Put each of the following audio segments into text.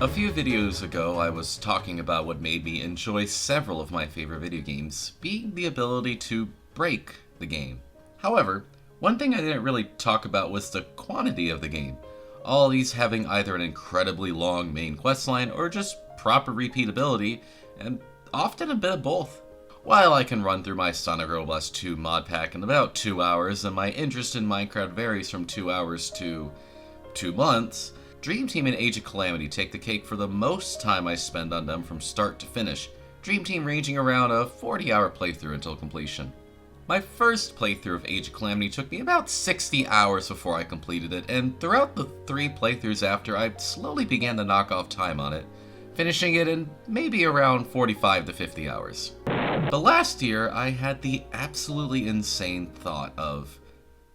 A few videos ago, I was talking about what made me enjoy several of my favorite video games, being the ability to break the game. However, one thing I didn't really talk about was the quantity of the game. All these having either an incredibly long main questline or just proper repeatability, and often a bit of both. While I can run through my Sonic Robots 2 mod pack in about 2 hours, and my interest in Minecraft varies from 2 hours to 2 months, Dream Team and Age of Calamity take the cake for the most time I spend on them from start to finish, Dream Team ranging around a 40-hour playthrough until completion. My first playthrough of Age of Calamity took me about 60 hours before I completed it, and throughout the 3 playthroughs after, I slowly began to knock off time on it, finishing it in maybe around 45 to 50 hours. But last year, I had the absolutely insane thought of,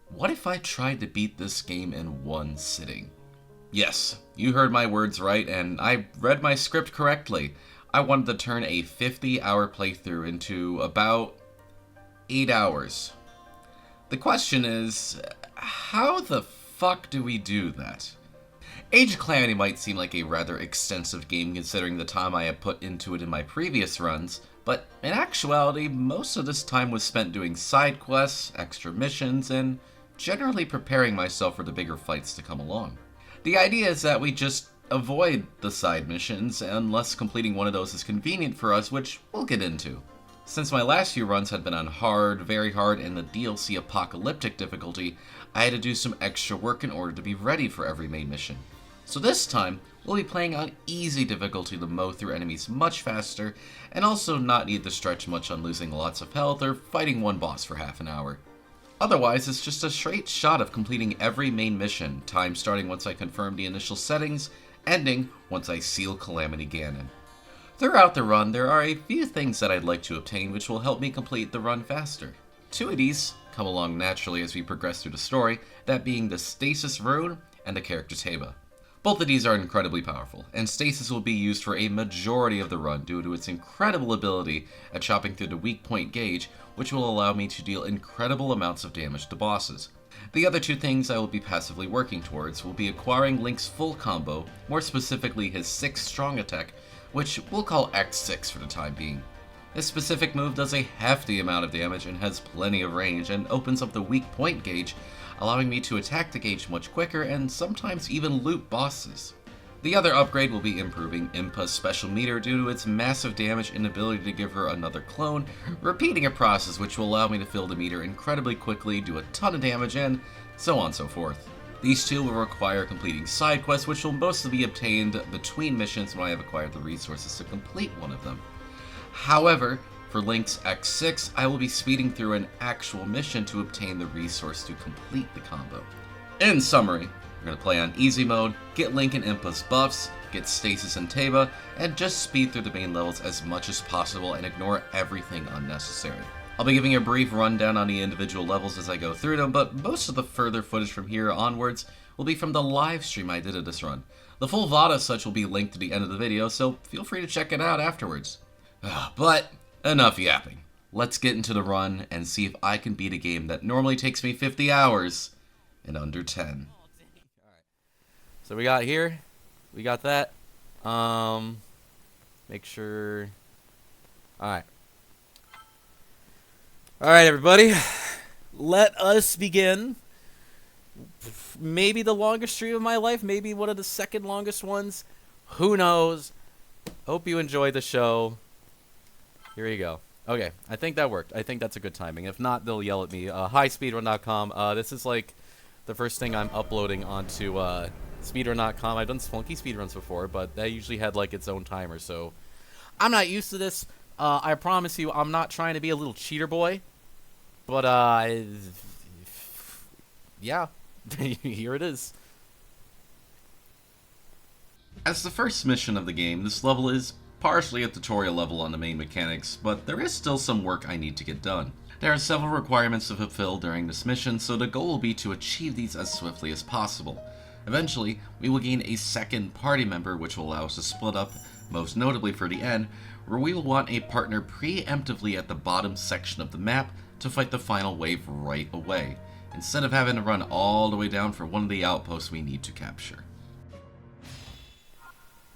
what if I tried to beat this game in one sitting? Yes, you heard my words right, and I read my script correctly. I wanted to turn a 50-hour playthrough into about 8 hours. The question is, how the fuck do we do that? Age of Calamity might seem like a rather extensive game considering the time I have put into it in my previous runs, but in actuality, most of this time was spent doing side quests, extra missions, and generally preparing myself for the bigger fights to come along. The idea is that we just avoid the side missions unless completing one of those is convenient for us, which we'll get into. Since my last few runs had been on hard, very hard, and the DLC apocalyptic difficulty, I had to do some extra work in order to be ready for every main mission. So this time, we'll be playing on easy difficulty to mow through enemies much faster, and also not need to stretch much on losing lots of health or fighting one boss for half an hour. Otherwise, it's just a straight shot of completing every main mission, time starting once I confirm the initial settings, ending once I seal Calamity Ganon. Throughout the run, there are a few things that I'd like to obtain which will help me complete the run faster. 2 of these come along naturally as we progress through the story, that being the Stasis Rune and the character Teba. Both of these are incredibly powerful, and Stasis will be used for a majority of the run due to its incredible ability at chopping through the weak point gauge, which will allow me to deal incredible amounts of damage to bosses. The other 2 things I will be passively working towards will be acquiring Link's full combo, more specifically his 6 strong attack, which we'll call X6 for the time being. This specific move does a hefty amount of damage and has plenty of range and opens up the weak point gauge, allowing me to attack the gauge much quicker and sometimes even loot bosses. The other upgrade will be improving Impa's special meter due to its massive damage and ability to give her another clone, repeating a process which will allow me to fill the meter incredibly quickly, do a ton of damage, and so on and so forth. These 2 will require completing side quests, which will mostly be obtained between missions when I have acquired the resources to complete one of them. However, for Link's X6, I will be speeding through an actual mission to obtain the resource to complete the combo. In summary, we're going to play on easy mode, get Link and Impa's buffs, get Stasis and Teba, and just speed through the main levels as much as possible and ignore everything unnecessary. I'll be giving a brief rundown on the individual levels as I go through them, but most of the further footage from here onwards will be from the live stream I did of this run. The full VOD as such will be linked to the end of the video, so feel free to check it out afterwards. But enough yapping. Let's get into the run and see if I can beat a game that normally takes me 50 hours in under 10. So we got here, we got that. Make sure. Alright, everybody. Let us begin. Maybe the longest stream of my life, maybe one of the second longest ones. Who knows? Hope you enjoyed the show. Here you go. Okay, I think that worked. I think that's a good timing. If not, they'll yell at me. Hi, SPEEDRUN.com. This is like the first thing I'm uploading onto SPEEDRUN.com. I've done Spunky speedruns before, but that usually had like its own timer, so I'm not used to this. I promise you, I'm not trying to be a little cheater boy, but yeah, here it is. As the first mission of the game, this level is partially a tutorial level on the main mechanics, but there is still some work I need to get done. There are several requirements to fulfill during this mission, so the goal will be to achieve these as swiftly as possible. Eventually, we will gain a second party member which will allow us to split up, most notably for the end, where we will want a partner preemptively at the bottom section of the map to fight the final wave right away, instead of having to run all the way down for one of the outposts we need to capture.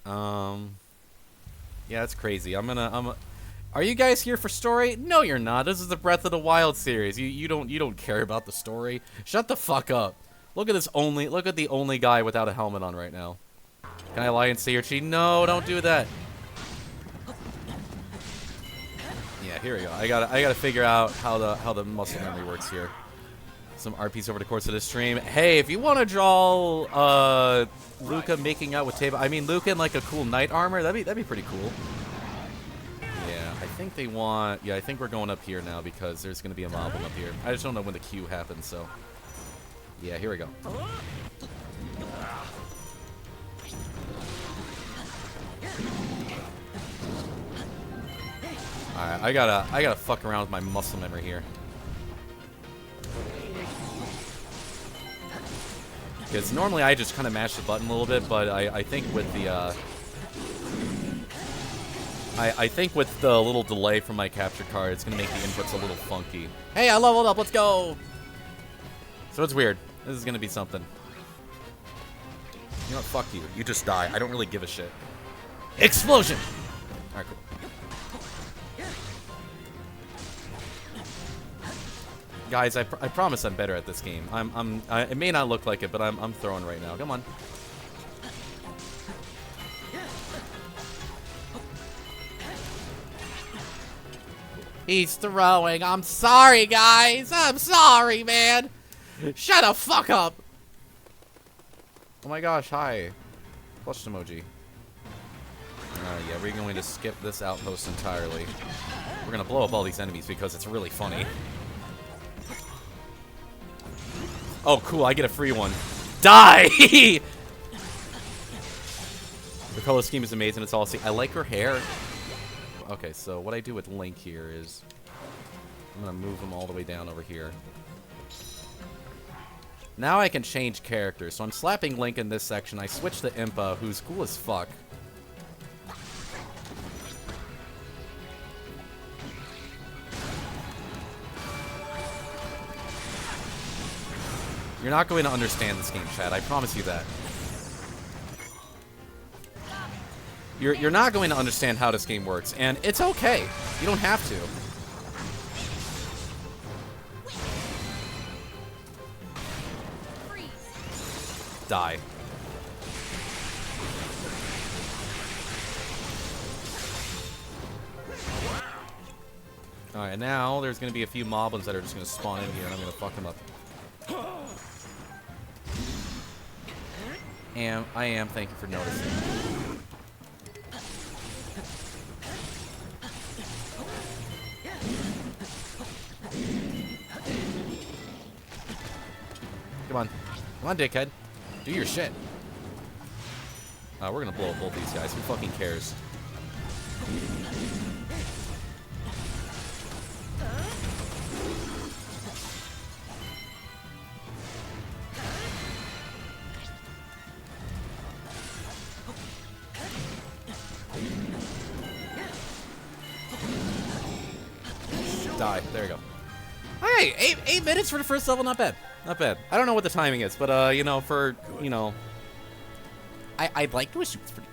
Yeah, that's crazy. Are you guys here for story? No, you're not. This is the Breath of the Wild series. You don't care about the story. Shut the fuck up. Look at the only guy without a helmet on right now. Can I lie and say you're cheating? No, don't do that. Yeah, here we go. I gotta figure out how the muscle memory works here. Some RPs over the course of this stream. Hey, if you want to draw Luca making out with Taba, I mean Luca in like a cool knight armor, that'd be pretty cool. Yeah, I think they want. Yeah, I think we're going up here now because there's gonna be a mob up here. I just don't know when the queue happens, so. Yeah, here we go. Alright, I gotta fuck around with my muscle memory here. Because normally I just kind of mash the button a little bit, but I think with the I think with the little delay from my capture card, it's gonna make the inputs a little funky. Hey, I leveled up. Let's go. So it's weird. This is gonna be something. You know what? Fuck you. You just die. I don't really give a shit. Explosion. All right, cool. Guys, I promise I'm better at this game. It may not look like it, but I'm throwing right now. Come on. He's throwing. I'm sorry, guys. I'm sorry, man. Shut the fuck up. Oh my gosh, hi. Flush emoji. Yeah, we're going to skip this outpost entirely. We're going to blow up all these enemies because it's really funny. Oh, cool. I get a free one. Die! The color scheme is amazing. It's all see. I like her hair. Okay, so what I do with Link here is I'm going to move him all the way down over here. Now I can change characters. So I'm slapping Link in this section. I switch to Impa, who's cool as fuck. You're not going to understand this game, chat. I promise you that. You're not going to understand how this game works, and it's okay. You don't have to. Die. Alright, now there's going to be a few moblins that are just going to spawn in here, and I'm going to fuck them up. And I am. Thank you for noticing. Come on. Come on, dickhead. Do your shit. We're going to blow up both these guys. Who fucking cares? Die. There we go. Alright, 8 minutes for the first level. Not bad. Not bad. I don't know what the timing is, but, you know, for, you know, I'd like to assume it's pretty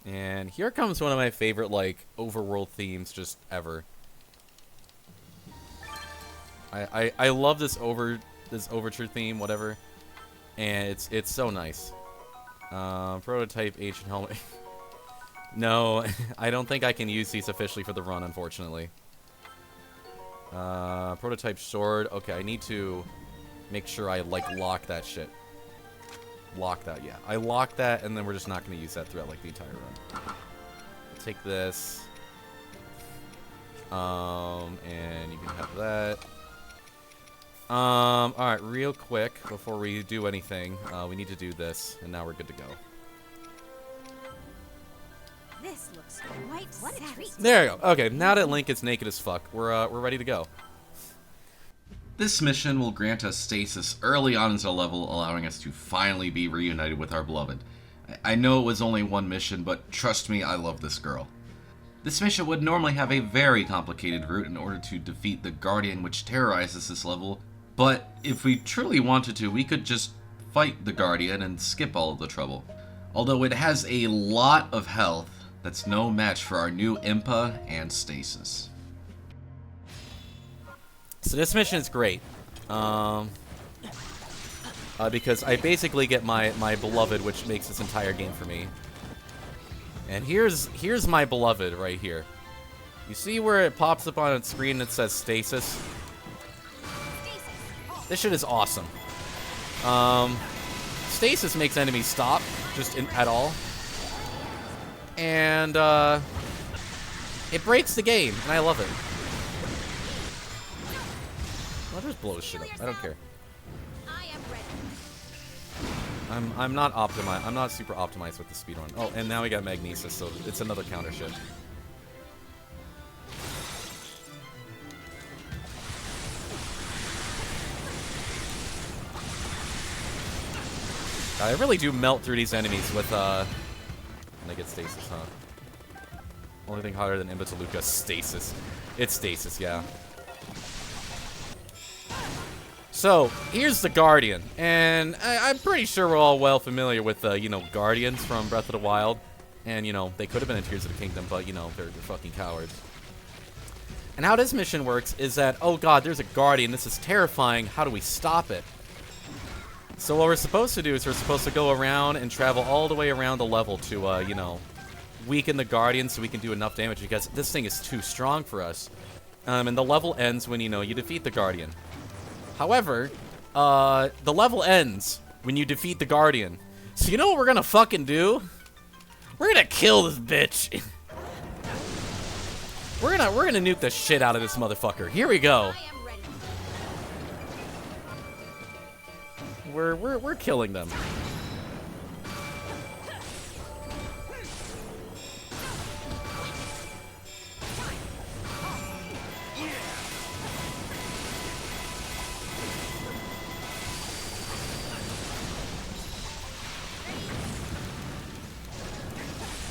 good. And here comes one of my favorite, like, overworld themes just ever. I love this overture theme, whatever. And it's so nice. Prototype ancient helmet. No, I don't think I can use these officially for the run, unfortunately. Prototype sword. Okay, I need to make sure I, like, lock that shit. Lock that, yeah. I lock that, and then we're just not going to use that throughout, like, the entire run. Take this. And you can have that. Alright, real quick, before we do anything, we need to do this, and now we're good to go. This looks quite what a treat. There you go. Okay, now that Link is naked as fuck, we're ready to go. This mission will grant us stasis early on into the level, allowing us to finally be reunited with our beloved. I know it was only one mission, but trust me, I love this girl. This mission would normally have a very complicated route in order to defeat the Guardian which terrorizes this level, but if we truly wanted to, we could just fight the Guardian and skip all of the trouble. Although it has a lot of health, that's no match for our new Impa and Stasis. So this mission is great, because I basically get my beloved, which makes this entire game for me. And here's my beloved right here. You see where it pops up on its screen that says Stasis? This shit is awesome. Stasis makes enemies stop, at all. And, it breaks the game, and I love it. I'll just blow shit up. I don't care. I'm not optimized. I'm not super optimized with the speedrun. Oh, and now we got Magnesis, so it's another counter shit. I really do melt through these enemies with when they get stasis, huh? Only thing hotter than Imba to Luca, stasis. It's stasis, yeah. So, here's the Guardian, and I'm pretty sure we're all well familiar with, you know, Guardians from Breath of the Wild. And, you know, they could have been in Tears of the Kingdom, but, you know, they're fucking cowards. And how this mission works is that, oh god, there's a Guardian, this is terrifying, how do we stop it? So what we're supposed to do is we're supposed to go around and travel all the way around the level to, you know, weaken the Guardian so we can do enough damage, because this thing is too strong for us. And the level ends when, you know, you defeat the Guardian. However, the level ends when you defeat the Guardian. So you know what we're gonna fucking do? We're gonna kill this bitch. we're gonna nuke the shit out of this motherfucker. Here we go. We're killing them.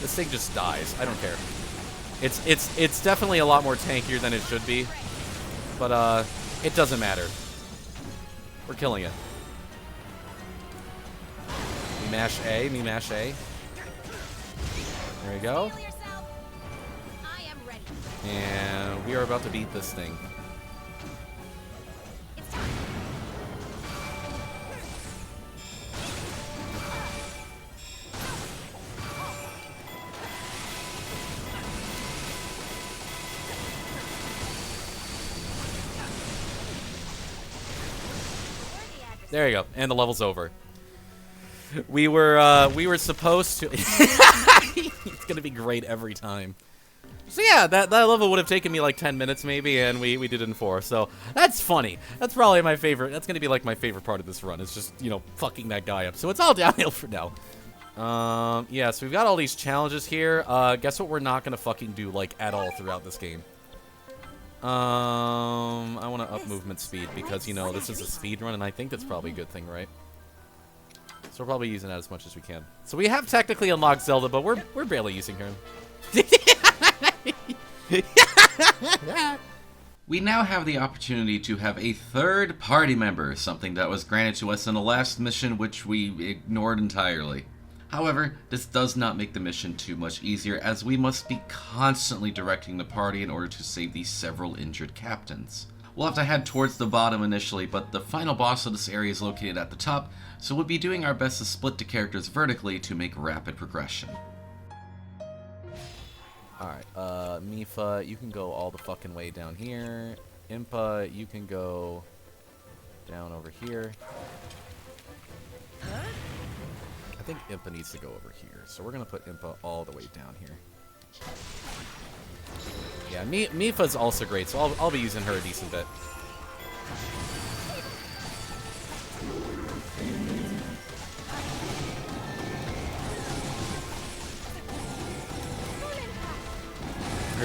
This thing just dies. I don't care. It's definitely a lot more tankier than it should be, but it doesn't matter. We're killing it. Me mash A, me mash A. There we go. And we are about to beat this thing. There you go, and the level's over. We were supposed to. It's gonna be great every time. So yeah, that level would have taken me like 10 minutes maybe, and we did it in 4. So that's funny. That's probably my favorite. That's gonna be like my favorite part of this run. It's just, you know, fucking that guy up. So it's all downhill for now. Yeah. So we've got all these challenges here. Guess what? We're not gonna fucking do like at all throughout this game. I want to up movement speed because, you know, this is a speed run, and I think that's probably a good thing, right? So we're probably using that as much as we can. So we have technically unlocked Zelda, but we're barely using her. We now have the opportunity to have a third party member, something that was granted to us in the last mission, which we ignored entirely. However, this does not make the mission too much easier, as we must be constantly directing the party in order to save the several injured captains. We'll have to head towards the bottom initially, but the final boss of this area is located at the top, so we'll be doing our best to split the characters vertically to make rapid progression. Alright, Mipha, you can go all the fucking way down here. Impa, you can go down over here. I think Impa needs to go over here, so we're gonna put Impa all the way down here. Yeah, Mipha's also great, so I'll be using her a decent bit.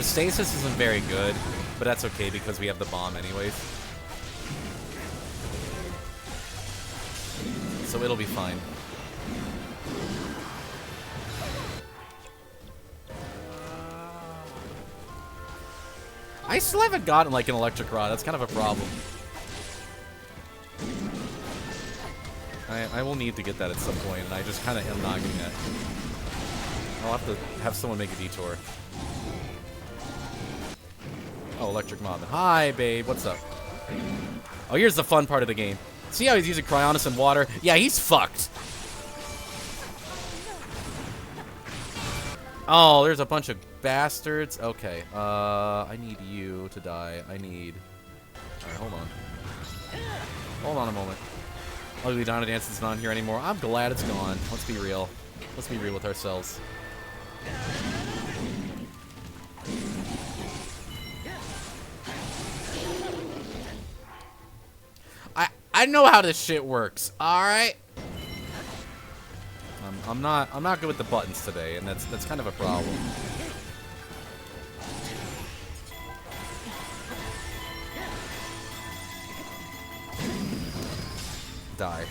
Her stasis isn't very good, but that's okay because we have the bomb anyways. So it'll be fine. I still haven't gotten, like, an electric rod. That's kind of a problem. I will need to get that at some point, and I just kind of am not getting that. I'll have to have someone make a detour. Oh, electric mob. Hi, babe. What's up? Oh, here's the fun part of the game. See how he's using Cryonis and water? Yeah, he's fucked. Oh, there's a bunch of bastards. Okay, I need you to die. I need... Alright, hold on. Hold on a moment. Ugly Donna Dance's not here anymore. I'm glad it's gone. Let's be real. Let's be real with ourselves. I know how this shit works. All right. I'm not good with the buttons today, and that's kind of a problem. Die.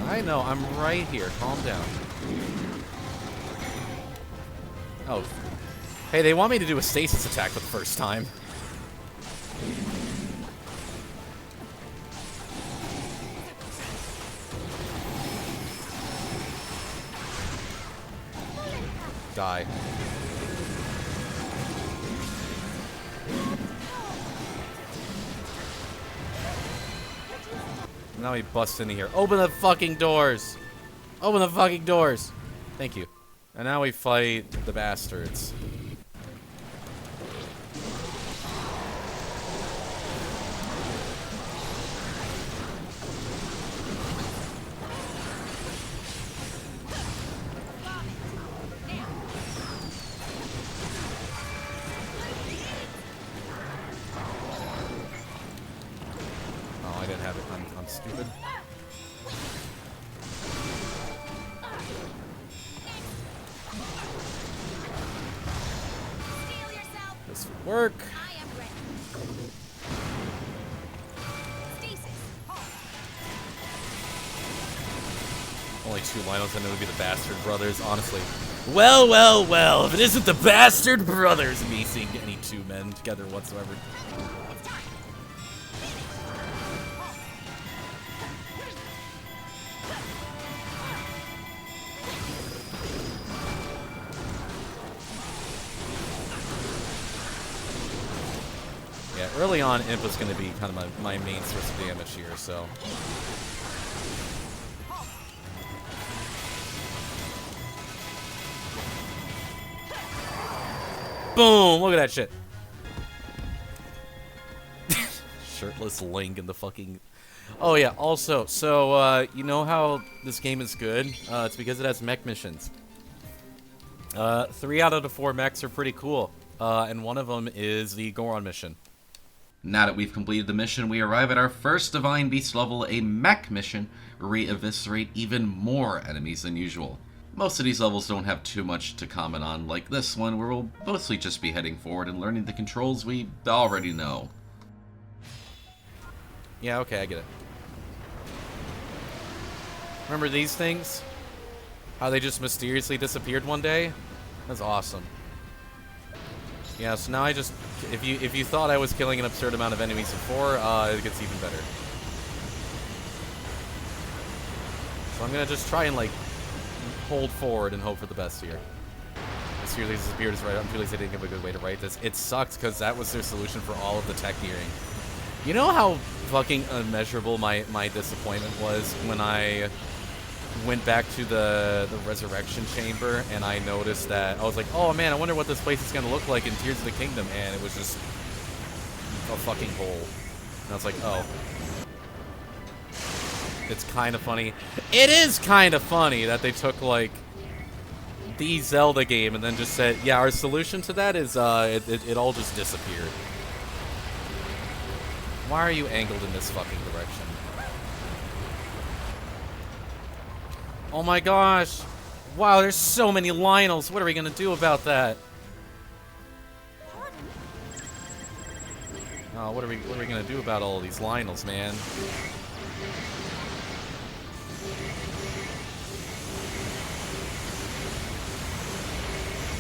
I know, I'm right here. Calm down. Oh. Hey, they want me to do a stasis attack for the first time. Die. Now he busts into here. Open the fucking doors! Open the fucking doors! Thank you. And now we fight the bastards. Oh, I didn't have it. I'm stupid. This will work. I am ready. Stasis. Only two Linos, and it would be the Bastard Brothers, honestly. Well, well, well, if it isn't the Bastard Brothers, me seeing any two men together whatsoever. Yeah, early on, Imp was going to be kind of my main source of damage here, so... Boom! Look at that shit. Shirtless Link in the fucking... Oh yeah, also, so, you know how this game is good? It's because it has mech missions. 3 out of the 4 mechs are pretty cool. And one of them is the Goron mission. Now that we've completed the mission, we arrive at our first Divine Beast level, a mech mission, where we eviscerate even more enemies than usual. Most of these levels don't have too much to comment on, like this one, where we'll mostly just be heading forward and learning the controls we already know. Yeah, okay, I get it. Remember these things? How they just mysteriously disappeared one day? That's awesome. Yeah, so now I just... If you thought I was killing an absurd amount of enemies before, it gets even better. So I'm gonna just try and, like, hold forward and hope for the best here. Seriously, this beard is right. I'm really they didn't give a good way to write this. It sucks because that was their solution for all of the tech gearing. You know how fucking unmeasurable my disappointment was when I went back to the resurrection chamber and I noticed that I was like, oh man, I wonder what this place is gonna look like in Tears of the Kingdom, and it was just a fucking hole. And I was like, oh. It's kind of funny. It is kind of funny that they took, like, the Zelda game and then just said, yeah, our solution to that is, it all just disappeared. Why are you angled in this fucking direction? Oh my gosh. Wow, there's so many Lionels. What are we gonna do about that? Oh, what are we gonna do about all these Lionels, man?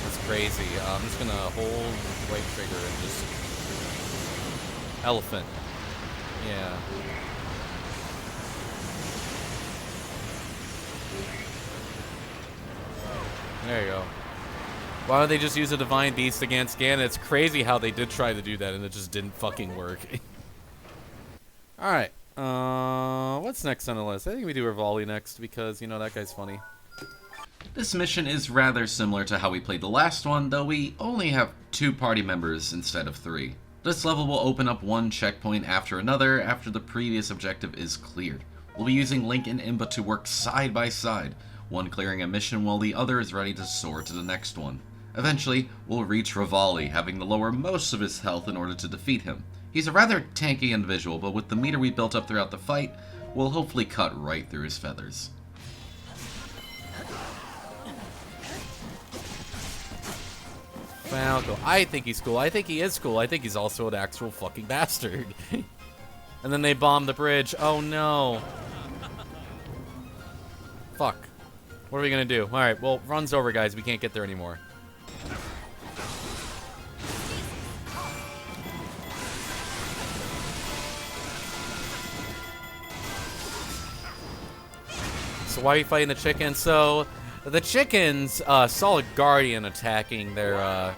That's crazy. I'm just gonna hold right trigger and just elephant. Yeah. There you go. Why don't they just use a Divine Beast against Ganon? It's crazy how they did try to do that and it just didn't fucking work. Alright. What's next on the list? I think we do Rivali next because, you know, that guy's funny. This mission is rather similar to how we played the last one, though we only have 2 party members instead of 3. This level will open up one checkpoint after another after the previous objective is cleared. We'll be using Link and Imba to work side by side, one clearing a mission while the other is ready to soar to the next one. Eventually, we'll reach Rivali, having to lower most of his health in order to defeat him. He's a rather tanky individual, but with the meter we built up throughout the fight, we'll hopefully cut right through his feathers. Falco. I think he's cool. I think he is cool. I think he's also an actual fucking bastard. And then they bomb the bridge. Oh no. Fuck. What are we gonna do? Alright, well, run's over, guys. We can't get there anymore. So why are you fighting the chickens? So the chickens saw a guardian attacking their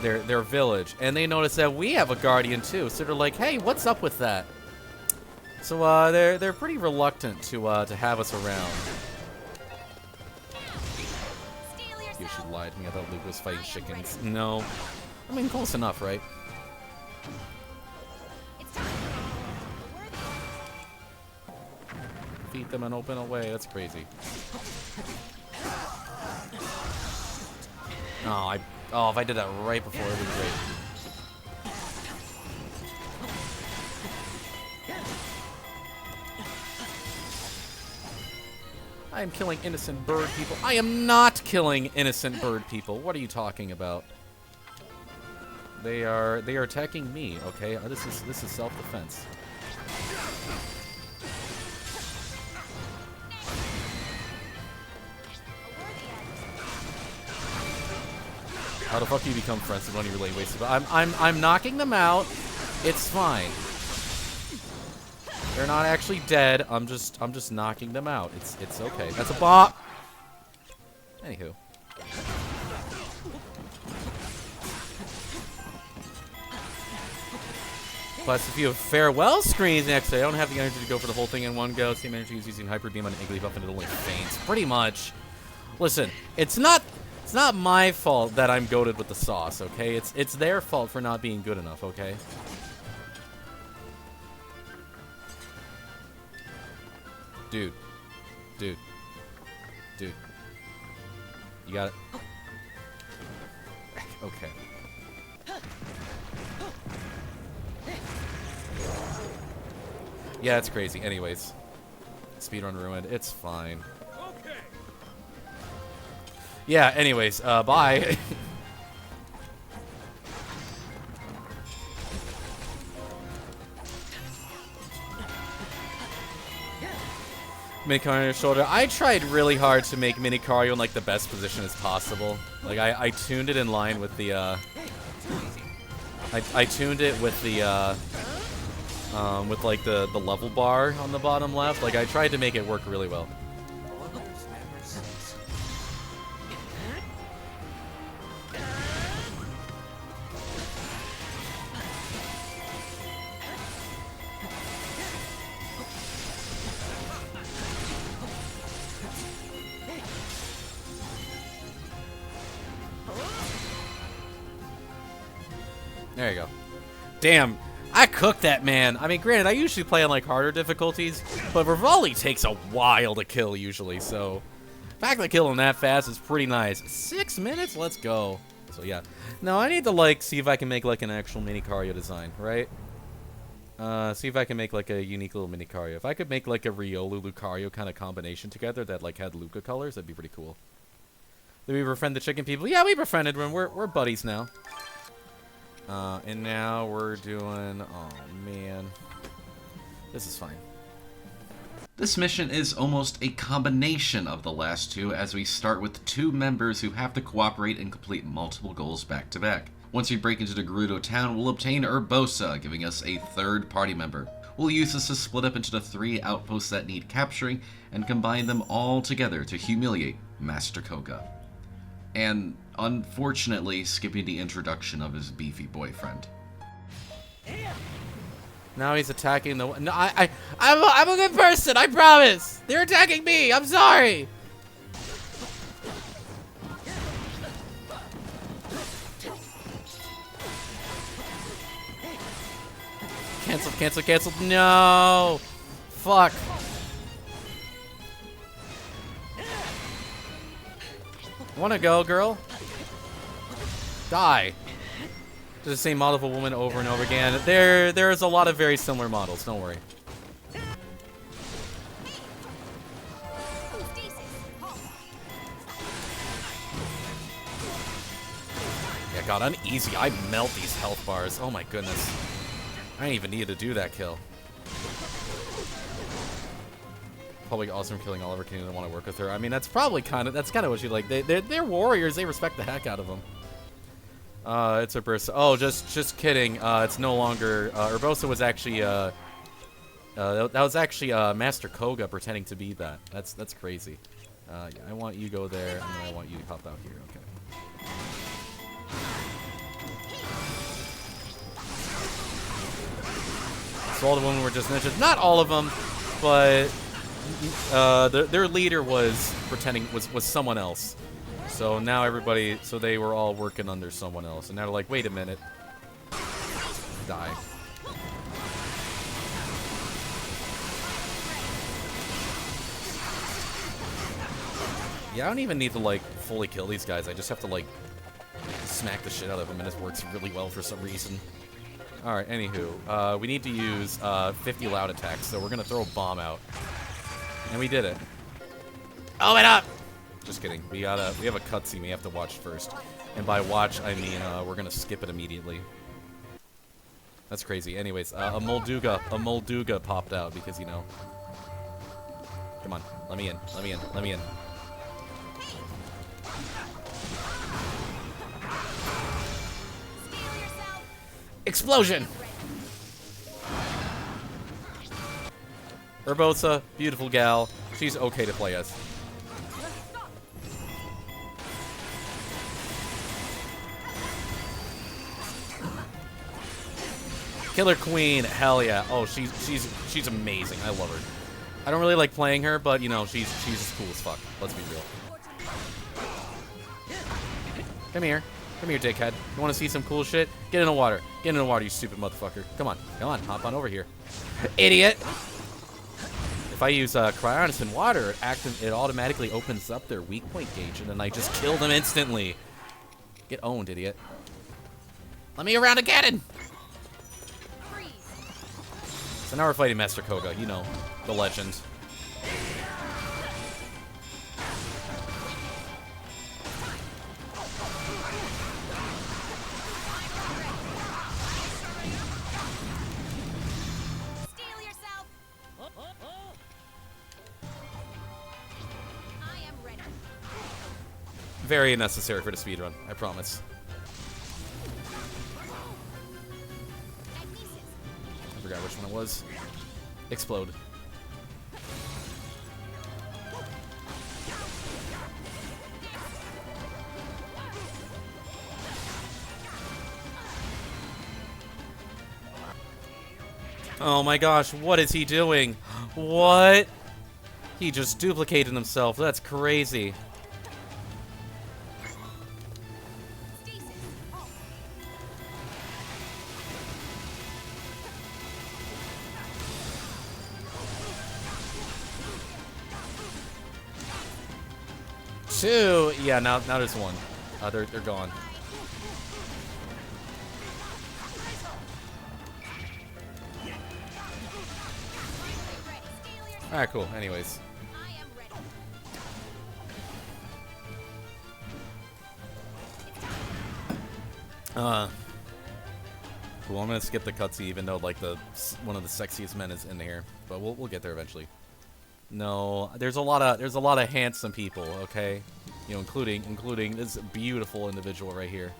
village, and they noticed that we have a guardian too. So they're like, "Hey, what's up with that?" So they're pretty reluctant to have us around. You should lie to me. I thought Luke was fighting chickens. No, I mean close enough, right? Defeat them and open away. That's crazy. Oh, if I did that right before, it would be great. I am killing innocent bird people. I am not killing innocent bird people. What are you talking about? They are attacking me. Okay, this is self-defense. How the fuck do you become friends with one of your late wasted? I'm knocking them out. It's fine. They're not actually dead. I'm just knocking them out. It's okay. That's a bop. Anywho. Plus, if you have farewell screens next day, I don't have the energy to go for the whole thing in one go. Same energy as using Hyper Beam on Igglybuff into the Link faints. Pretty much. Listen, it's not my fault that I'm goated with the sauce, okay? It's their fault for not being good enough, okay? Dude. You got it? Okay. Yeah, it's crazy. Anyways. Speedrun ruined. It's fine. Yeah, anyways, bye. Mini-Cario on your shoulder. I tried really hard to make Mini-Cario in, like, the best position as possible. Like, I tuned it in line with the, I tuned it with the, with, like, the level bar on the bottom left. Like, I tried to make it work really well. There you go. Damn, I cooked that man. I mean, granted, I usually play on like harder difficulties, but Rivali takes a while to kill usually, so the fact that killing that fast is pretty nice. 6 minutes? Let's go. So yeah. Now I need to like see if I can make like an actual Mini-Cario design, right? See if I can make like a unique little mini Lucario. If I could make like a Riolu Lucario kind of combination together that like had Luca colors, that'd be pretty cool. Did we befriend the chicken people? Yeah, we befriended them. We're buddies now. And now we're doing... Oh, man. This is fine. This mission is almost a combination of the last two, as we start with two members who have to cooperate and complete multiple goals back to back. Once we break into the Gerudo town, we'll obtain Urbosa, giving us a third party member. We'll use this to split up into the 3 outposts that need capturing, and combine them all together to humiliate Master Koga. And, unfortunately, skipping the introduction of his beefy boyfriend. Now he's attacking the... No, I'm a good person, I promise! They're attacking me, I'm sorry! Cancel. No! Fuck. Wanna go, girl? Die. Just the same model of a woman over and over again. There's a lot of very similar models, don't worry. Yeah, God, uneasy. I melt these health bars. Oh my goodness. I didn't even need to do that kill. Probably awesome killing Oliver King and want to work with her. I mean, that's probably kind of what she like. They're warriors. They respect the heck out of them. It's Urbosa. Oh, just kidding. It's no longer. Urbosa was actually. That was actually Master Koga pretending to be that. That's crazy. Yeah, I want you to go there, and then I want you to pop out here. Okay. So all the women were just ninjas. Not all of them, but their leader was pretending was someone else. So now everybody, so they were all working under someone else, and now they're like, wait a minute, die. Yeah, I don't even need to like fully kill these guys. I just have to like smack the shit out of them, and it works really well for some reason. Alright, anywho, we need to use 50 loud attacks, so we're gonna throw a bomb out. And we did it. Open up! Just kidding. We have a cutscene we have to watch first. And by watch, I mean, we're gonna skip it immediately. That's crazy. Anyways, a Molduga popped out because, you know. Come on, let me in. Explosion! Urbosa, beautiful gal. She's okay to play as. Killer Queen, hell yeah. Oh, she's amazing. I love her. I don't really like playing her, but you know, she's as cool as fuck. Let's be real. Come here, dickhead. You want to see some cool shit? Get in the water. Get in the water, you stupid motherfucker. Come on, hop on over here, idiot. If I use Cryonis in water, it automatically opens up their weak point gauge, and then I just kill them instantly. Get owned, idiot. Let me around again. So now we're fighting Master Koga, you know, the legend. Steel yourself. I am ready. Very necessary for the speedrun, I promise. I forgot which one it was. Explode. Oh my gosh, what is he doing? What? He just duplicated himself. That's crazy. Two. Yeah, now there's one. They're gone. Alright, cool. Anyways. I am ready. Cool. I'm gonna skip the cutscene, even though like one of the sexiest men is in here, but we'll get there eventually. No, there's a lot of handsome people. Okay, you know, including this beautiful individual right here.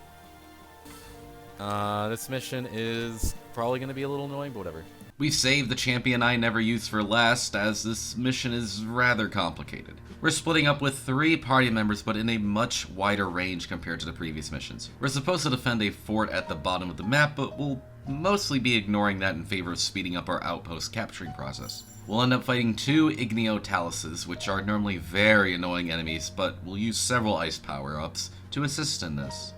This mission is probably gonna be a little annoying, but whatever. We saved the champion I never used for last, as this mission is rather complicated. We're splitting up with 3 party members, but in a much wider range compared to the previous missions. We're supposed to defend a fort at the bottom of the map, but we'll mostly be ignoring that in favor of speeding up our outpost capturing process. We'll end up fighting 2 Igneo Taluses, which are normally very annoying enemies, but we'll use several ice power-ups to assist in this.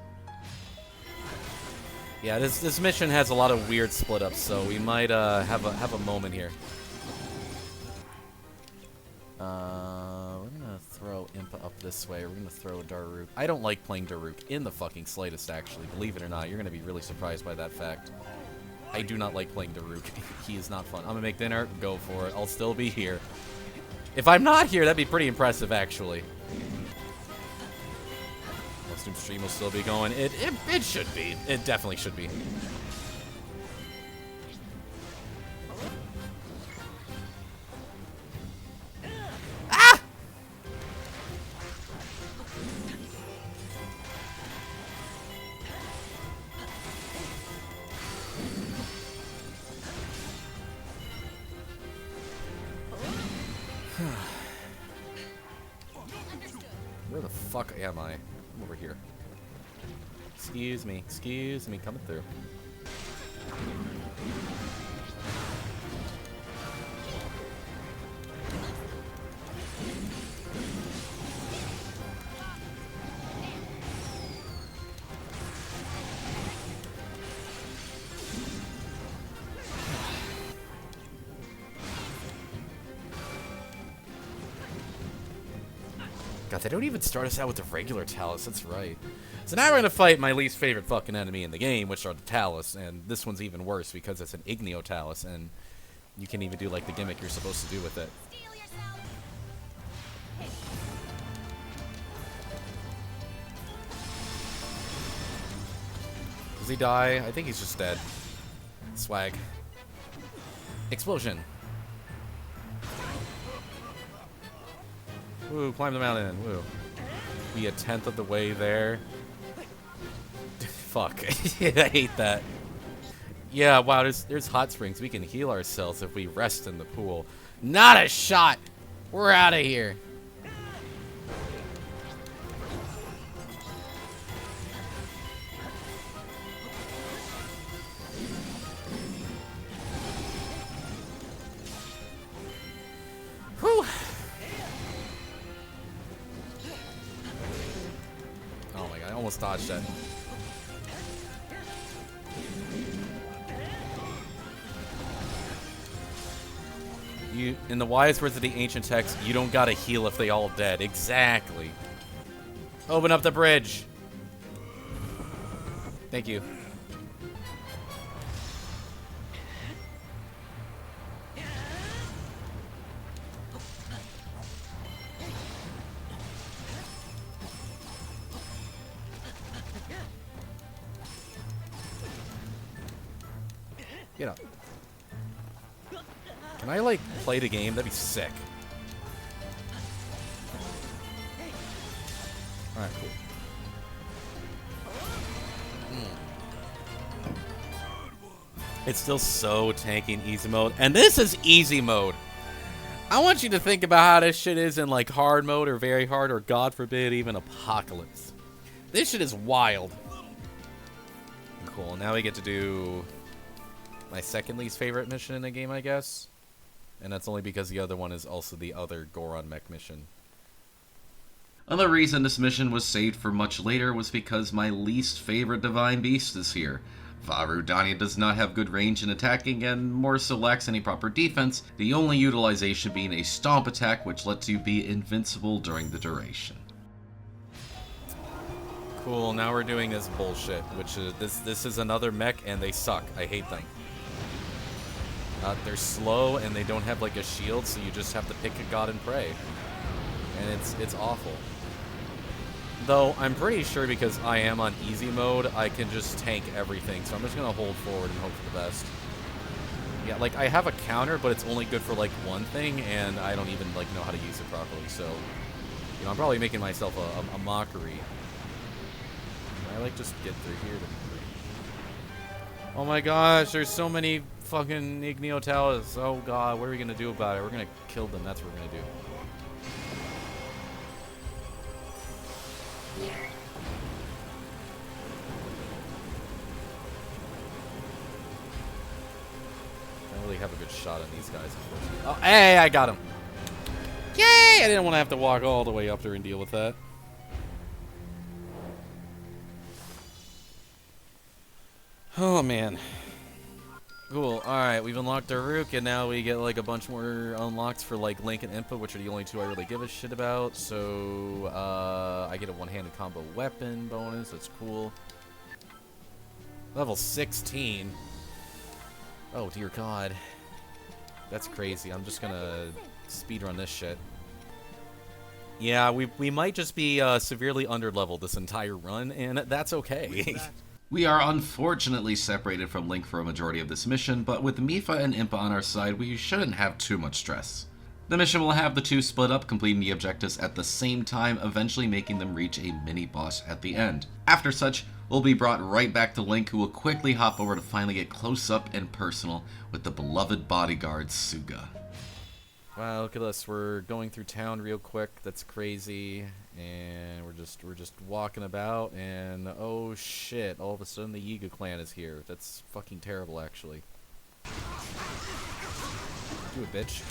Yeah, this mission has a lot of weird split-ups, so we might have a moment here. We're gonna throw Impa up this way. We're gonna throw Daruk. I don't like playing Daruk in the fucking slightest, actually. Believe it or not, you're gonna be really surprised by that fact. I do not like playing Daruk. He is not fun. I'm gonna make dinner. Go for it. I'll still be here. If I'm not here, that'd be pretty impressive, actually. Stream will still be going. It should be. It definitely should be. Ah! Where the fuck am I? I'm over here. Excuse me, coming through. God, they don't even start us out with the regular Talus, that's right. So now we're going to fight my least favorite fucking enemy in the game, which are the Talus, and this one's even worse because it's an Igneo Talus, and you can't even do like the gimmick you're supposed to do with it. Steel yourself. Does he die? I think he's just dead. Swag. Explosion. Woo, climb the mountain. Woo. Be a 10th of the way there. Fuck. I hate that. Yeah, wow, there's hot springs. We can heal ourselves if we rest in the pool. Not a shot! We're out of here. Whew. Oh my god, I almost dodged that. In the wise words of the ancient text, you don't gotta heal if they all dead. Exactly. Open up the bridge. Thank you. Get up. Can I, like, play the game? That'd be sick. Alright, cool. It's still so tanky in easy mode. And this is easy mode. I want you to think about how this shit is in, like, hard mode or very hard or, God forbid, even apocalypse. This shit is wild. Cool. Now we get to do my second least favorite mission in the game, I guess. And that's only because the other one is also the other Goron mech mission. Another reason this mission was saved for much later was because my least favorite divine beast is here. Varudania does not have good range in attacking and more so lacks any proper defense, the only utilization being a stomp attack which lets you be invincible during the duration. Cool, now we're doing this bullshit, which is this is another mech and they suck. I hate them. They're slow and they don't have like a shield, so you just have to pick a god and pray. And it's awful. Though I'm pretty sure because I am on easy mode, I can just tank everything. So I'm just gonna hold forward and hope for the best. Yeah, like I have a counter, but it's only good for like one thing, and I don't even like know how to use it properly. So, you know, I'm probably making myself a mockery. I like just get through here. Oh my gosh, there's so many fucking Igneo Towers. Oh god, what are we gonna do about it? We're gonna kill them. That's what we're gonna do. I don't really have a good shot on these guys, unfortunately. Oh, hey, I got him. Yay! I didn't want to have to walk all the way up there and deal with that. Oh, man. Cool. Alright, we've unlocked our Rook, and now we get, like, a bunch more unlocks for, like, Link and Impa, which are the only two I really give a shit about. So, I get a one-handed combo weapon bonus. That's cool. Level 16. Oh, dear God. That's crazy. I'm just gonna speedrun this shit. Yeah, we might just be severely underleveled this entire run, and that's okay. We are unfortunately separated from Link for a majority of this mission, but with Mipha and Impa on our side, we shouldn't have too much stress. The mission will have the two split up, completing the objectives at the same time, eventually making them reach a mini-boss at the end. After such, we'll be brought right back to Link, who will quickly hop over to finally get close up and personal with the beloved bodyguard, Suga. Wow, look at us. We're going through town real quick. That's crazy. And we're just walking about, and oh shit, all of a sudden the Yiga clan is here. That's fucking terrible, actually. Do it, bitch.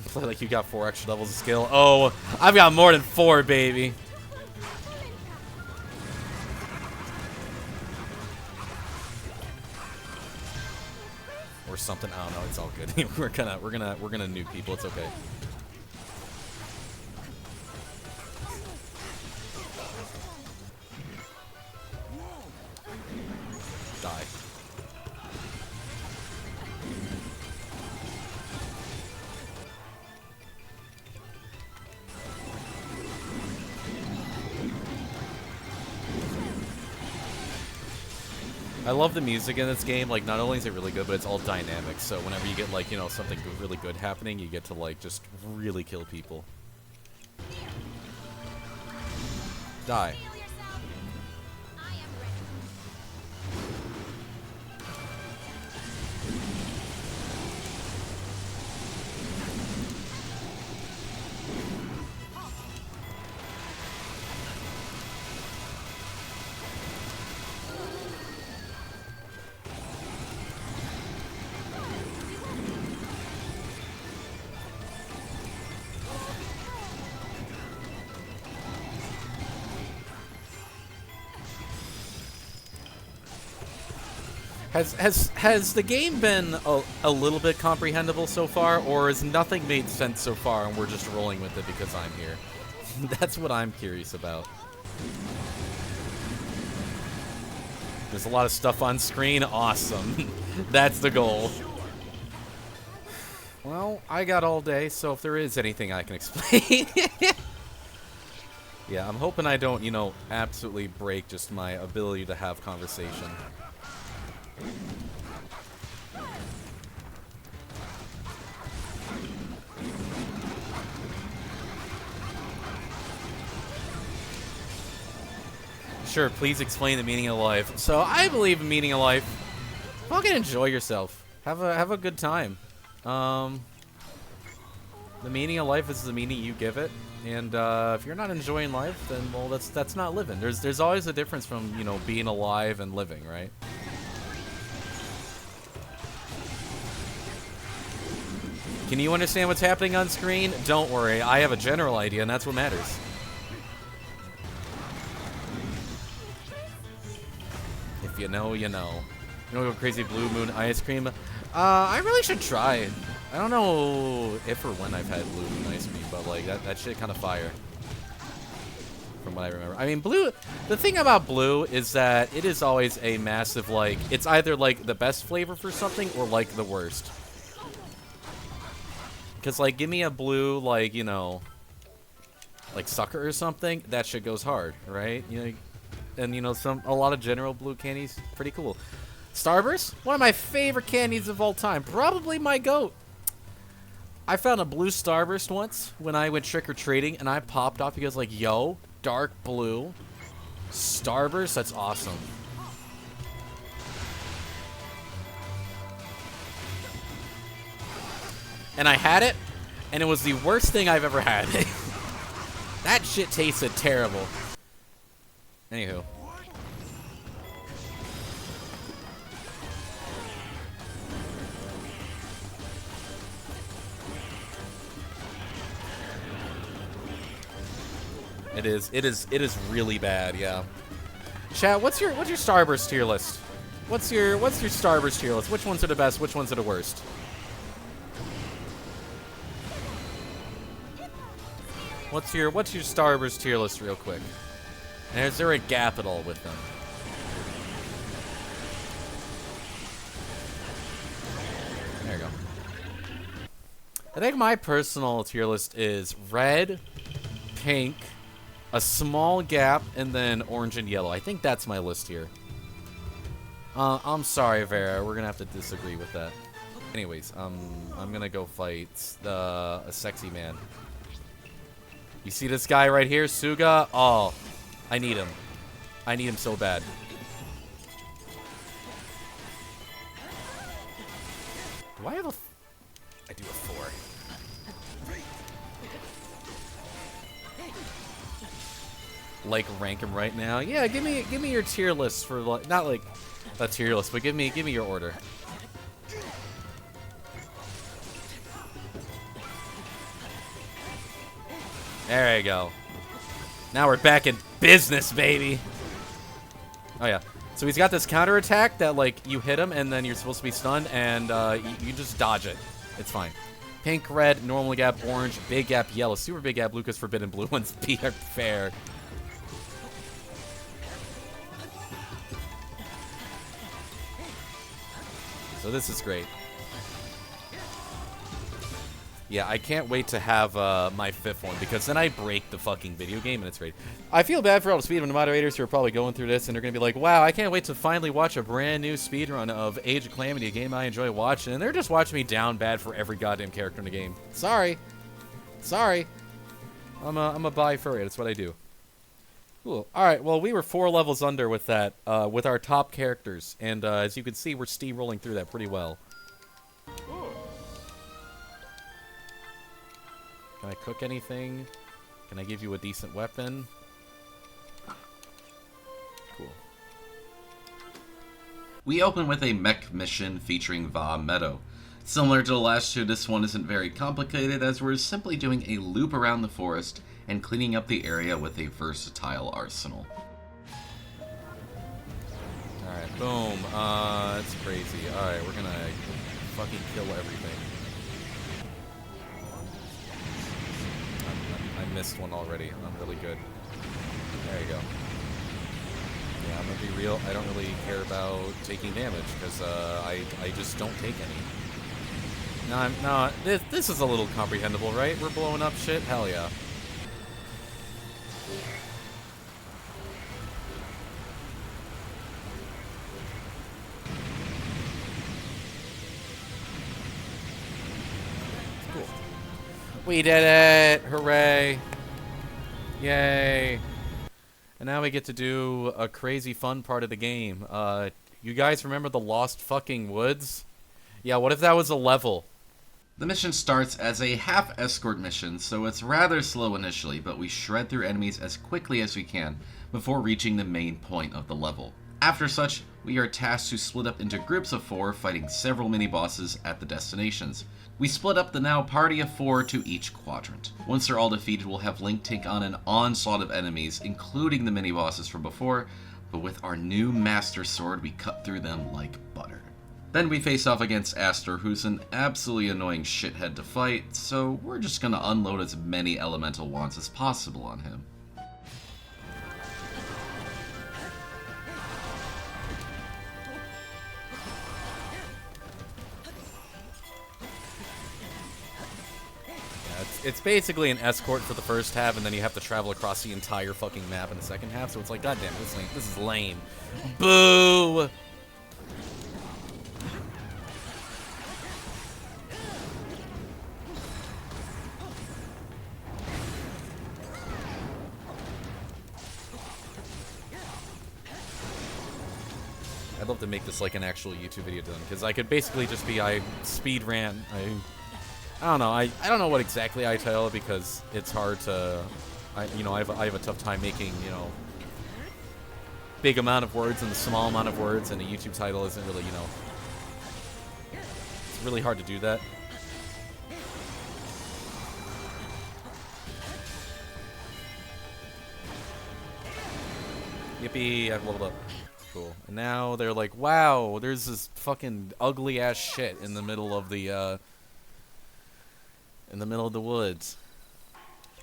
Play like you got 4 extra levels of skill. Oh, I've got more than 4, baby. Or something. I don't know. It's all good. we're gonna nuke people. It's okay. Die. I love the music in this game. Like, not only is it really good, but it's all dynamic. So whenever you get, like, you know, something really good happening, you get to, like, just really kill people. Die. Has the game been a little bit comprehensible so far, or has nothing made sense so far and we're just rolling with it because I'm here? That's what I'm curious about. There's a lot of stuff on screen. Awesome. That's the goal. Well, I got all day, so if there is anything I can explain. Yeah, I'm hoping I don't, you know, absolutely break just my ability to have conversation. Sure, please explain the meaning of life. So I believe in meaning of life. Fucking enjoy yourself. Have a good time. The meaning of life is the meaning you give it. And if you're not enjoying life, then well, that's not living. There's always a difference from, you know, being alive and living, right? Can you understand what's happening on screen? Don't worry, I have a general idea, and that's what matters. If you know, you know. You know, go crazy blue moon ice cream. I really should try. I don't know if or when I've had blue be nice to me, but like that shit kind of fire. From what I remember. I mean, blue, the thing about blue is that it is always a massive, like, it's either like the best flavor for something or like the worst. Because like, give me a blue, like, you know, like sucker or something, that shit goes hard, right? You know, and you know, a lot of general blue candies, pretty cool. Starburst, one of my favorite candies of all time, probably my goat. I found a blue Starburst once when I went trick-or-treating, and I popped off because like, yo, dark blue Starburst, that's awesome. And I had it, and it was the worst thing I've ever had. That shit tasted terrible. Anywho. It is really bad, yeah. Chat, what's your Starburst tier list? What's your Starburst tier list? Which ones are the best? Which ones are the worst? What's your Starburst tier list real quick? And is there a gap at all with them? There you go. I think my personal tier list is red, pink, a small gap, and then orange and yellow. I think that's my list here. I'm sorry, Vera. We're gonna have to disagree with that. Anyways, I'm gonna go fight a sexy man. You see this guy right here, Suga? Oh, I need him. I need him so bad. Do I have a... I do have 4. Like, rank him right now. Yeah, give me your tier list for, like, not like a tier list, but give me your order. There you go. Now we're back in business, baby. Oh yeah. So he's got this counter attack that like you hit him and then you're supposed to be stunned and you just dodge it. It's fine. Pink, red, normal gap, orange, big gap, yellow, super big gap, Lucas, forbidden, blue ones. Be fair. So this is great. Yeah, I can't wait to have my 5th one, because then I break the fucking video game, and it's great. I feel bad for all the speedrun moderators who are probably going through this, and they're going to be like, wow, I can't wait to finally watch a brand new speedrun of Age of Calamity, a game I enjoy watching, and they're just watching me down bad for every goddamn character in the game. Sorry. Sorry. I'm a buy furry, that's what I do. Cool. Alright, well, we were 4 levels under with that, with our top characters, and as you can see, we're steamrolling through that pretty well. Can I cook anything? Can I give you a decent weapon? Cool. We open with a mech mission featuring Va Meadow. Similar to the last 2, this one isn't very complicated, as we're simply doing a loop around the forest and cleaning up the area with a versatile arsenal. Alright, boom. It's crazy. Alright, we're gonna fucking kill everything. I missed one already. I'm really good. There you go. Yeah, I'm gonna be real. I don't really care about taking damage because I just don't take any. No, this is a little comprehensible, right? We're blowing up shit. Hell yeah. Cool. We did it! Hooray! Yay! And now we get to do a crazy fun part of the game. You guys remember the Lost fucking Woods? Yeah, what if that was a level? The mission starts as a half escort mission, so it's rather slow initially, but we shred through enemies as quickly as we can before reaching the main point of the level. After such, we are tasked to split up into groups of 4, fighting several mini-bosses at the destinations. We split up the now party of 4 to each quadrant. Once they're all defeated, we'll have Link take on an onslaught of enemies, including the mini-bosses from before, but with our new Master Sword, we cut through them like butter. Then we face off against Aster, who's an absolutely annoying shithead to fight, so we're just gonna unload as many elemental wands as possible on him. It's basically an escort for the first half, and then you have to travel across the entire fucking map in the second half, so it's like, goddamn, this is lame. Boo! I'd love to make this like an actual YouTube video done, because I could basically just be, I don't know. I don't know what exactly I title it, because it's hard to, I have a tough time making, big amount of words and the small amount of words, and a YouTube title isn't really, it's really hard to do that. Yippee, I've leveled up. Cool. And now they're like, wow, there's this fucking ugly ass shit in the middle of the, woods.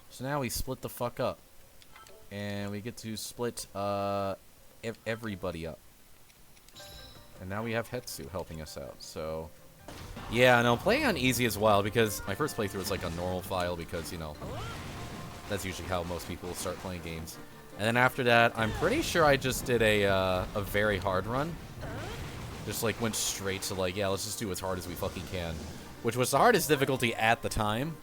So now we split the fuck up. And we get to split everybody up. And now we have Hetsu helping us out. So yeah, no, playing on easy as well, because my first playthrough was like a normal file, because that's usually how most people start playing games. And then after that, I'm pretty sure I just did a very hard run. Just like went straight to like, yeah, let's just do as hard as we fucking can. Which was the hardest difficulty at the time.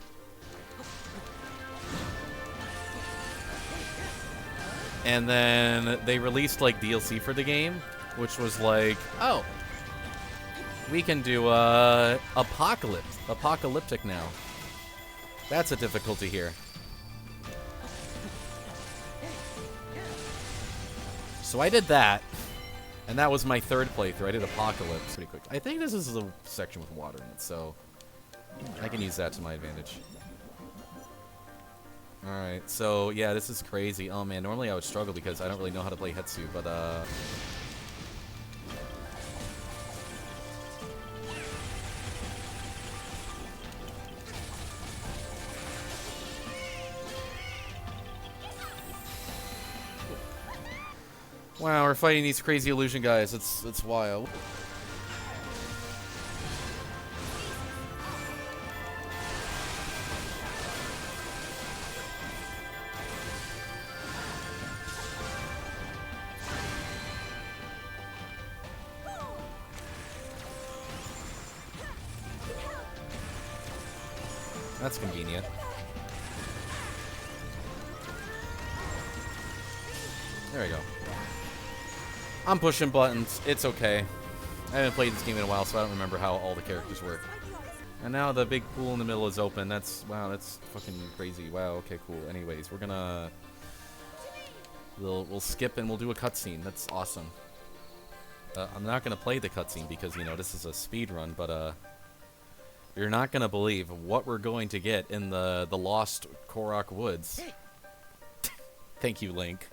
And then they released like DLC for the game, which was like, oh, we can do apocalyptic now. That's a difficulty here. So I did that, and that was my third playthrough. I did Apocalypse pretty quick. I think this is a section with water in it, so I can use that to my advantage. Alright, so yeah, this is crazy. Oh man, normally I would struggle because I don't really know how to play Hetsu, but wow, we're fighting these crazy illusion guys. It's wild. That's convenient. There we go. I'm pushing buttons. It's okay. I haven't played this game in a while, so I don't remember how all the characters work. And now the big pool in the middle is open. That's, wow, that's fucking crazy. Wow, okay, cool. Anyways, we're gonna... We'll skip and we'll do a cutscene. That's awesome. I'm not gonna play the cutscene because, this is a speed run, but, you're not gonna believe what we're going to get in the Lost Korok Woods. Thank you, Link.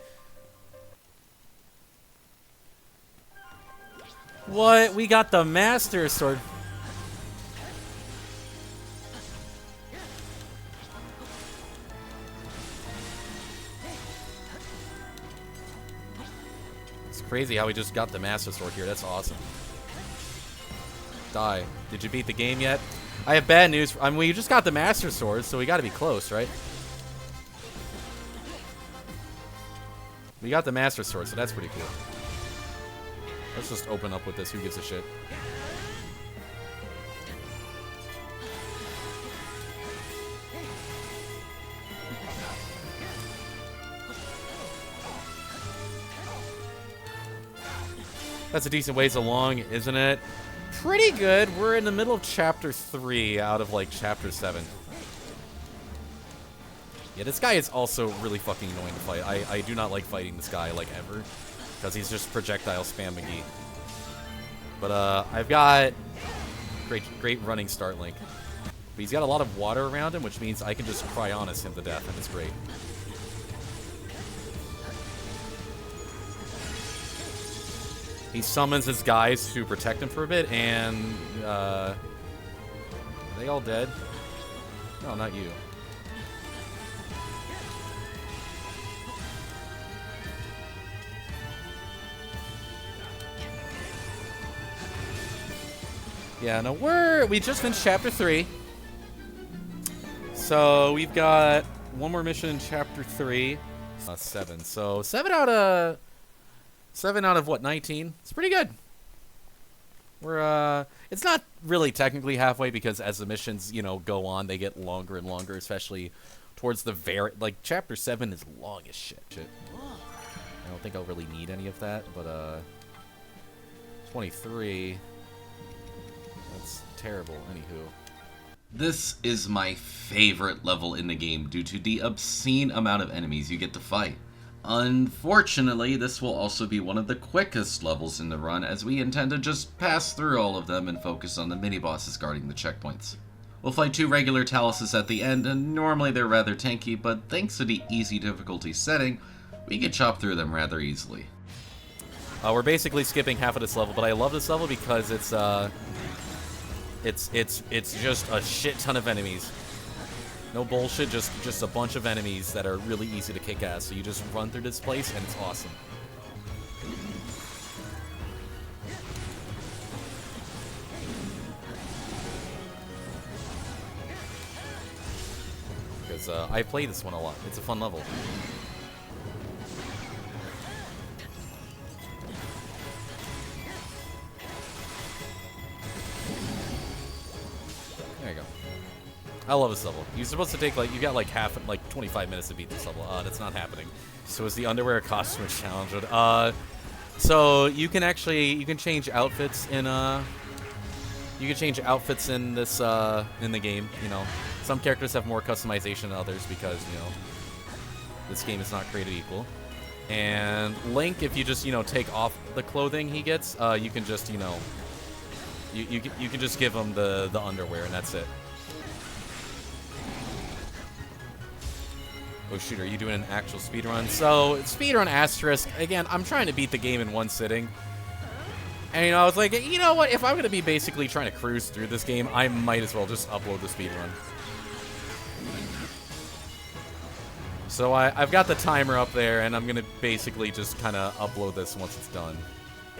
What? We got the Master Sword. It's crazy how we just got the Master Sword here. That's awesome. Die. Did you beat the game yet? I have bad news. I mean, we just got the Master Sword, so we gotta be close, right? We got the Master Sword, so that's pretty cool. Let's just open up with this. Who gives a shit? That's a decent ways along, isn't it? Pretty good. We're in the middle of chapter 3 out of like chapter 7. Yeah, this guy is also really fucking annoying to fight. I do not like fighting this guy like ever. Because he's just projectile spam McGee. But I've got great running start, Link. But he's got a lot of water around him, which means I can just Cryonis him to death, and it's great. he summons his guys to protect him for a bit, and are they all dead? No, not you. Yeah, no, we just finished chapter 3. So we've got one more mission in chapter 3. 7. So 7 out of what, 19? It's pretty good. We're it's not really technically halfway because as the missions, you know, go on, they get longer and longer, especially towards the like chapter 7 is long as shit. I don't think I'll really need any of that, but 23. That's terrible. Anywho. This is my favorite level in the game due to the obscene amount of enemies you get to fight. Unfortunately, this will also be one of the quickest levels in the run, as we intend to just pass through all of them and focus on the mini-bosses guarding the checkpoints. We'll fight 2 regular Taluses at the end, and normally they're rather tanky, but thanks to the easy difficulty setting, we can chop through them rather easily. We're basically skipping half of this level, but I love this level because it's just a shit ton of enemies. No bullshit, just a bunch of enemies that are really easy to kick ass. So you just run through this place and it's awesome. Because I play this one a lot. It's a fun level. There you go. I love this level. You're supposed to take, like, you got like 25 minutes to beat this level. That's not happening. So it's the underwear costume challenge. So you can change outfits in, this, in the game, you know. Some characters have more customization than others because, you know, this game is not created equal. And Link, if you just, you know, take off the clothing he gets, you can just, you know, you can just give him the underwear and that's it. Oh shoot, are you doing an actual speedrun? So, speedrun asterisk. Again, I'm trying to beat the game in one sitting. And, you know, I was like, you know what? If I'm going to be basically trying to cruise through this game, I might as well just upload the speedrun. So I've got the timer up there, and I'm going to basically just kind of upload this once it's done.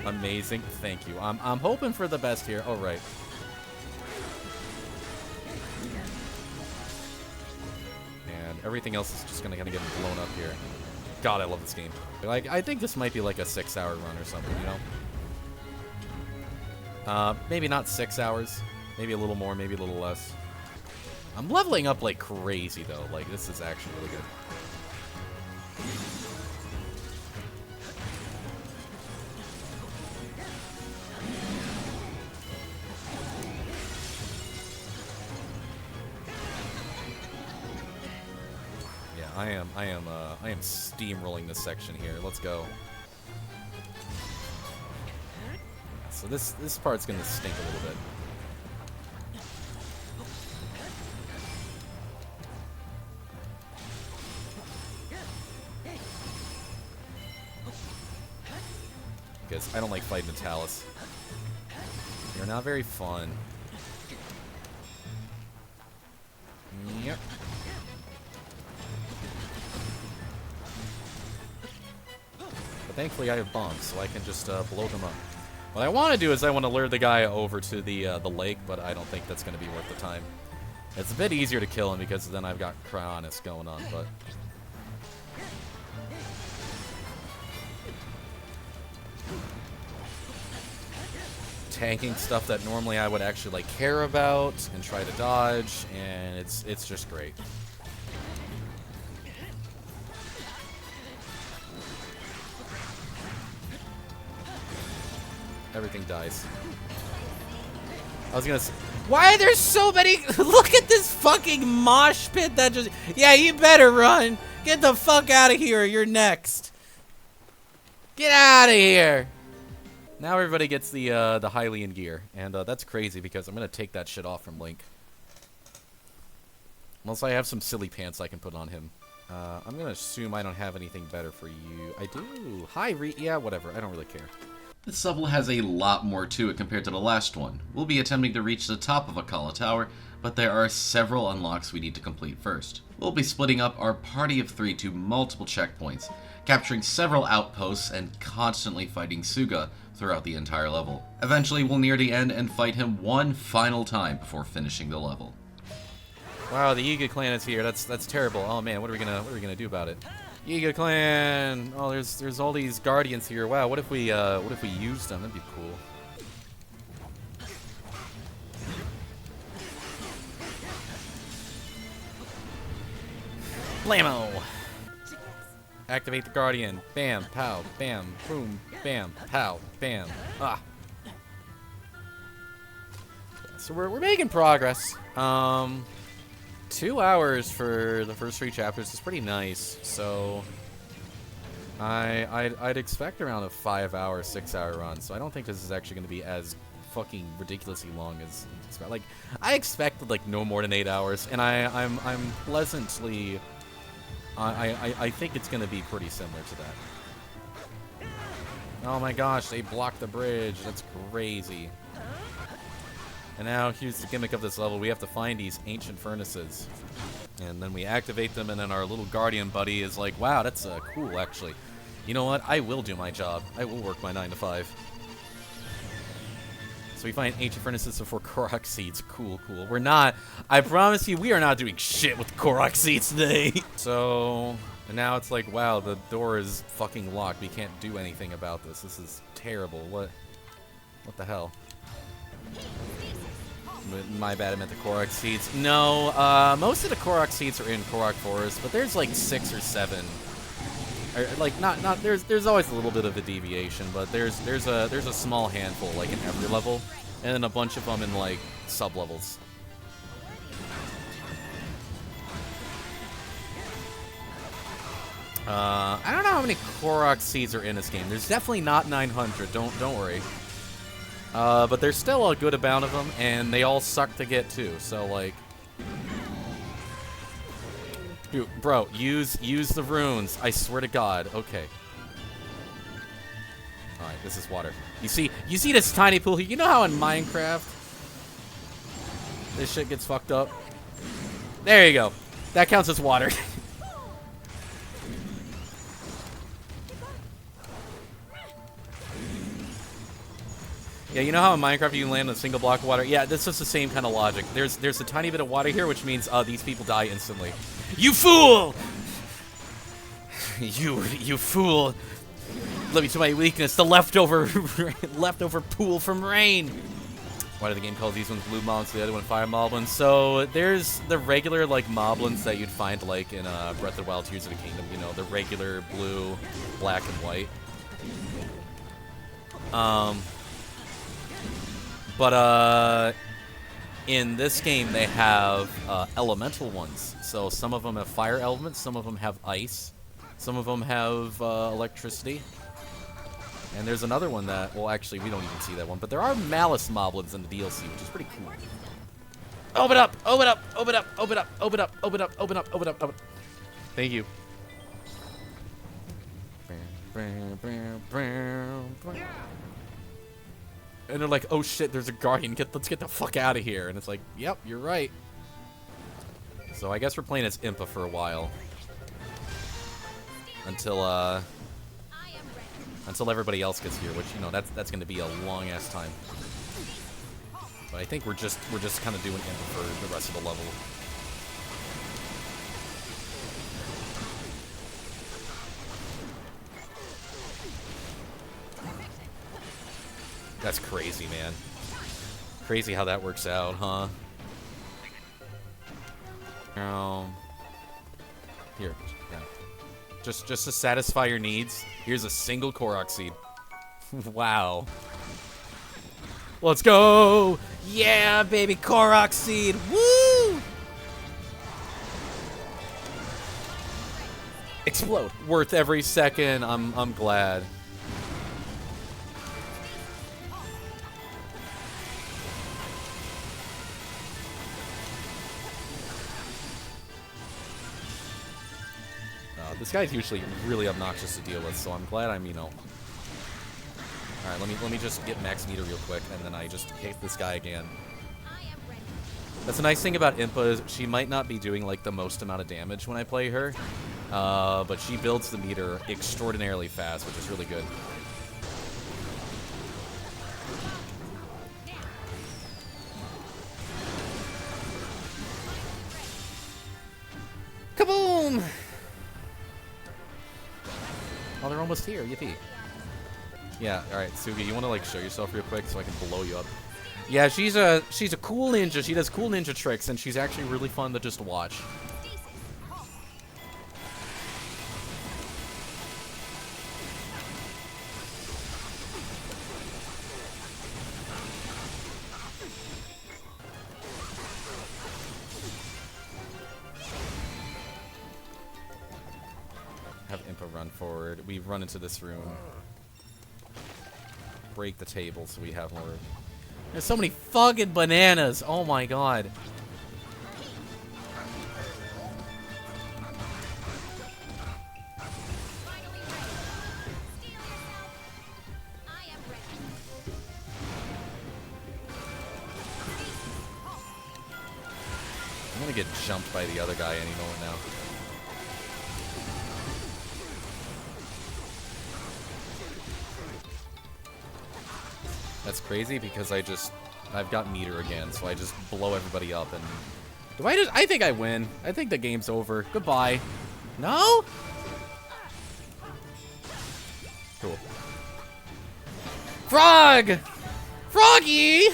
Amazing. Thank you. I'm hoping for the best here. Oh, right. Everything else is just gonna get blown up here. God, I love this game. Like, I think this might be like a 6-hour run or something, you know? Maybe not 6 hours. Maybe a little more, maybe a little less. I'm leveling up like crazy, though. Like, this is actually really good. I am steamrolling this section here. Let's go. So this part's gonna stink a little bit. Because I don't like fighting the Talus. They're not very fun. Yep. Thankfully, I have bombs, so I can just blow them up. What I want to do is I want to lure the guy over to the lake, but I don't think that's going to be worth the time. It's a bit easier to kill him because then I've got Cryonis going on, but... tanking stuff that normally I would actually like care about and try to dodge, and it's just great. Everything dies. I was gonna say, why are there so many? Look at this fucking mosh pit that just... Yeah, you better run. Get the fuck out of here. You're next. Get out of here. Now everybody gets the Hylian gear, and that's crazy because I'm gonna take that shit off from Link. Unless I have some silly pants I can put on him. I'm gonna assume I don't have anything better for you. I do. Hi, yeah, whatever. I don't really care. This level has a lot more to it compared to the last one. We'll be attempting to reach the top of Akala Tower, but there are several unlocks we need to complete first. We'll be splitting up our party of 3 to multiple checkpoints, capturing several outposts and constantly fighting Suga throughout the entire level. Eventually we'll near the end and fight him one final time before finishing the level. Wow, the Yiga clan is here. That's terrible. Oh man, what are we gonna do about it? Yiga clan. Oh, there's all these guardians here. Wow, what if we used them? That'd be cool. Blammo! Activate the guardian. Bam, pow, bam, boom, bam, pow, bam. Ah. So we're making progress. 2 hours for the first 3 chapters is pretty nice. So I'd expect around a 5-hour, 6-hour run. So I don't think this is actually going to be as fucking ridiculously long as like I expected like no more than 8 hours, and I'm pleasantly. I think it's going to be pretty similar to that. Oh my gosh, they blocked the bridge. That's crazy. And now here's the gimmick of this level. We have to find these ancient furnaces. And then we activate them, and then our little guardian buddy is like, wow, that's cool, actually. You know what? I will do my job. I will work my 9 to 5. So we find ancient furnaces for Korok seeds. Cool, cool. We're not, I promise you, we are not doing shit with Korok seeds today. So, and now it's like, wow, the door is fucking locked. We can't do anything about this. This is terrible. What the hell? My bad, I meant the Korok seeds. No, most of the Korok seeds are in Korok Forest, but there's like 6 or 7. Like not there's always a little bit of a deviation, but there's a small handful like in every level, and then a bunch of them in like sub levels. I don't know how many Korok seeds are in this game. There's definitely not 900. Don't worry. But there's still a good amount of them, and they all suck to get too. So like. Dude, bro, use the runes. I swear to God. Okay. All right, this is water. You see this tiny pool here? You know how in Minecraft this shit gets fucked up? There you go. That counts as water. Yeah, you know how in Minecraft you can land on a single block of water? Yeah, this is the same kind of logic. There's a tiny bit of water here, which means these people die instantly. You fool! You fool! Let me to my weakness, the leftover pool from rain. Why did the game call these ones blue moblins, the other one fire moblins? So there's the regular like moblins that you'd find like in Breath of the Wild, Tears of the Kingdom. You know, the regular blue, black, and white. But in this game they have elemental ones. So some of them have fire elements, some of them have ice, some of them have electricity. And there's another one that, well, actually, we don't even see that one. But there are Malice Moblins in the DLC, which is pretty cool. Open up! Open up! Open up! Open up! Open up! Open up! Open up! Open up! Open up! Thank you. And they're like, oh shit, there's a guardian. Let's get the fuck out of here. And it's like, yep, you're right. So I guess we're playing as Impa for a while. Until everybody else gets here, which, you know, that's going to be a long ass time. But I think we're just kind of doing Impa for the rest of the level. That's crazy, man. Crazy how that works out, huh? Here, yeah. Just to satisfy your needs, here's a single Korok seed. Wow. Let's go! Yeah, baby, Korok seed! Woo! Explode. Worth every second. I'm glad. This guy's usually really obnoxious to deal with, so I'm glad I'm, you know, Alright, let me just get max meter real quick, and then I just hit this guy again. I am ready. That's the nice thing about Impa is she might not be doing like the most amount of damage when I play her, but she builds the meter extraordinarily fast, which is really good. Kaboom! Oh, they're almost here. Yippee. Yeah, alright, Sugi, you want to like show yourself real quick so I can blow you up? Yeah, she's a cool ninja. She does cool ninja tricks, and she's actually really fun to just watch. Stasis. Halt. Have Impa run forward. We run into this room. Break the table so we have more. There's so many fucking bananas. Oh my god. Finally ready. Steel yourself. I am ready. Stasis. Halt. I'm gonna get jumped by the other guy any moment now. That's crazy because I've got meter again, so I just blow everybody up and... I think I win. I think the game's over. Goodbye. No? Cool. Frog! Froggy!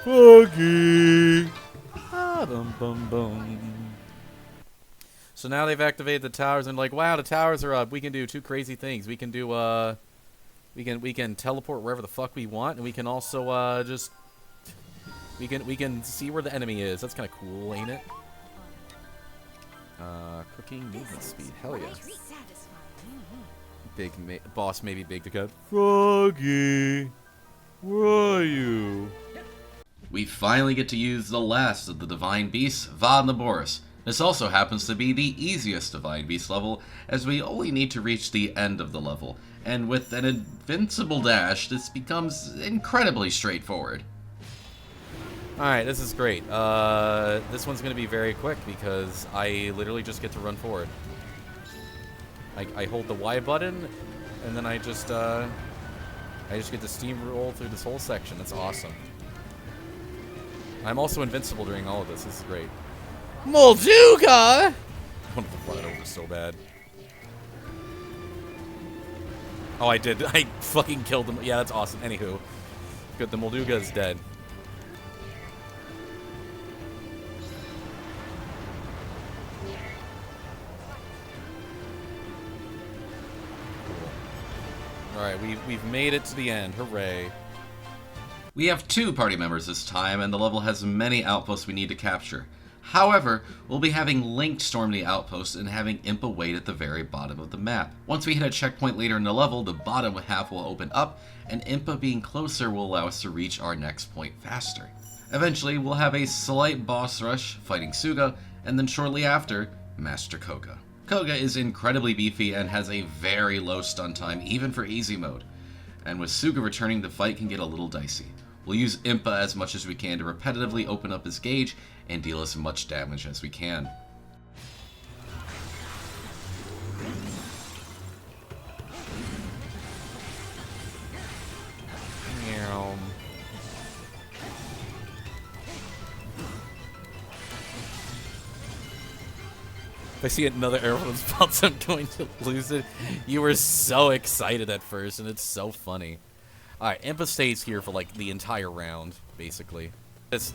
Froggy! Ah, bum bum bum. So now they've activated the towers and like, wow, the towers are up. We can do two crazy things. We can do, we can teleport wherever the fuck we want, and we can also just we can see where the enemy is. That's kind of cool, ain't it? Cooking movement speed. Hell yeah. Big boss, maybe big to cut. Froggy, where are you? We finally get to use the last of the Divine Beasts, Vod Naboris. This also happens to be the easiest Divine Beast level, as we only need to reach the end of the level, and with an invincible dash, this becomes incredibly straightforward. Alright, this is great. This one's going to be very quick because I literally just get to run forward. I hold the Y button, and then I just get to steamroll through this whole section. That's awesome. I'm also invincible during all of this. This is great. Molduga! I wanted to run it over so bad. Oh, I did. I fucking killed him. Yeah, that's awesome. Anywho. Good, the Molduga is dead. Alright, we've made it to the end. Hooray. We have 2 party members this time, and the level has many outposts we need to capture. However, we'll be having Link storm the outpost and having Impa wait at the very bottom of the map. Once we hit a checkpoint later in the level, the bottom half will open up, and Impa being closer will allow us to reach our next point faster. Eventually, we'll have a slight boss rush fighting Suga, and then shortly after, Master Koga. Koga is incredibly beefy and has a very low stun time, even for easy mode. And with Suga returning, the fight can get a little dicey. We'll use Impa as much as we can to repetitively open up his gauge and deal as much damage as we can. If I see another arrow that spawns, I'm going to lose it. You were so excited at first, and it's so funny. Alright, Impa stays here for like the entire round, basically.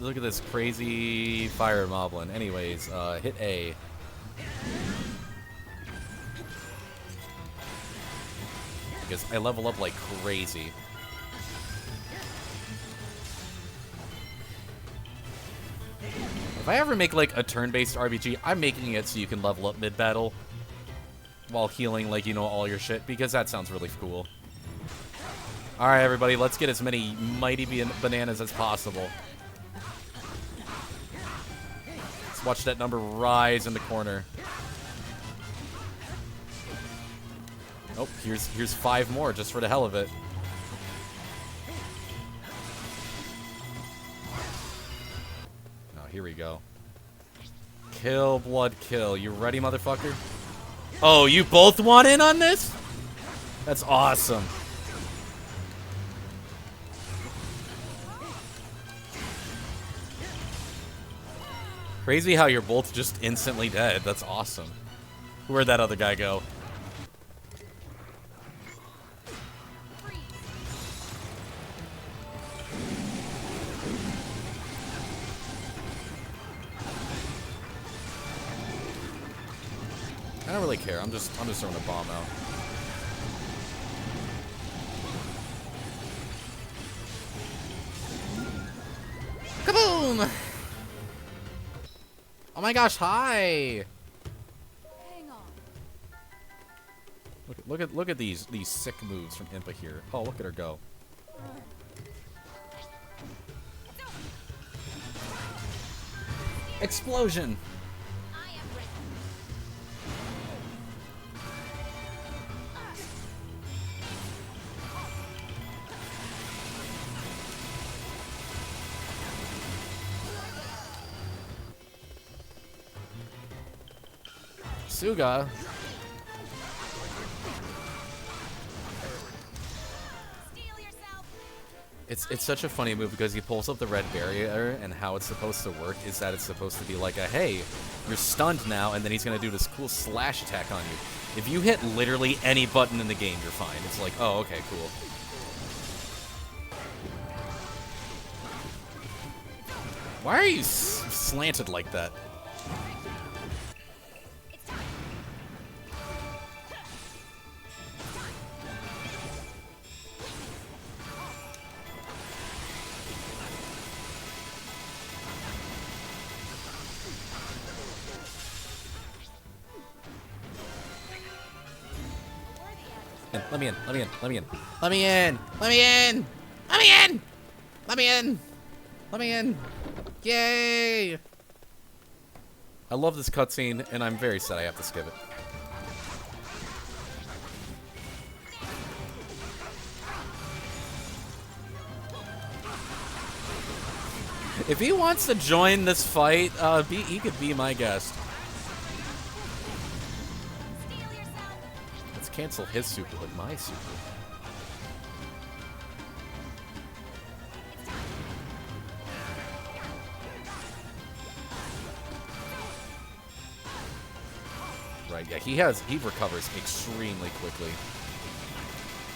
Look at this crazy fire moblin. Anyways, hit A. Because I level up like crazy. If I ever make like a turn-based RPG, I'm making it so you can level up mid-battle while healing like, you know, all your shit, because that sounds really cool. Alright, everybody, let's get as many mighty bananas as possible. Let's watch that number rise in the corner. Oh, here's 5 more, just for the hell of it. here we go. Kill, blood, kill. You ready, motherfucker? Oh, you both want in on this? That's awesome. Crazy how you're both just instantly dead. That's awesome. Where'd that other guy go? I don't really care. I'm just throwing a bomb out. Kaboom! Oh my gosh, hi! Hang on. Look at these sick moves from Impa here. Oh, look at her go. Explosion! I am ready. Suga. Steel yourself. It's such a funny move because he pulls up the red barrier, and how it's supposed to work is that it's supposed to be like a, hey, you're stunned now, and then he's going to do this cool slash attack on you. If you hit literally any button in the game, you're fine. It's like, oh, okay, cool. Why are you slanted like that? It's time. Let me in. Let me in. Let me in. Let me in. Let me in. Let me in. Let me in. Let me in. Yay! I love this cutscene, and I'm very sad I have to skip it. If he wants to join this fight, he could be my guest. Steel yourself. Let's cancel his super with my super. Right, yeah, he recovers extremely quickly.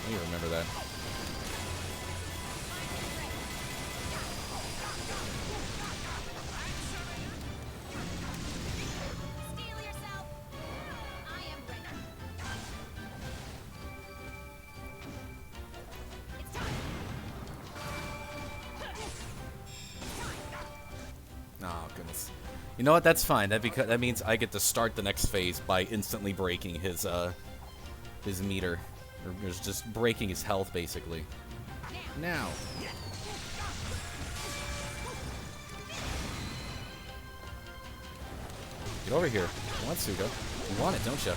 I need to remember that. Steel yourself. I am ready. It's time. Oh, goodness. You know what? That's fine. That means I get to start the next phase by instantly breaking his meter. Or just breaking his health, basically. Now. Get over here. You want Suga. You want it, don't you? Steel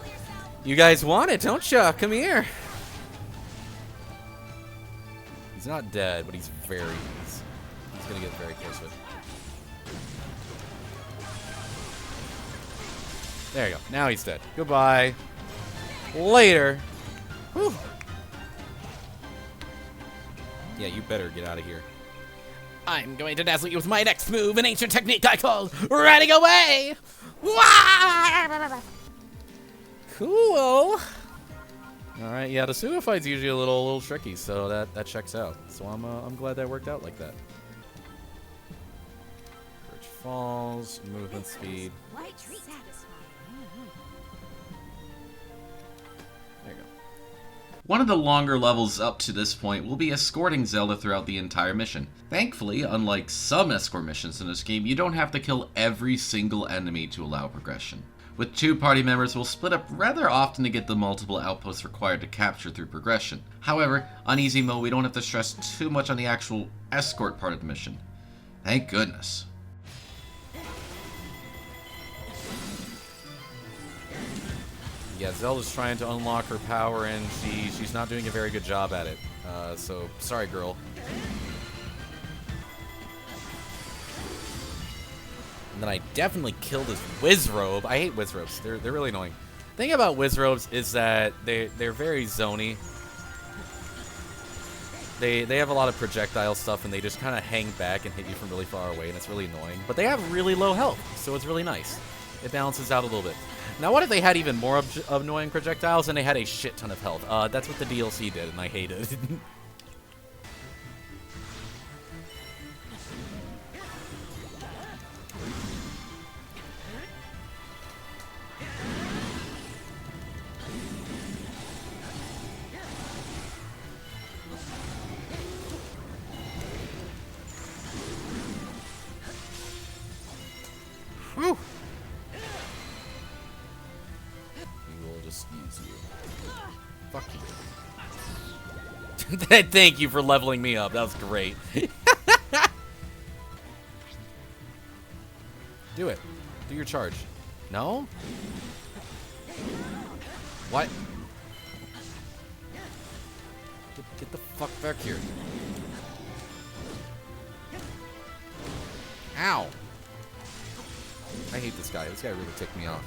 yourself. You guys want it, don't you? Come here. He's not dead, but he's very... He's gonna get very close to it. There you go. Now he's dead. Goodbye. Later. Whew. Yeah, you better get out of here. I'm going to dazzle you with my next move, an ancient technique I call running away. Wah! Cool. All right, yeah, the Suga fight's usually a little tricky, so that checks out. So I'm glad that worked out like that. Courage falls, movement speed. Quite satisfying. There you go. One of the longer levels up to this point will be escorting Zelda throughout the entire mission. Thankfully, unlike some escort missions in this game, you don't have to kill every single enemy to allow progression. With 2 party members, we'll split up rather often to get the multiple outposts required to capture through progression. However, on easy mode, we don't have to stress too much on the actual escort part of the mission. Thank goodness. Yeah, Zelda's trying to unlock her power, and she's not doing a very good job at it. So, sorry, girl. And then I definitely killed his Wizrobe. I hate Wizrobes. They're really annoying. The thing about Wizrobes is that they're very zoney. They have a lot of projectile stuff, and they just kind of hang back and hit you from really far away, and it's really annoying. But they have really low health, so it's really nice. It balances out a little bit. Now, what if they had even more annoying projectiles and they had a shit ton of health? That's what the DLC did, and I hate it. Whew. We will just use you. Fuck you. Thank you for leveling me up. That was great. Do it. Do your charge. No? What? Get the fuck back here. Ow. I hate this guy. This guy really ticked me off.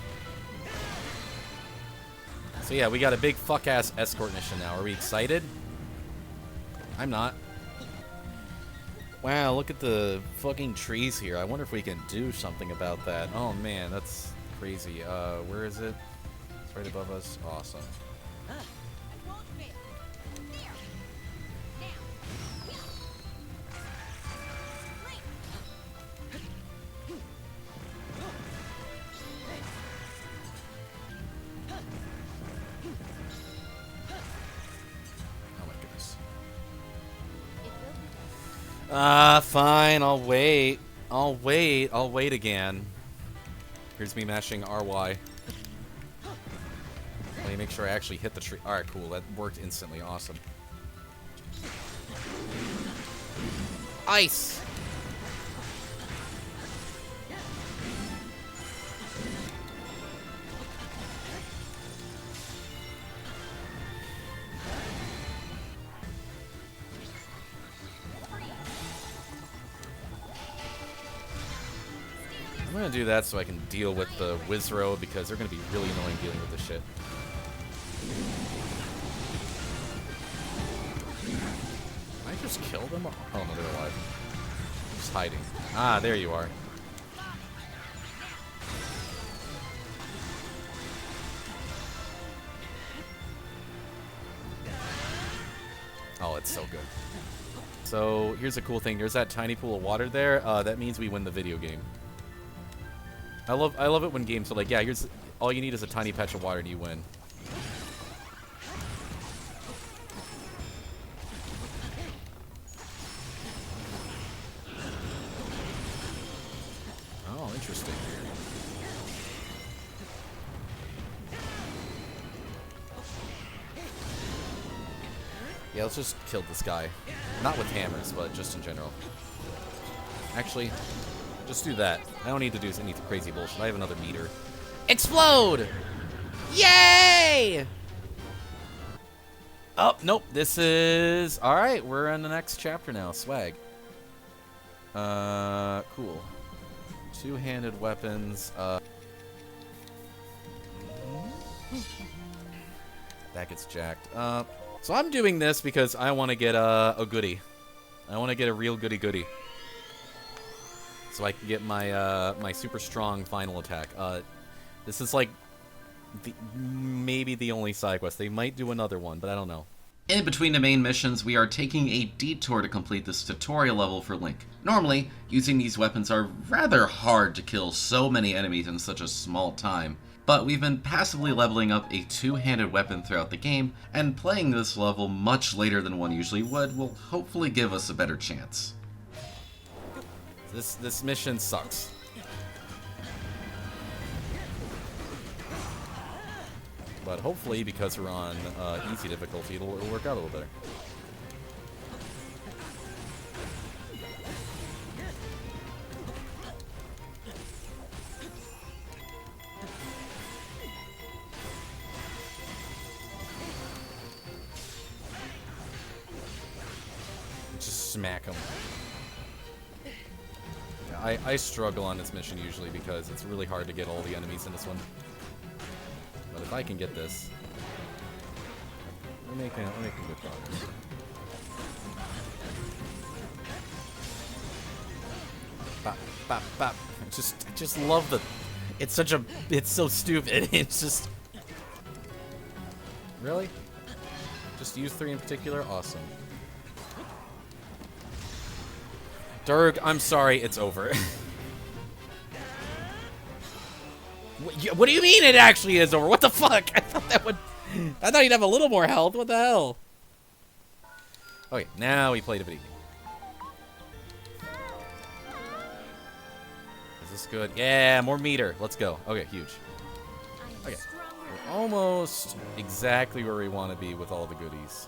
So yeah, we got a big fuck-ass escort mission now. Are we excited? I'm not. Wow, look at the fucking trees here. I wonder if we can do something about that. Oh man, that's crazy. Where is it? It's right above us. Awesome. I won't fail. There. Now. Link. Oh my goodness. It will be done. Fine. I'll wait. I'll wait. I'll wait again. Here's me mashing RY. Let me make sure I actually hit the tree. Alright, cool. That worked instantly. Awesome. Ice! I'm gonna do that so I can deal with the Wizrobe because they're gonna be really annoying dealing with this shit. I just kill them? Oh no, they're alive. Just hiding. Ah, there you are. Oh, it's so good. So here's a cool thing. There's that tiny pool of water there. That means we win the video game. I love it when games are like, yeah, here's all you need is a tiny patch of water and you win. Oh, interesting. Yeah, let's just kill this guy. Not with hammers, but just in general. Actually, just do that. I don't need to do any crazy bullshit. I have another meter. Explode! Yay! Oh, nope. This is... Alright, we're in the next chapter now. Swag. Cool. Two-handed weapons. That gets jacked up. So I'm doing this because I want to get a goodie. I want to get a real goody-goody. So I can get my my super strong final attack. This is like maybe the only side quest. They might do another one, but I don't know. In between the main missions, we are taking a detour to complete this tutorial level for Link. Normally, using these weapons are rather hard to kill so many enemies in such a small time, but we've been passively leveling up a two-handed weapon throughout the game, and playing this level much later than one usually would will hopefully give us a better chance. This mission sucks. But hopefully, because we're on easy difficulty, it'll work out a little better. Just smack him. I struggle on this mission usually because it's really hard to get all the enemies in this one. But if I can get this, we're making good progress. Bop, bop, bop. I just love the. It's so stupid. It's just. Really? Just use 3 in particular? Awesome. Durg, I'm sorry, it's over. What do you mean it actually is over? What the fuck? I thought you'd have a little more health. What the hell? Okay, now we played a video game. Is this good? Yeah, more meter. Let's go. Okay, huge. Okay. We're almost exactly where we want to be with all the goodies.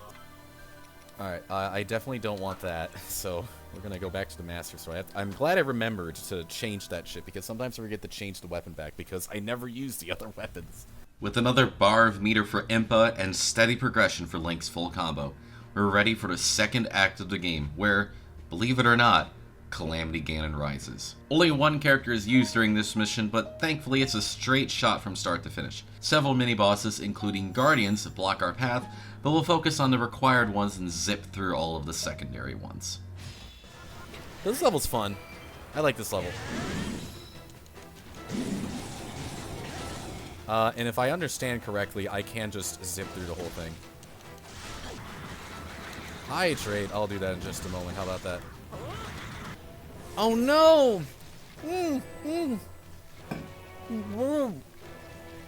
Alright, I definitely don't want that, so we're gonna go back to the master. So I'm glad I remembered to change that shit, because sometimes I forget to change the weapon back, because I never use the other weapons. With another bar of meter for Impa and steady progression for Link's full combo, we're ready for the second act of the game, where, believe it or not, Calamity Ganon rises. Only one character is used during this mission, but thankfully it's a straight shot from start to finish. Several mini-bosses, including Guardians, block our path, but we'll focus on the required ones and zip through all of the secondary ones. This level's fun. I like this level. And if I understand correctly, I can just zip through the whole thing. Hydrate. I'll do that in just a moment. How about that? Oh no!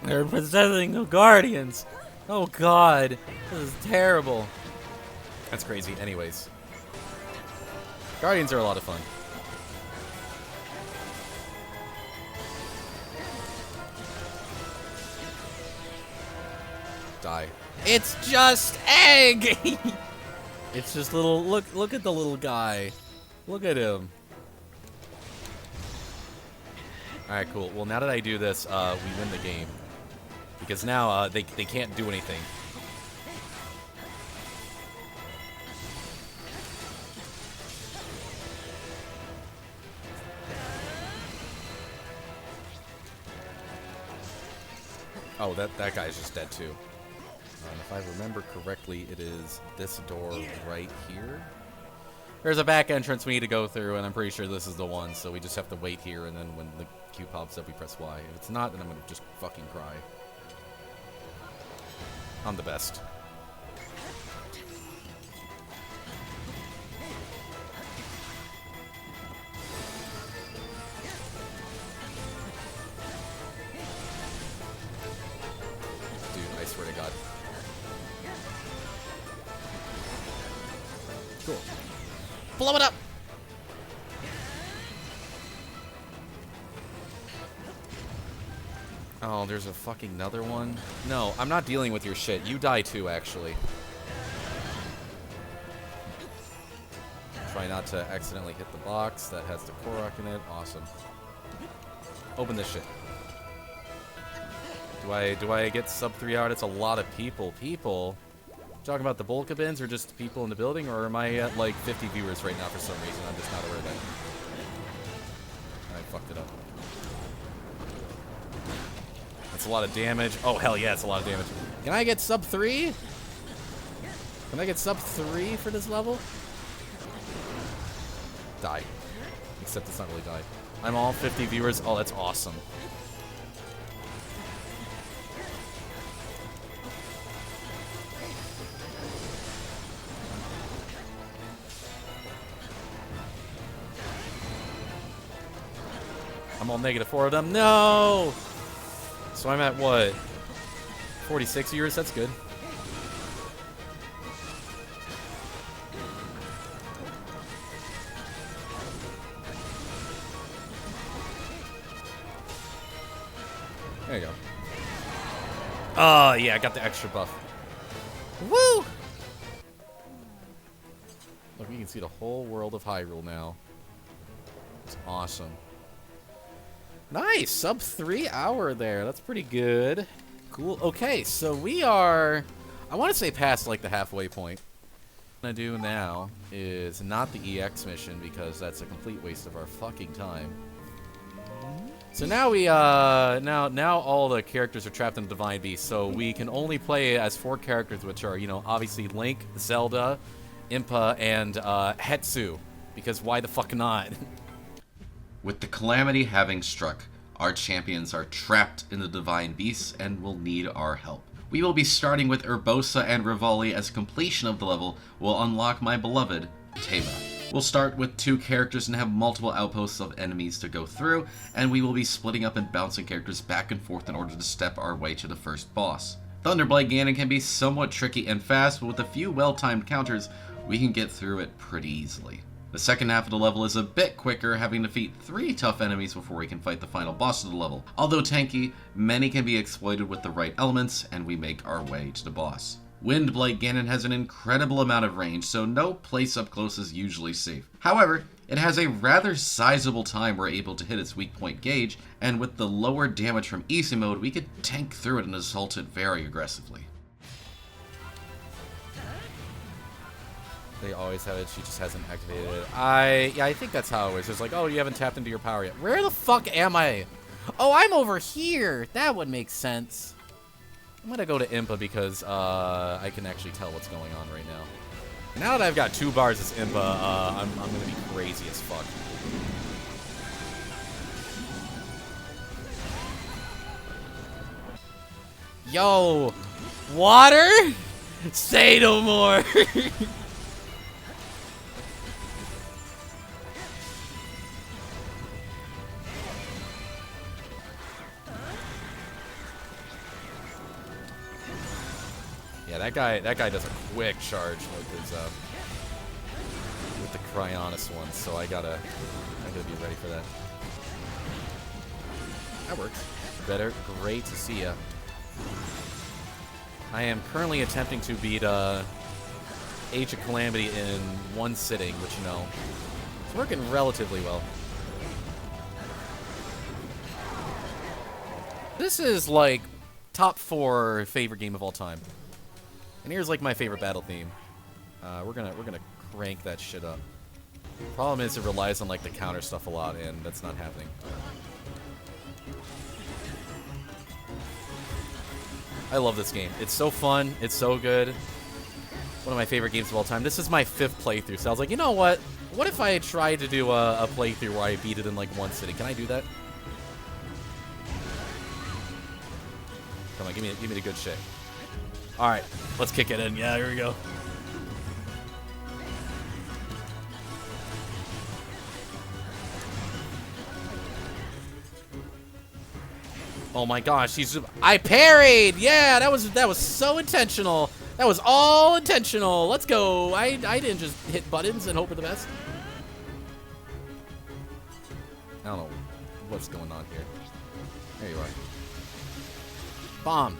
They're possessing the Guardians. Oh god, this is terrible. That's crazy. Anyways, Guardians are a lot of fun. Die. It's just egg. It's just little. Look at the little guy. Look at him. Alright, cool. Well, now that I do this, we win the game. Because now, they can't do anything. Oh, that guy's just dead too. If I remember correctly, it is this door right here. There's a back entrance we need to go through, and I'm pretty sure this is the one, so we just have to wait here, and then when the Q pops up, we press Y. If it's not, then I'm gonna just fucking cry. I'm the best. Dude, I swear to God. Cool. Blow it up! Oh, there's a fucking another one? No, I'm not dealing with your shit. You die too, actually. Try not to accidentally hit the box that has the Korok in it. Awesome. Open this shit. Do I get sub 3 out? It's a lot of people. People? Talking about the Bolkabins or just people in the building, or am I at like 50 viewers right now for some reason? I'm just not aware of that. I fucked it up. That's a lot of damage. Oh, hell yeah, it's a lot of damage. Can I get sub 3? Can I get sub 3 for this level? Die. Except it's not really die. I'm all 50 viewers. Oh, that's awesome. I'm all -4 of them. No! So I'm at what? 46 viewers? That's good. There you go. Oh, yeah, I got the extra buff. Woo! Look, you can see the whole world of Hyrule now. It's awesome. Nice! Sub 3 hour there. That's pretty good. Cool. Okay, so we are... I want to say past, like, the halfway point. What I'm gonna do now is not the EX mission because that's a complete waste of our fucking time. So now we now all the characters are trapped in the Divine Beast, so we can only play as 4 characters, which are, you know, obviously Link, Zelda, Impa, and Hetsu, because why the fuck not? With the Calamity having struck, our champions are trapped in the Divine Beasts and will need our help. We will be starting with Urbosa and Rivali, as completion of the level will unlock my beloved Teba. We'll start with 2 characters and have multiple outposts of enemies to go through, and we will be splitting up and bouncing characters back and forth in order to step our way to the first boss. Thunderblade Ganon can be somewhat tricky and fast, but with a few well-timed counters, we can get through it pretty easily. The second half of the level is a bit quicker, having to defeat 3 tough enemies before we can fight the final boss of the level. Although tanky, many can be exploited with the right elements, and we make our way to the boss. Windblade Ganon has an incredible amount of range, so no place up close is usually safe. However, it has a rather sizable time we're able to hit its weak point gauge, and with the lower damage from easy mode, we could tank through it and assault it very aggressively. They always have it, she just hasn't activated it. I think that's how it works. It's like, oh, you haven't tapped into your power yet. Where the fuck am I? Oh, I'm over here. That would make sense. I'm gonna go to Impa because I can actually tell what's going on right now. Now that I've got 2 bars as Impa, I'm gonna be crazy as fuck. Yo, water? Say no more. Yeah, that guy does a quick charge with the Cryonis one, so I gotta be ready for that. That works. Better. Great to see ya. I am currently attempting to beat Age of Calamity in 1 sitting, which, you know, it's working relatively well. This is like top 4 favorite game of all time. And here's like my favorite battle theme. We're gonna crank that shit up. Problem is it relies on like the counter stuff a lot, and that's not happening. I love this game. It's so fun. It's so good. One of my favorite games of all time. This is my 5th playthrough, so I was like, you know what? What if I tried to do a playthrough where I beat it in like 1 sitting? Can I do that? Come on, give me the good shit. All right, let's kick it in. Yeah, here we go. Oh my gosh, I parried. Yeah, that was so intentional. That was all intentional. Let's go. I didn't just hit buttons and hope for the best. I don't know what's going on here. There you are. Bomb.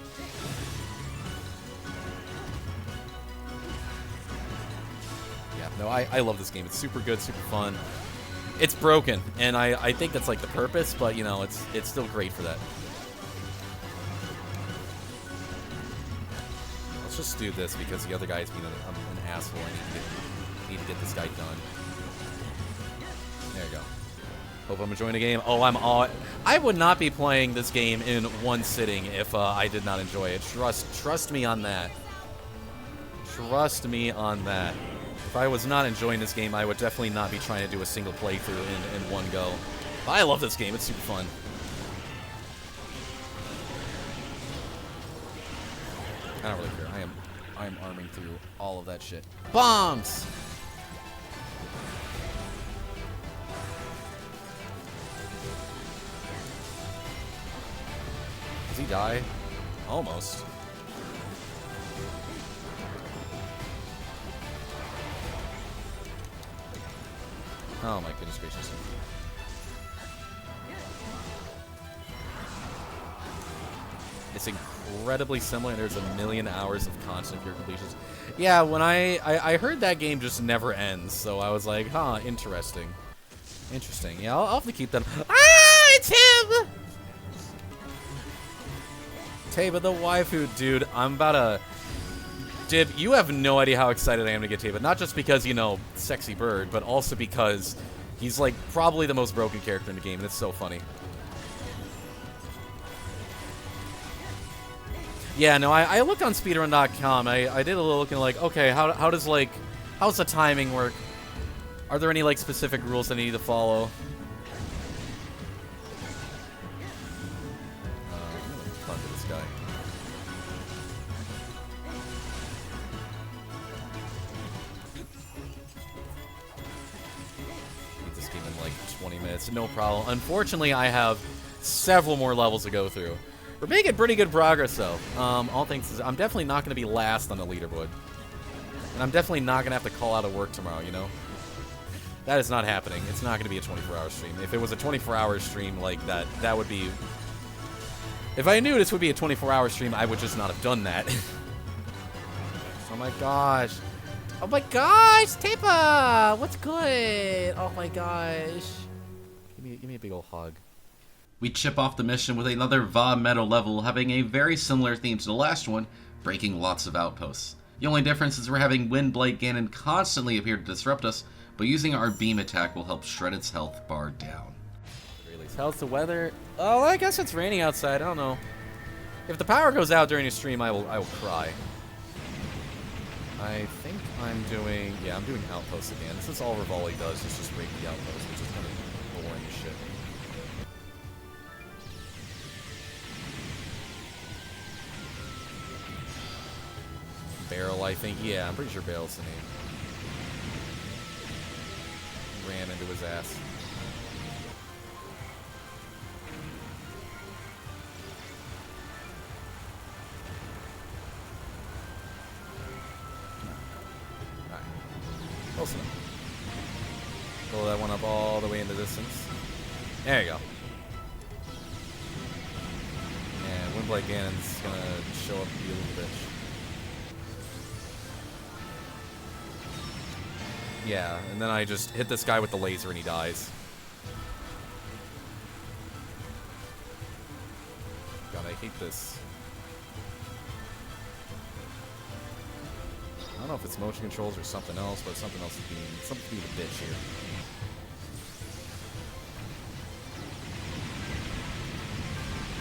Yeah, no, I love this game. It's super good, super fun. It's broken, and I think that's like the purpose, but you know, it's still great for that. Let's just do this because the other guy's being an asshole. I need to get this guy done. There you go. Hope I'm enjoying the game. Oh, I would not be playing this game in 1 sitting if I did not enjoy it. Trust me on that. Trust me on that. If I was not enjoying this game, I would definitely not be trying to do a single playthrough in 1 go. But I love this game. It's super fun. I don't really care. I am arming through all of that shit. Bombs! Does he die? Almost. Oh my goodness gracious. It's incredibly similar. There's a million hours of constant pure completions. Yeah, when I heard that game just never ends, so I was like, huh, interesting. Interesting. Yeah, I'll have to keep that. Ah, it's him! Teba the waifu, dude. I'm about to Dib, you have no idea how excited I am to get Teba. Not just because, you know, sexy bird, but also because he's, like, probably the most broken character in the game, and it's so funny. Yeah, no, I looked on SPEEDRUN.com. I did a little looking like, okay, how's the timing work? Are there any, like, specific rules I need to follow? I'm gonna talk to this guy. Beat this game in, like, 20 minutes. No problem. Unfortunately, I have several more levels to go through. We're making pretty good progress, though. All things, I'm definitely not going to be last on the leaderboard. And I'm definitely not going to have to call out of work tomorrow, you know? That is not happening. It's not going to be a 24-hour stream. If it was a 24-hour stream like that, that would be... If I knew this would be a 24-hour stream, I would just not have done that. Oh my gosh. Oh my gosh, Tepa! What's good? Oh my gosh. Give me a big old hug. We chip off the mission with another Va Meadow level having a very similar theme to the last one, breaking lots of outposts. The only difference is we're having Windblight Ganon constantly appear to disrupt us, but using our beam attack will help shred its health bar down. How's the weather? Oh, I guess it's raining outside. I don't know. If the power goes out during a stream, I will cry. I think I'm doing Outposts again. This is all Rivali does, is just break the Outposts, which is kind of boring as shit. Barrel, I think. Yeah, I'm pretty sure Barrel's the name. Ran into his ass. Alright. Close enough. Pull that one up all the way in the distance. There you go. And Windblight Ganon's gonna show up to be a little bitch. Yeah, and then I just hit this guy with the laser and he dies. God, I hate this. I don't know if it's motion controls or something else, but something else is being a bitch here.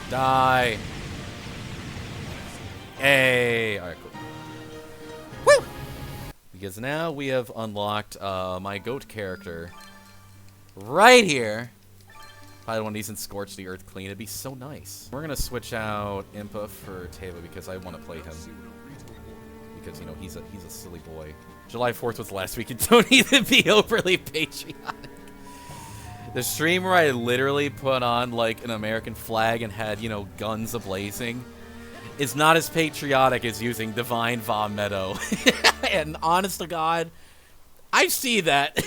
Die! Hey! Alright, cool. Woo! Because now we have unlocked my goat character right here. Probably one of these and Scorch the Earth Clean. It'd be so nice. We're going to switch out Impa for Teva because I want to play him. Because, you know, he's a silly boy. July 4th was last week and don't need to be overly patriotic. The stream where I literally put on, like, an American flag and had, you know, guns ablazing is not as patriotic as using Divine Va Meadow. And honest to God, I see that.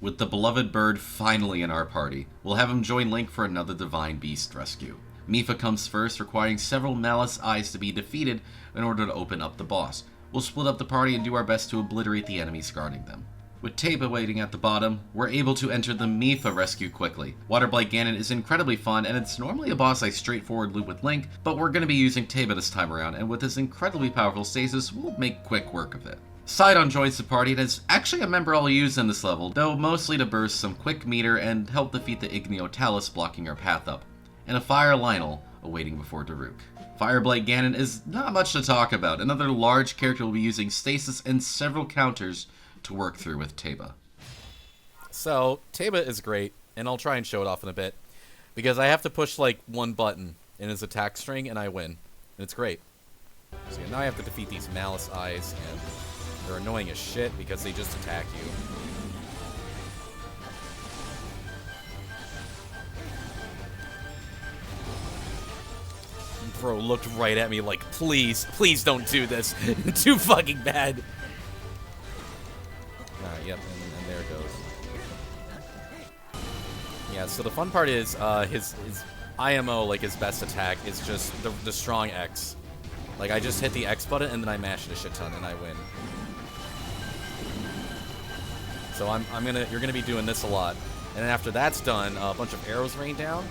With the beloved bird finally in our party, we'll have him join Link for another Divine Beast rescue. Mipha comes first, requiring several Malice Eyes to be defeated in order to open up the boss. We'll split up the party and do our best to obliterate the enemies guarding them. With Teba waiting at the bottom, we're able to enter the Mipha rescue quickly. Waterblight Ganon is incredibly fun, and it's normally a boss I straightforward loop with Link, but we're going to be using Teba this time around, and with his incredibly powerful stasis, we'll make quick work of it. Sidon joins the party and is actually a member I'll use in this level, though mostly to burst some quick meter and help defeat the Igneo Talus blocking our path up, and a Fire Lionel awaiting before Daruk. Fireblight Ganon is not much to talk about. Another large character will be using stasis and several counters to work through with Teba. So, Teba is great, and I'll try and show it off in a bit, because I have to push, like, one button in his attack string, and I win. And it's great. So now I have to defeat these Malice Eyes, and they're annoying as shit because they just attack you. Bro looked right at me like, please, please don't do this. Too fucking bad. Yep, and there it goes. Yeah, so the fun part is his IMO, like his best attack, is just the strong X. Like, I just hit the X button and then I mash it a shit ton and I win. So you're gonna be doing this a lot. And then after that's done, a bunch of arrows rain down.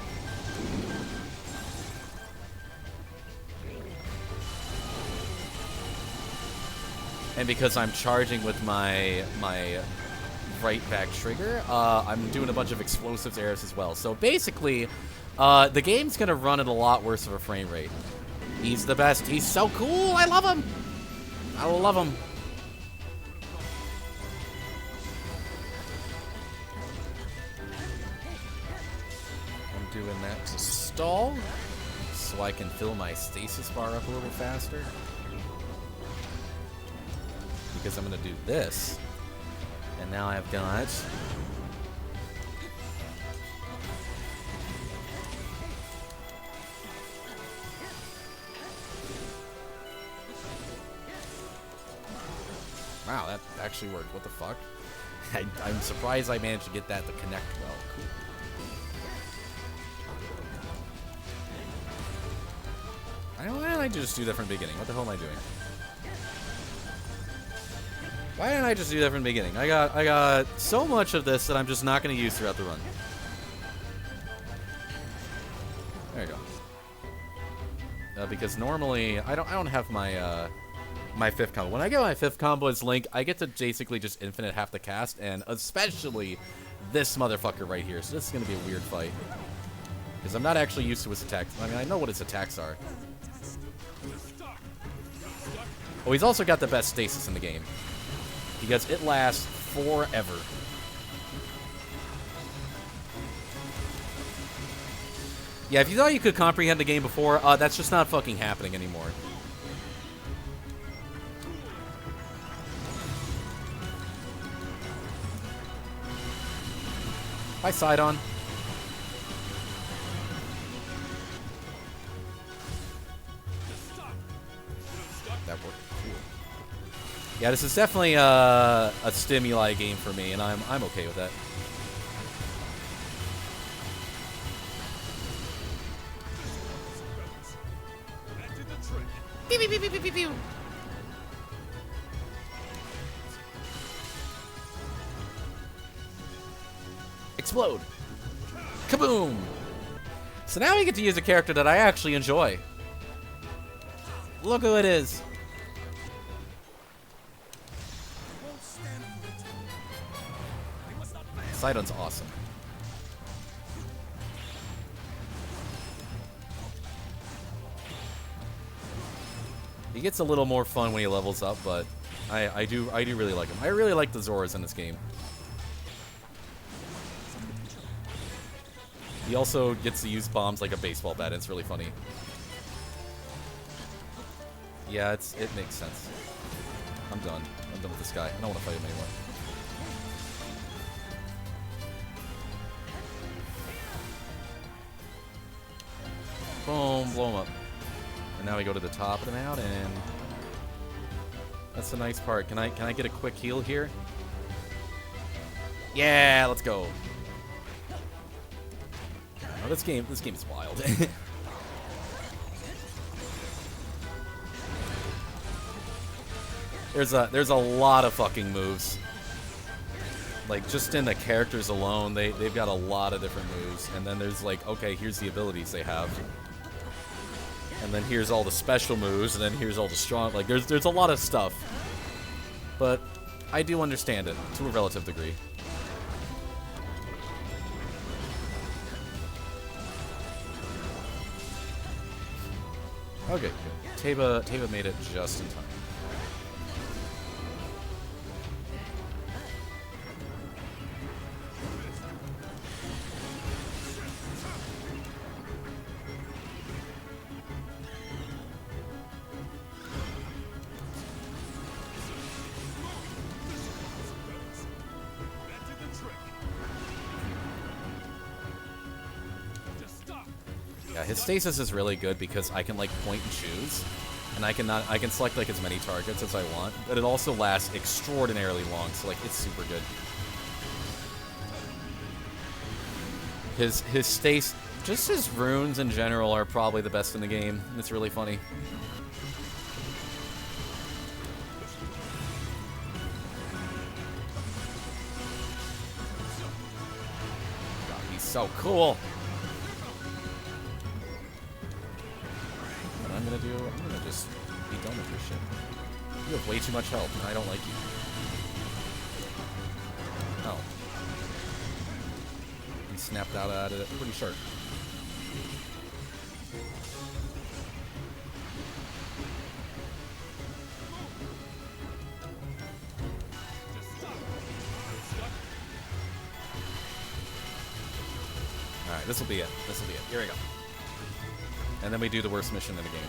and because I'm charging with my right back trigger, I'm doing a bunch of explosives errors as well. So basically, the game's gonna run at a lot worse of a frame rate. He's the best. He's so cool. I love him. I love him. I'm doing that to stall, so I can fill my stasis bar up a little faster. Because I'm gonna do this. And now I've got wow, that actually worked. What the fuck? I'm surprised I managed to get that to connect well. Cool. Why didn't I just do that from the beginning? What the hell am I doing? Why didn't I just do that from the beginning? I got so much of this that I'm just not going to use throughout the run. There you go. Because normally I don't have my my fifth combo. When I get my fifth combo as Link, I get to basically just infinite half the cast, and especially this motherfucker right here. So this is going to be a weird fight. Because I'm not actually used to his attacks. I mean, I know what his attacks are. Oh, he's also got the best stasis in the game. Because it lasts forever. Yeah, if you thought you could comprehend the game before, that's just not fucking happening anymore. Hi, Sidon. That worked. Cool. Yeah, this is definitely a stimuli game for me, and I'm okay with that. Pew, pew, pew, pew, pew, pew, pew. Explode. Kaboom. So now we get to use a character that I actually enjoy. Look who it is. Sidon's awesome. He gets a little more fun when he levels up, but I do really like him. I really like the Zoras in this game. He also gets to use bombs like a baseball bat. It's really funny. Yeah, it makes sense. I'm done. I'm done with this guy. I don't want to fight him anymore. Boom, blow him up. And now we go to the top of the mountain. That's the nice part. Can I get a quick heal here? Yeah, let's go. Oh, this game is wild. There's a lot of fucking moves. Like, just in the characters alone, they've got a lot of different moves. And then there's like, okay, here's the abilities they have. And then here's all the special moves, and then here's all the strong, like, there's a lot of stuff. But I do understand it, to a relative degree. Okay, good. Taba made it just in time. Yeah, his stasis is really good because I can like point and choose, and I can select like as many targets as I want, but it also lasts extraordinarily long, so like it's super good. His stasis, just his runes in general are probably the best in the game. It's really funny. God, he's so cool. I'm gonna just be done with this shit. You have way too much health, and I don't like you. Oh. He snapped out at it pretty sharp. Alright, this will be it. This will be it. Here we go. And then we do the worst mission in the game.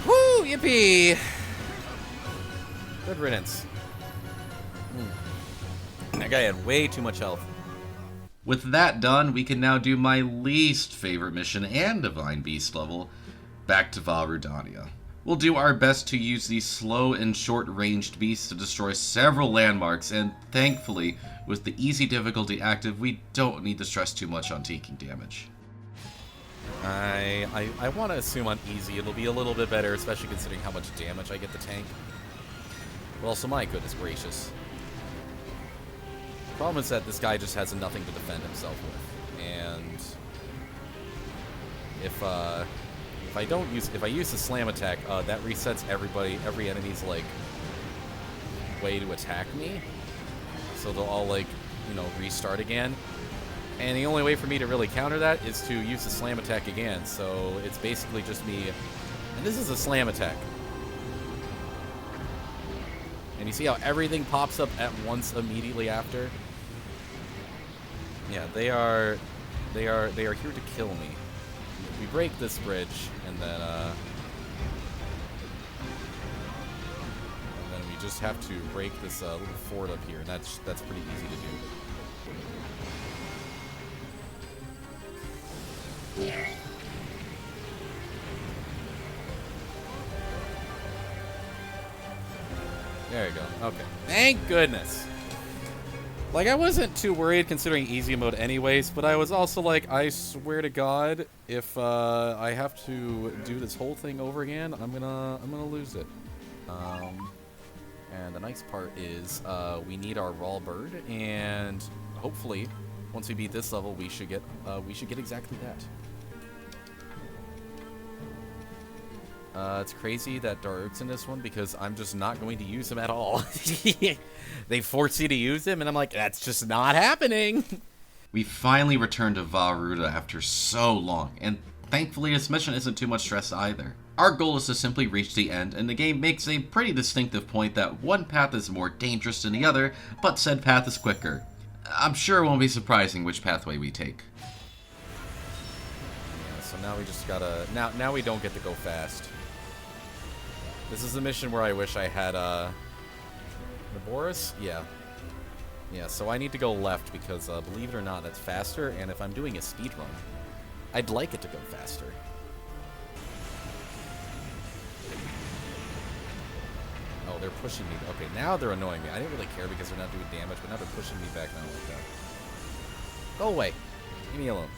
Woo! Yippee! Good riddance. That guy had way too much health. With that done, we can now do my least favorite mission and Divine Beast level, back to Vah Rudania. We'll do our best to use these slow and short-ranged beasts to destroy several landmarks, and thankfully, with the easy difficulty active, we don't need to stress too much on taking damage. I want to assume on easy it'll be a little bit better, especially considering how much damage I get to tank. But also, my goodness gracious. Problem is that this guy just has nothing to defend himself with, and if I use the slam attack, that resets every enemy's like way to attack me, so they'll all like restart again. And the only way for me to really counter that is to use the slam attack again. So it's basically just me, and this is a slam attack. And you see how everything pops up at once immediately after? Yeah, they are here to kill me. We break this bridge, and then we just have to break this little fort up here, and that's pretty easy to do. There you go. Okay. Thank goodness. Like, I wasn't too worried considering easy mode anyways, but I was also like, I swear to God, if I have to do this whole thing over again, I'm gonna lose it. And the nice part is we need our raw bird, and hopefully, once we beat this level, we should get exactly that. It's crazy that Daruk's in this one because I'm just not going to use him at all. They force you to use him, and I'm like, that's just not happening. We finally returned to Vah Ruda after so long, and thankfully this mission isn't too much stress either. Our goal is to simply reach the end, and the game makes a pretty distinctive point that one path is more dangerous than the other, but said path is quicker. I'm sure it won't be surprising which pathway we take. Yeah, so now we just gotta... Now we don't get to go fast. This is the mission where I wish I had, Boris? Yeah. Yeah, so I need to go left because, believe it or not, that's faster, and if I'm doing a speed run, I'd like it to go faster. Oh, they're pushing me. Okay, now they're annoying me. I didn't really care because they're not doing damage, but now they're pushing me back now like that. Go away. Leave me alone.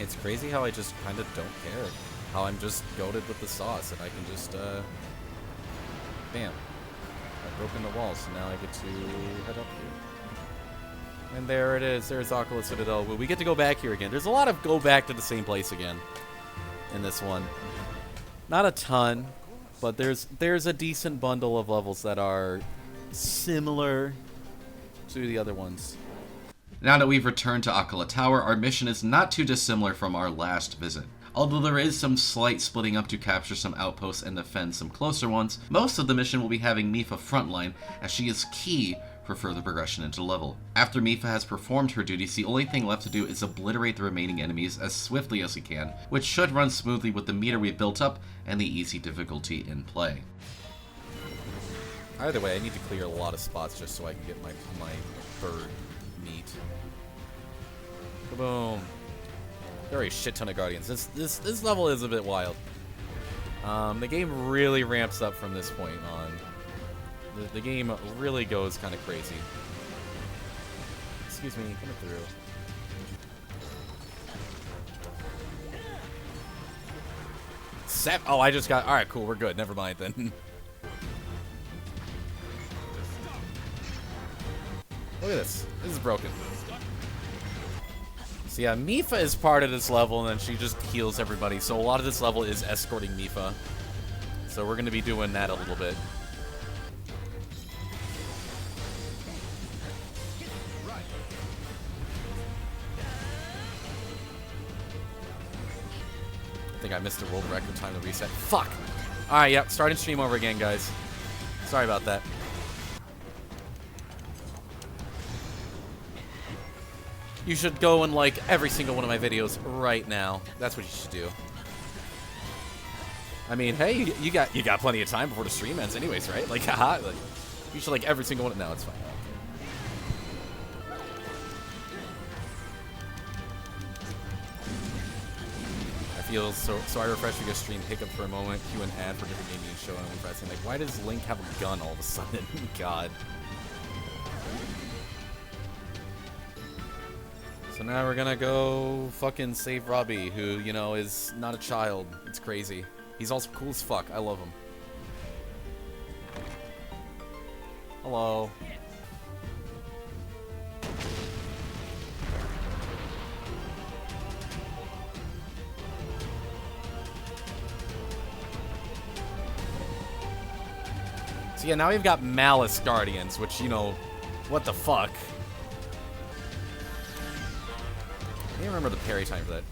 It's crazy how I just kind of don't care. How I'm just goated with the sauce, and I can just, bam. I've broken the wall, so now I get to head up here. And there it is. There's Aquila Citadel. Well, we get to go back here again. There's a lot of go back to the same place again in this one. Not a ton, but there's a decent bundle of levels that are similar to the other ones. Now that we've returned to Aquila Tower, our mission is not too dissimilar from our last visit. Although there is some slight splitting up to capture some outposts and defend some closer ones, most of the mission will be having Mipha frontline, as she is key for further progression into level. After Mipha has performed her duties, the only thing left to do is obliterate the remaining enemies as swiftly as we can, which should run smoothly with the meter we've built up and the easy difficulty in play. Either way, I need to clear a lot of spots just so I can get my bird meat. Kaboom. There are a shit ton of guardians. This level is a bit wild. The game really ramps up from this point on. The game really goes kind of crazy. Excuse me, coming through. 7. Oh, I just got... Alright, cool. We're good. Never mind, then. Look at this. This is broken. So yeah, Mipha is part of this level, and then she just heals everybody. So a lot of this level is escorting Mipha. So we're going to be doing that a little bit. I think I missed a world record time to reset. Fuck! Alright, yep, starting stream over again, guys. Sorry about that. You should go and like every single one of my videos right now. That's what you should do. I mean, hey, you got plenty of time before the stream ends anyways, right? Like, haha, like, you should like every single one. No, it's fine. I feel so I refresh your stream, hiccup for a moment, cue an ad for different gaming show, and I'm pressing like, why does Link have a gun all of a sudden? God. So now we're gonna go fucking save Robbie, who, you know, is not a child. It's crazy. He's also cool as fuck. I love him. Hello. So yeah, now we've got Malice Guardians, which, you know, what the fuck? I can't remember the parry time for that.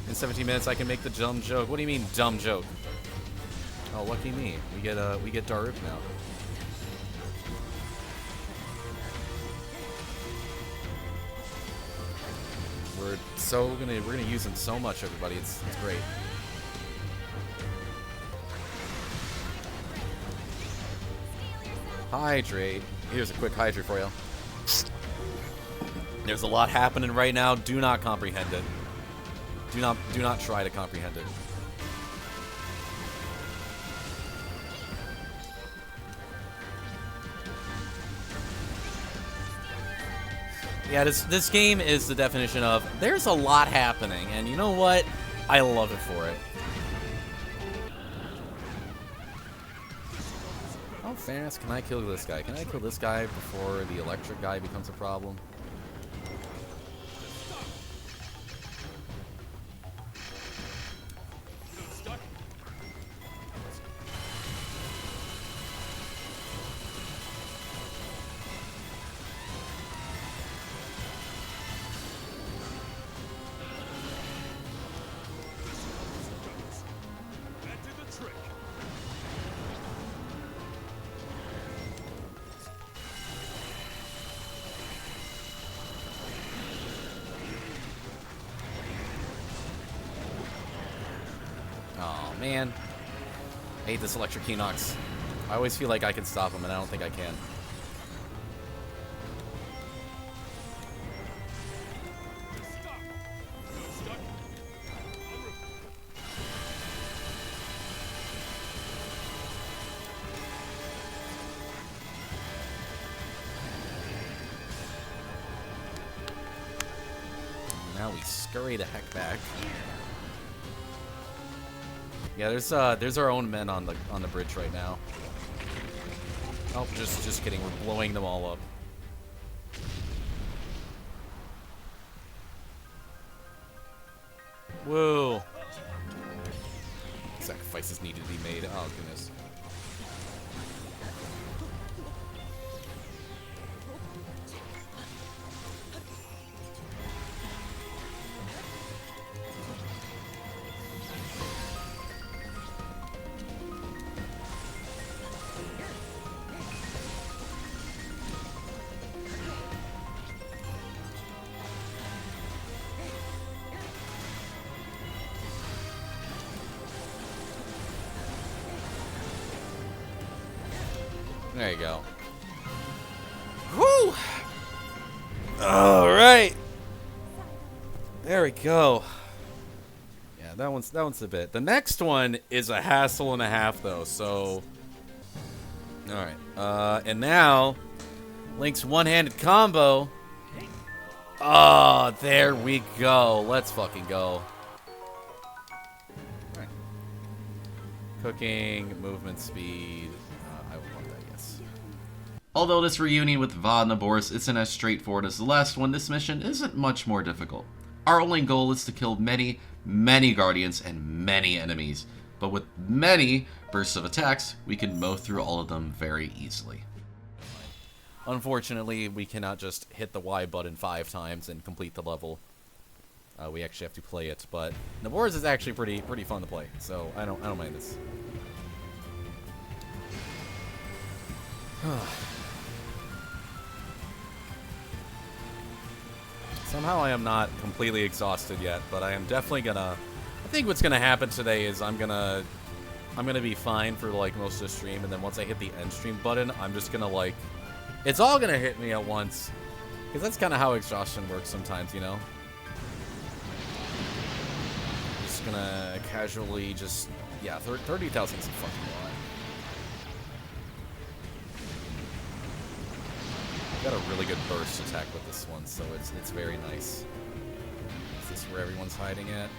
In 17 minutes, I can make the dumb joke. What do you mean, dumb joke? Oh, lucky me. We get Daruk now. We're gonna use him so much, everybody. It's great. Hydrate. Here's a quick hydrate for you. There's a lot happening right now. Do not comprehend it. Do not try to comprehend it. Yeah, this game is the definition of there's a lot happening, and you know what? I love it for it. How fast can I kill this guy? Can I kill this guy before the electric guy becomes a problem? Oh, man. I hate this electric Keynox. I always feel like I can stop him, and I don't think I can. Now we scurry the heck back. Yeah, there's our own men on the bridge right now. Oh, just kidding. We're blowing them all up. Whoa. Sacrifices needed to be made. Oh goodness. There you go. Woo! Alright. There we go. Yeah, that one's the bit. The next one is a hassle and a half though, so alright. And now Link's one-handed combo. Oh, there we go. Let's fucking go. Cooking, movement speed. I would want that, yes. Although this reunion with Va and the Boars isn't as straightforward as the last one, this mission isn't much more difficult. Our only goal is to kill many, many guardians and many enemies, but with many bursts of attacks, we can mow through all of them very easily. Unfortunately, we cannot just hit the Y button 5 times and complete the level. We actually have to play it, but the Boars is actually pretty fun to play, so I don't mind this. Somehow I am not completely exhausted yet, but I am definitely gonna. I think what's gonna happen today is I'm gonna be fine for like most of the stream, and then once I hit the end stream button, I'm just gonna like, it's all gonna hit me at once, because that's kind of how exhaustion works sometimes, you know. Just gonna casually just, yeah, 30,000 is a fucking lot. Got a really good burst attack with this one, so it's very nice. Is this where everyone's hiding at?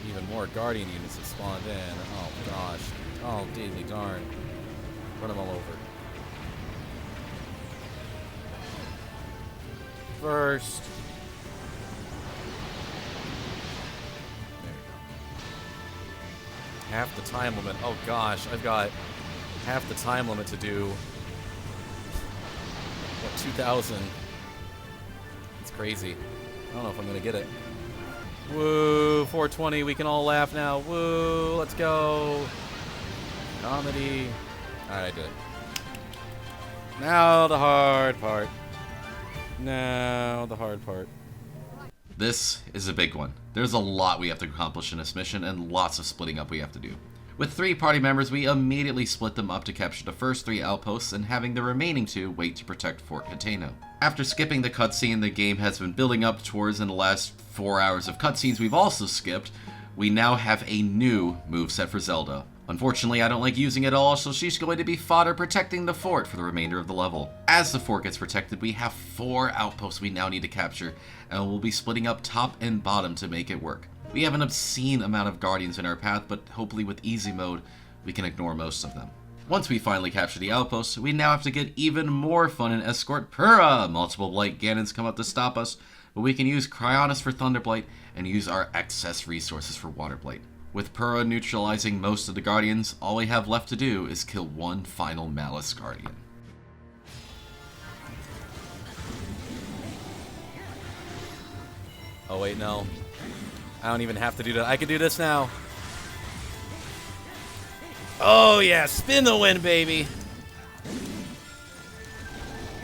Even more Guardian units have spawned in. Oh gosh. Oh diddly darn. Run them all over. First. There we go. Half the time limit. Oh gosh, I've got half the time limit to do. What, 2,000? It's crazy. I don't know if I'm gonna get it. Woo, 420, we can all laugh now. Woo, let's go. Comedy. Alright, I did it. Now the hard part. Now the hard part. This is a big one. There's a lot we have to accomplish in this mission and lots of splitting up we have to do. With 3 party members, we immediately split them up to capture the first 3 outposts and having the remaining 2 wait to protect Fort Cateno. After skipping the cutscene the game has been building up towards in the last 4 hours of cutscenes we've also skipped, we now have a new moveset for Zelda. Unfortunately, I don't like using it all, so she's going to be fodder protecting the fort for the remainder of the level. As the fort gets protected, we have 4 outposts we now need to capture, and we'll be splitting up top and bottom to make it work. We have an obscene amount of guardians in our path, but hopefully with easy mode, we can ignore most of them. Once we finally capture the outposts, we now have to get even more fun and escort Purah! Multiple Blight Ganons come up to stop us, but we can use Cryonis for Thunderblight and use our excess resources for Water Blight. With Purah neutralizing most of the guardians, all we have left to do is kill one final Malice Guardian. Oh wait, no. I don't even have to do that. I can do this now. Oh yeah, spin the win, baby.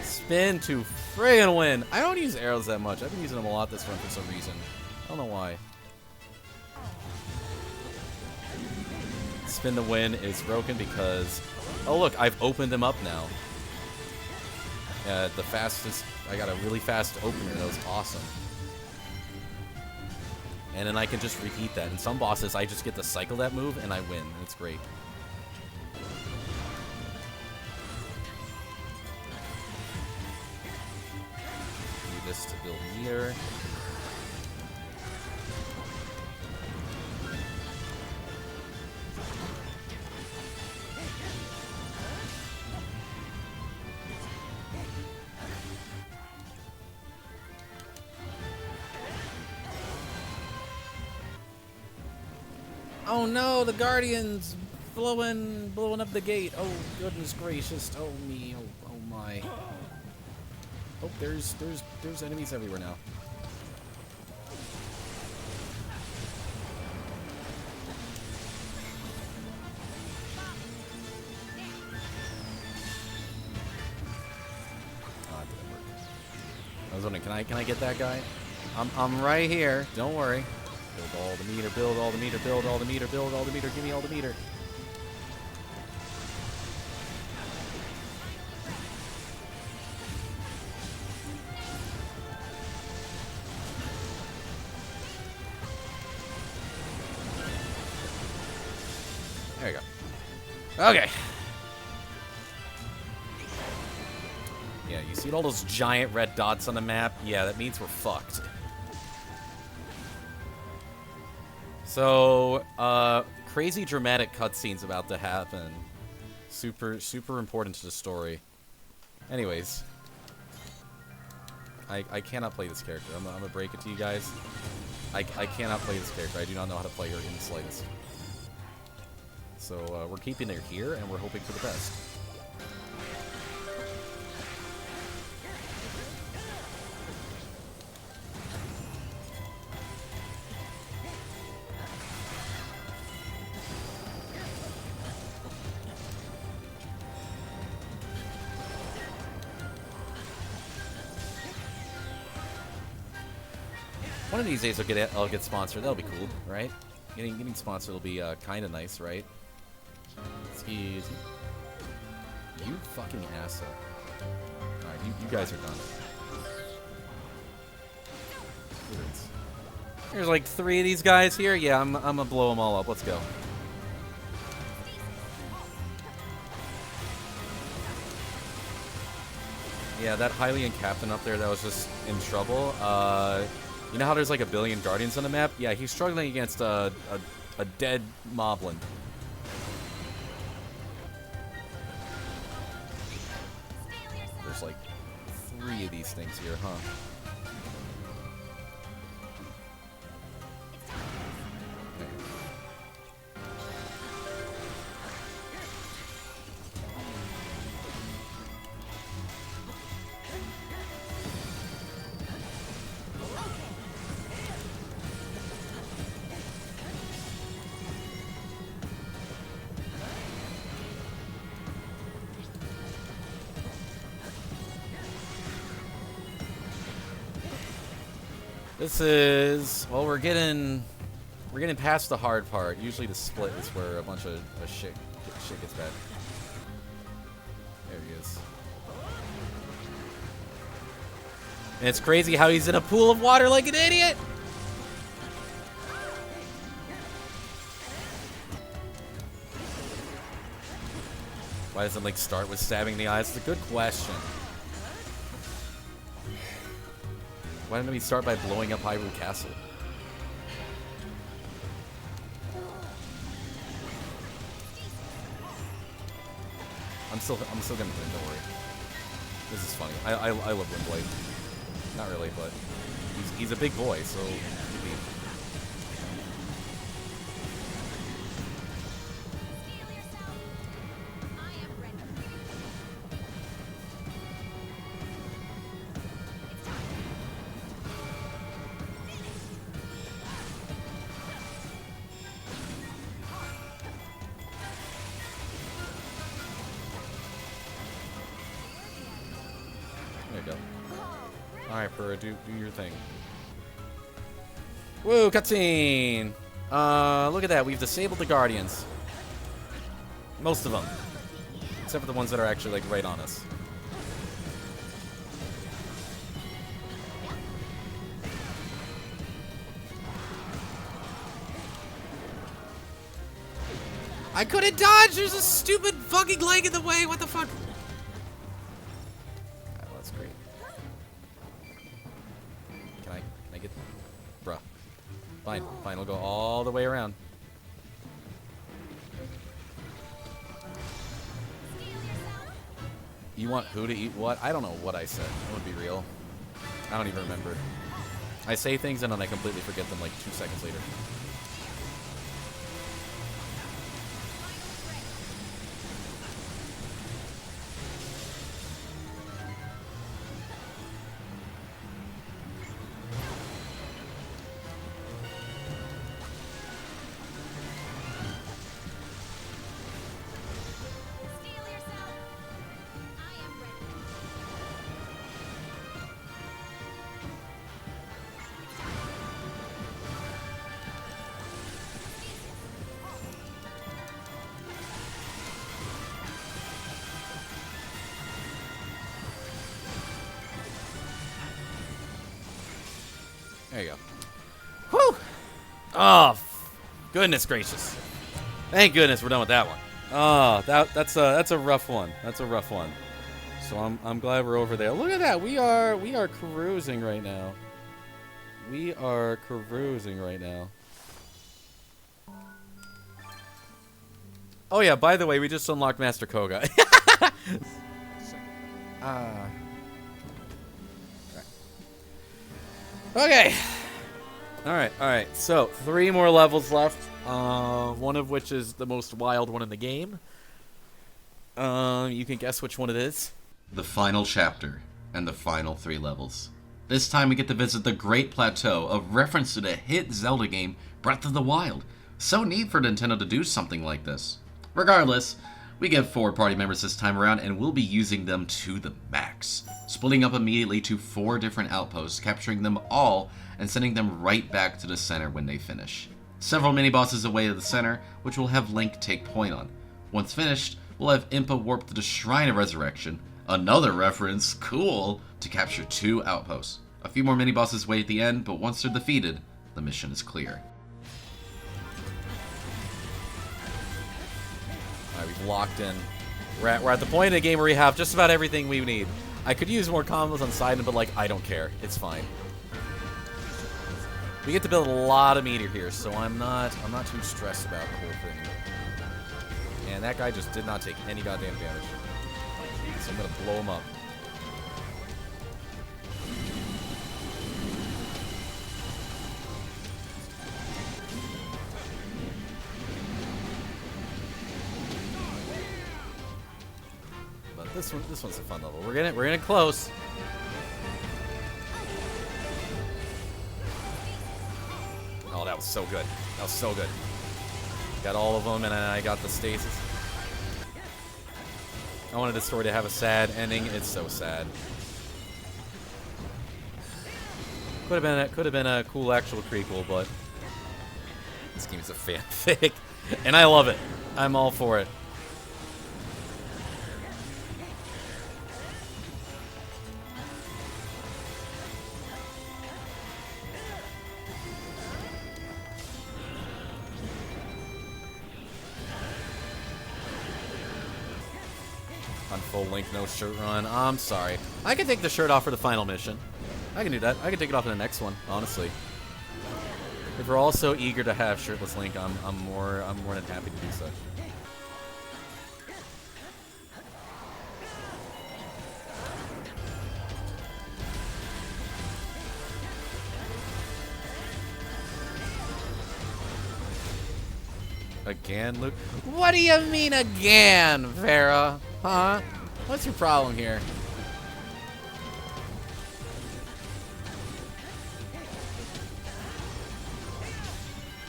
Spin to friggin' win. I don't use arrows that much. I've been using them a lot this run for some reason. I don't know why. Spin the win is broken because... Oh look, I've opened them up now. The fastest... I got a really fast opener. That was awesome. And then I can just repeat that. In some bosses, I just get to cycle that move, and I win. And it's great. Do this to build meter. Oh no, the Guardians blowing up the gate. Oh goodness gracious. Oh me. Oh my. Oh, there's enemies everywhere now. Oh, that didn't work. I was wondering, can I get that guy? I'm right here. Don't worry. Build all the meter, build all the meter, build all the meter, build all the meter, give me all the meter. There you go. Okay. Yeah, you see all those giant red dots on the map? Yeah, that means we're fucked. So, crazy dramatic cutscenes about to happen. Super, super important to the story. Anyways. I cannot play this character. I'm gonna break it to you guys. I cannot play this character. I do not know how to play her in the slightest. So we're keeping her here, and we're hoping for the best. One of these days I'll get sponsored. That'll be cool, right? Getting sponsored will be kind of nice, right? Excuse me. You fucking asshole. Alright, you guys are done. There's like 3 of these guys here. Yeah, I'm gonna blow them all up. Let's go. Yeah, that Hylian captain up there that was just in trouble. You know how there's like a billion guardians on the map? Yeah, he's struggling against a dead moblin. There's like 3 of these things here, huh? This is, well, we're getting past the hard part. Usually the split is where a bunch of shit gets bad. There he is. And it's crazy how he's in a pool of water like an idiot. Why doesn't Link start with stabbing the eyes? It's a good question. Why didn't we start by blowing up Hyrule Castle? I'm still gonna win, don't worry. This is funny. I love Windblade. Not really, but he's a big boy, so he can be. Alright, Purah, do your thing. Woo, cutscene! Look at that. We've disabled the Guardians. Most of them. Except for the ones that are actually, like, right on us. I couldn't dodge! There's a stupid fucking leg in the way! What the fuck? Fine, fine, we'll go all the way around. You want who to eat what? I don't know what I said. That would be real. I don't even remember. I say things and then I completely forget them like 2 seconds later. There you go. Whew! Oh, goodness gracious. Thank goodness we're done with that one. Oh, that's a rough one. That's a rough one. So I'm glad we're over there. Look at that. We are cruising right now. We are cruising right now. Oh yeah, by the way, we just unlocked Master Koga. Okay. Alright. So, 3 more levels left. One of which is the most wild one in the game. You can guess which one it is. The final chapter and the final 3 levels. This time we get to visit the Great Plateau, a reference to the hit Zelda game Breath of the Wild. So neat for Nintendo to do something like this. Regardless, we get 4 party members this time around, and we'll be using them to the max. Splitting up immediately to 4 different outposts, capturing them all, and sending them right back to the center when they finish. Several mini-bosses away to the center, which we'll have Link take point on. Once finished, we'll have Impa warp to the Shrine of Resurrection, another reference, cool, to capture 2 outposts. A few more mini-bosses wait at the end, but once they're defeated, the mission is clear. Alright, we've locked in. We're at the point in the game where we have just about everything we need. I could use more combos on Sidon, but like, I don't care. It's fine. We get to build a lot of meter here, so I'm not too stressed about the whole thing. And that guy just did not take any goddamn damage. So I'm gonna blow him up. But this one's a fun level. We're getting close. Oh, that was so good. That was so good. Got all of them, and then I got the stasis. I wanted this story to have a sad ending. It's so sad. Could have been a cool actual prequel, but this game's a fanfic, and I love it. I'm all for it. On full Link, no shirt run. I'm sorry. I can take the shirt off for the final mission. I can do that. I can take it off in the next one, honestly. If we're all so eager to have shirtless Link, I'm more than happy to do so. Again, Luke? What do you mean again, Vera? Huh? What's your problem here?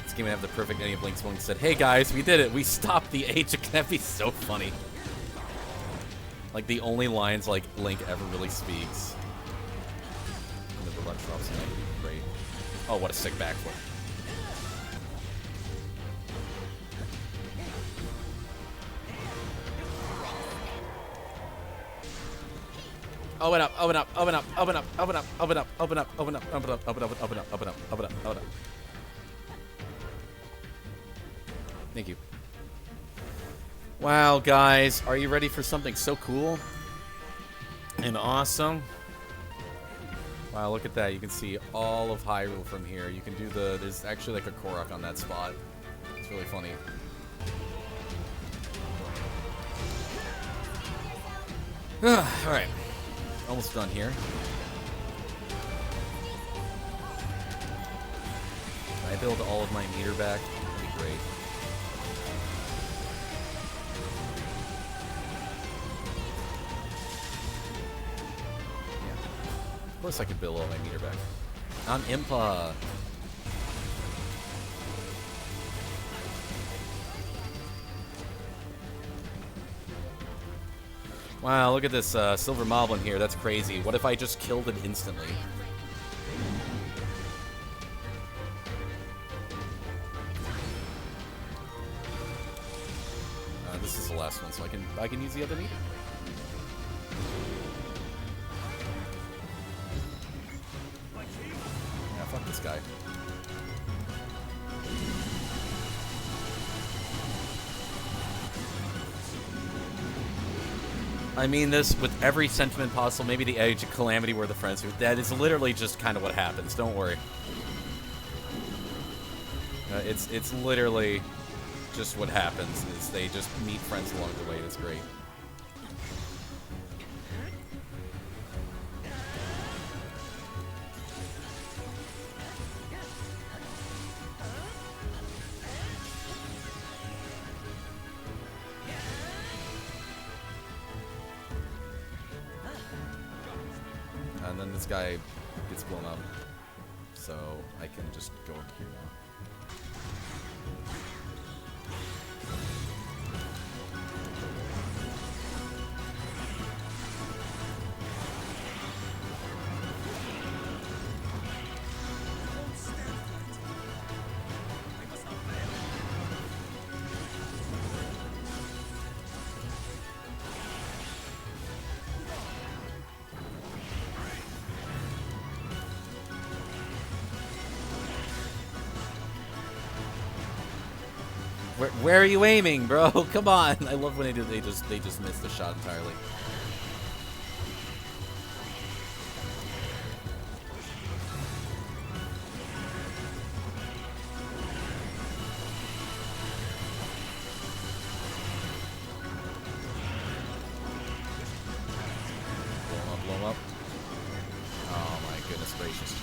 This game would have the perfect ending of Link's one said, "Hey guys, we did it. We stopped the age." That'd be so funny. Like the only lines like Link ever really speaks. And the deluxe drops in, that would be great. Oh, what a sick backflip. Open up, open up, open up, open up, open up, open up, open up, open up, open up, open up, open up, open up, open up, open up. Thank you. Wow, guys, are you ready for something so cool and awesome? Wow, look at that. You can see all of Hyrule from here. You can do there's actually like a Korok on that spot. It's really funny. Alright. Almost done here. Can I build all of my meter back? That'd be great. Yeah. Of course I could build all my meter back. On Impa. Wow, look at this silver moblin here. That's crazy. What if I just killed it instantly? This is the last one, so I can use the other meter. Yeah, fuck this guy. I mean this with every sentiment possible. Maybe the age of Calamity were the friends who... That is literally just kind of what happens. Don't worry. It's literally just what happens is they just meet friends along the way. It's great. And then this guy gets blown up. So I can just go up here now. Where are you aiming, bro? Come on! I love when they just miss the shot entirely. Blow him up. Oh my goodness gracious.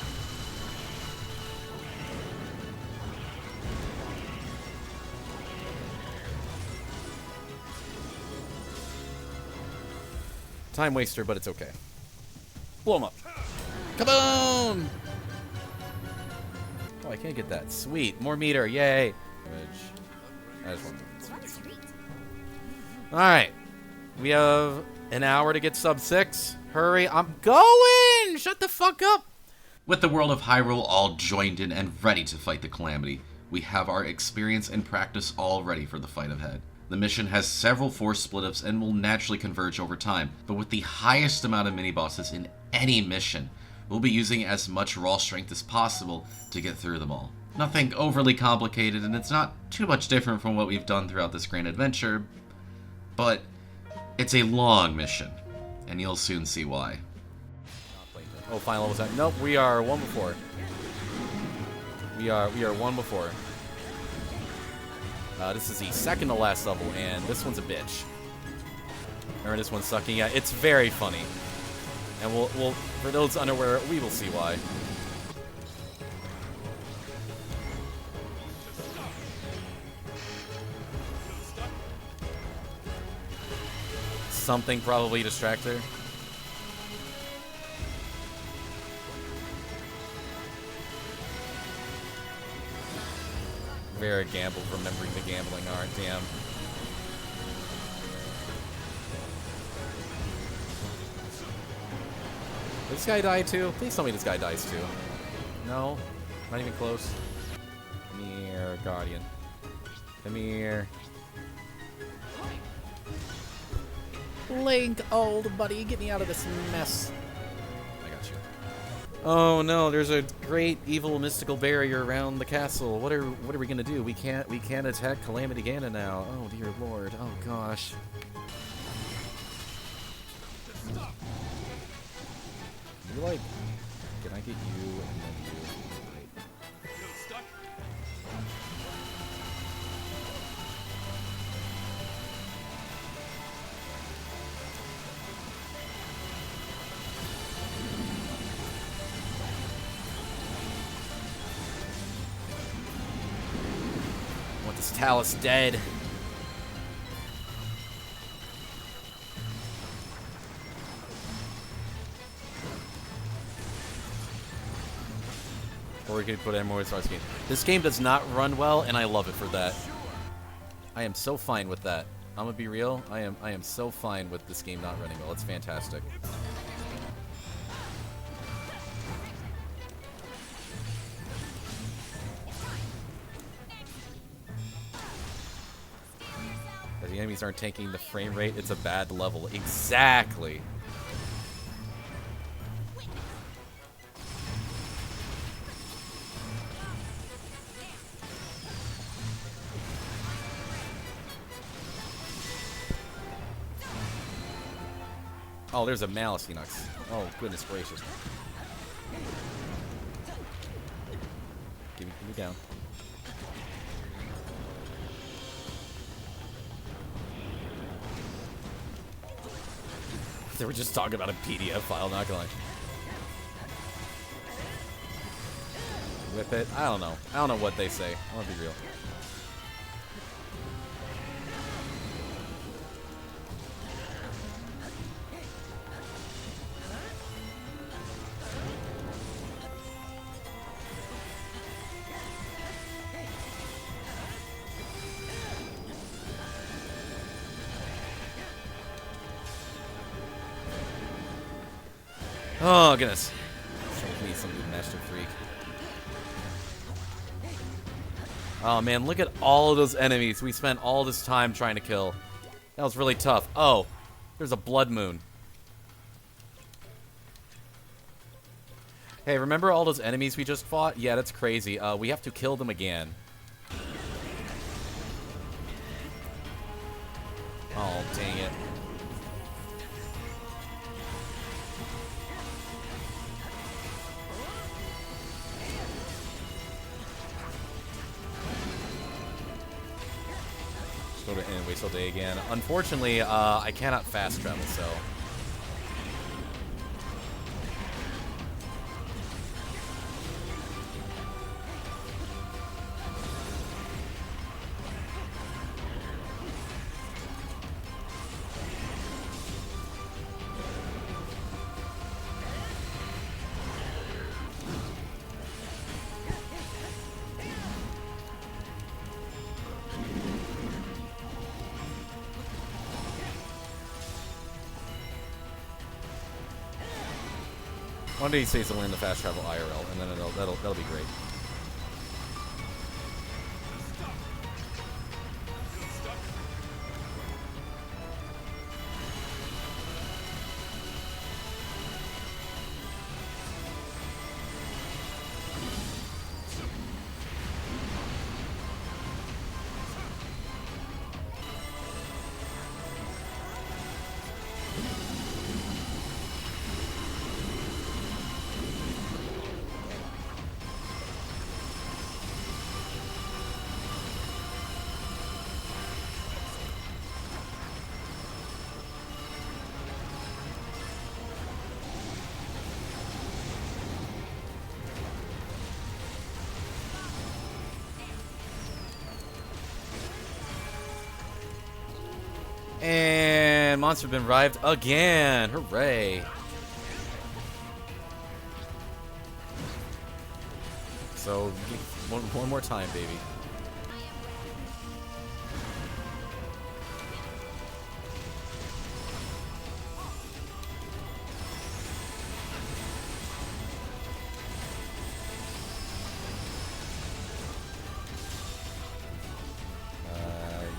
Time waster, but it's okay. Blow him up. Kaboom! Oh, I can't get that. Sweet. More meter. Yay. I just want Alright. We have an hour to get sub 6. Hurry. I'm going! Shut the fuck up! With the world of Hyrule all joined in and ready to fight the Calamity, we have our experience and practice all ready for the fight ahead. The mission has several force split-ups and will naturally converge over time, but with the highest amount of mini-bosses in any mission, we'll be using as much raw strength as possible to get through them all. Nothing overly complicated, and it's not too much different from what we've done throughout this grand adventure, but it's a long mission, and you'll soon see why. Oh, final level time. Nope, we are one before. We are one before. This is the second to last level, and this one's a bitch. Remember this one's sucking? Yeah, it's very funny. And we'll for those unaware, we will see why. Something probably distracts her. Very gamble, remembering the gambling art, damn. Did this guy die too? Please tell me this guy dies too. No? Not even close. Come here, Guardian. Come here. Link, old buddy, get me out of this mess. I got you. Oh no, there's a great evil mystical barrier around the castle. What are we gonna do? We can't attack Calamity Ganon now. Oh dear lord. Oh gosh. You like, can I get you and then you? Talus dead. Or we could put in more starts game. This game does not run well, and I love it for that. I am so fine with that. I'm gonna be real. I am so fine with this game not running well. It's fantastic. The enemies aren't taking the frame rate, it's a bad level. Exactly. Oh, there's a Malice Enox. Oh, goodness gracious. Give me down. They were just talking about a PDF file, not gonna lie. Whip it. I don't know. I don't know what they say. I want to be real. Oh, goodness. Need some new Master Freak. Oh, man, look at all of those enemies we spent all this time trying to kill. That was really tough. Oh, there's a blood moon. Hey, remember all those enemies we just fought? Yeah, that's crazy. We have to kill them again. Oh, dang it. Go to and wait till day again. Unfortunately, I cannot fast travel, so. One day he says he'll land the fast travel IRL, and then that'll be great. And monster been revived again. Hooray. So, one more time, baby.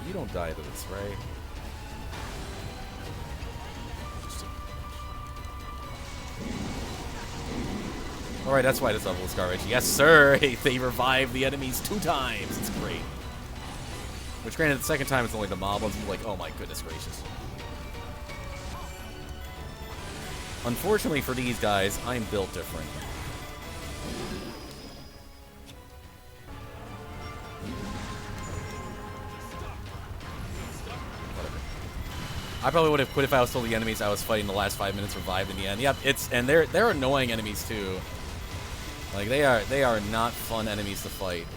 You don't die to this, right? Alright, that's why this level is garbage. Yes, sir! They revive the enemies 2 times. It's great. Which, granted, the second time it's only the mob ones. I'm like, oh my goodness gracious. Unfortunately for these guys, I'm built different. I probably would have quit if I was told the enemies I was fighting the last 5 minutes revived in the end. Yep, and they're annoying enemies too. Like they are not fun enemies to fight.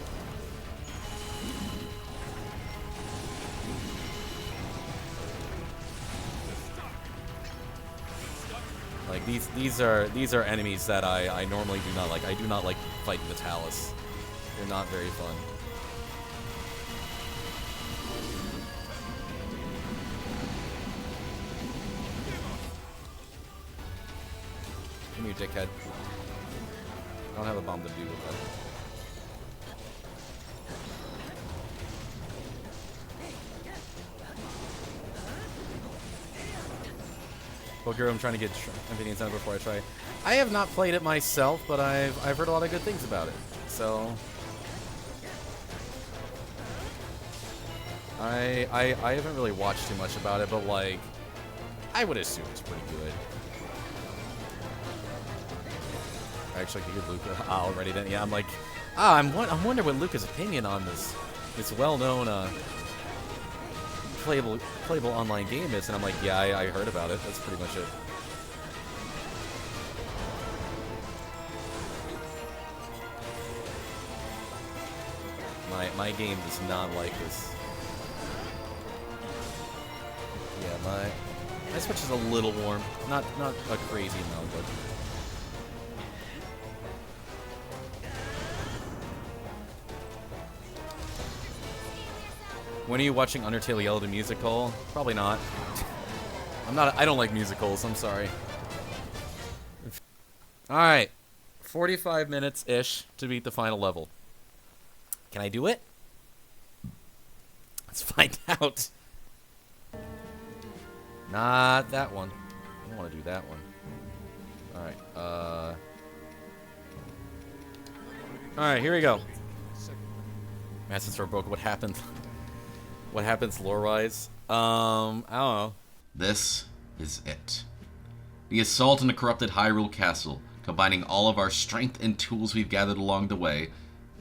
Like these are enemies that I normally do not like. I do not like fighting the Talus. They're not very fun. Come here, dickhead. I don't have a bomb to do with that. Poker, I'm trying to get Infinity Center before I try. I have not played it myself, but I've heard a lot of good things about it. So I haven't really watched too much about it, but like I would assume it's pretty good. I actually hear Luca already. Then yeah, I'm like, I'm wondering what Luca's opinion on this well-known playable online game is, and I'm like, yeah, I heard about it. That's pretty much it. My game does not like this. Yeah, my Switch is a little warm. Not a crazy amount, but... When are you watching Undertale Yellow the Musical? Probably not. I don't like musicals, I'm sorry. Alright. 45 minutes-ish to beat the final level. Can I do it? Let's find out. Not that one. I don't want to do that one. Alright, Alright, here we go. Master Sword broke. What happened? What happens lore-wise? I don't know. This is it. The assault on the corrupted Hyrule Castle, combining all of our strength and tools we've gathered along the way,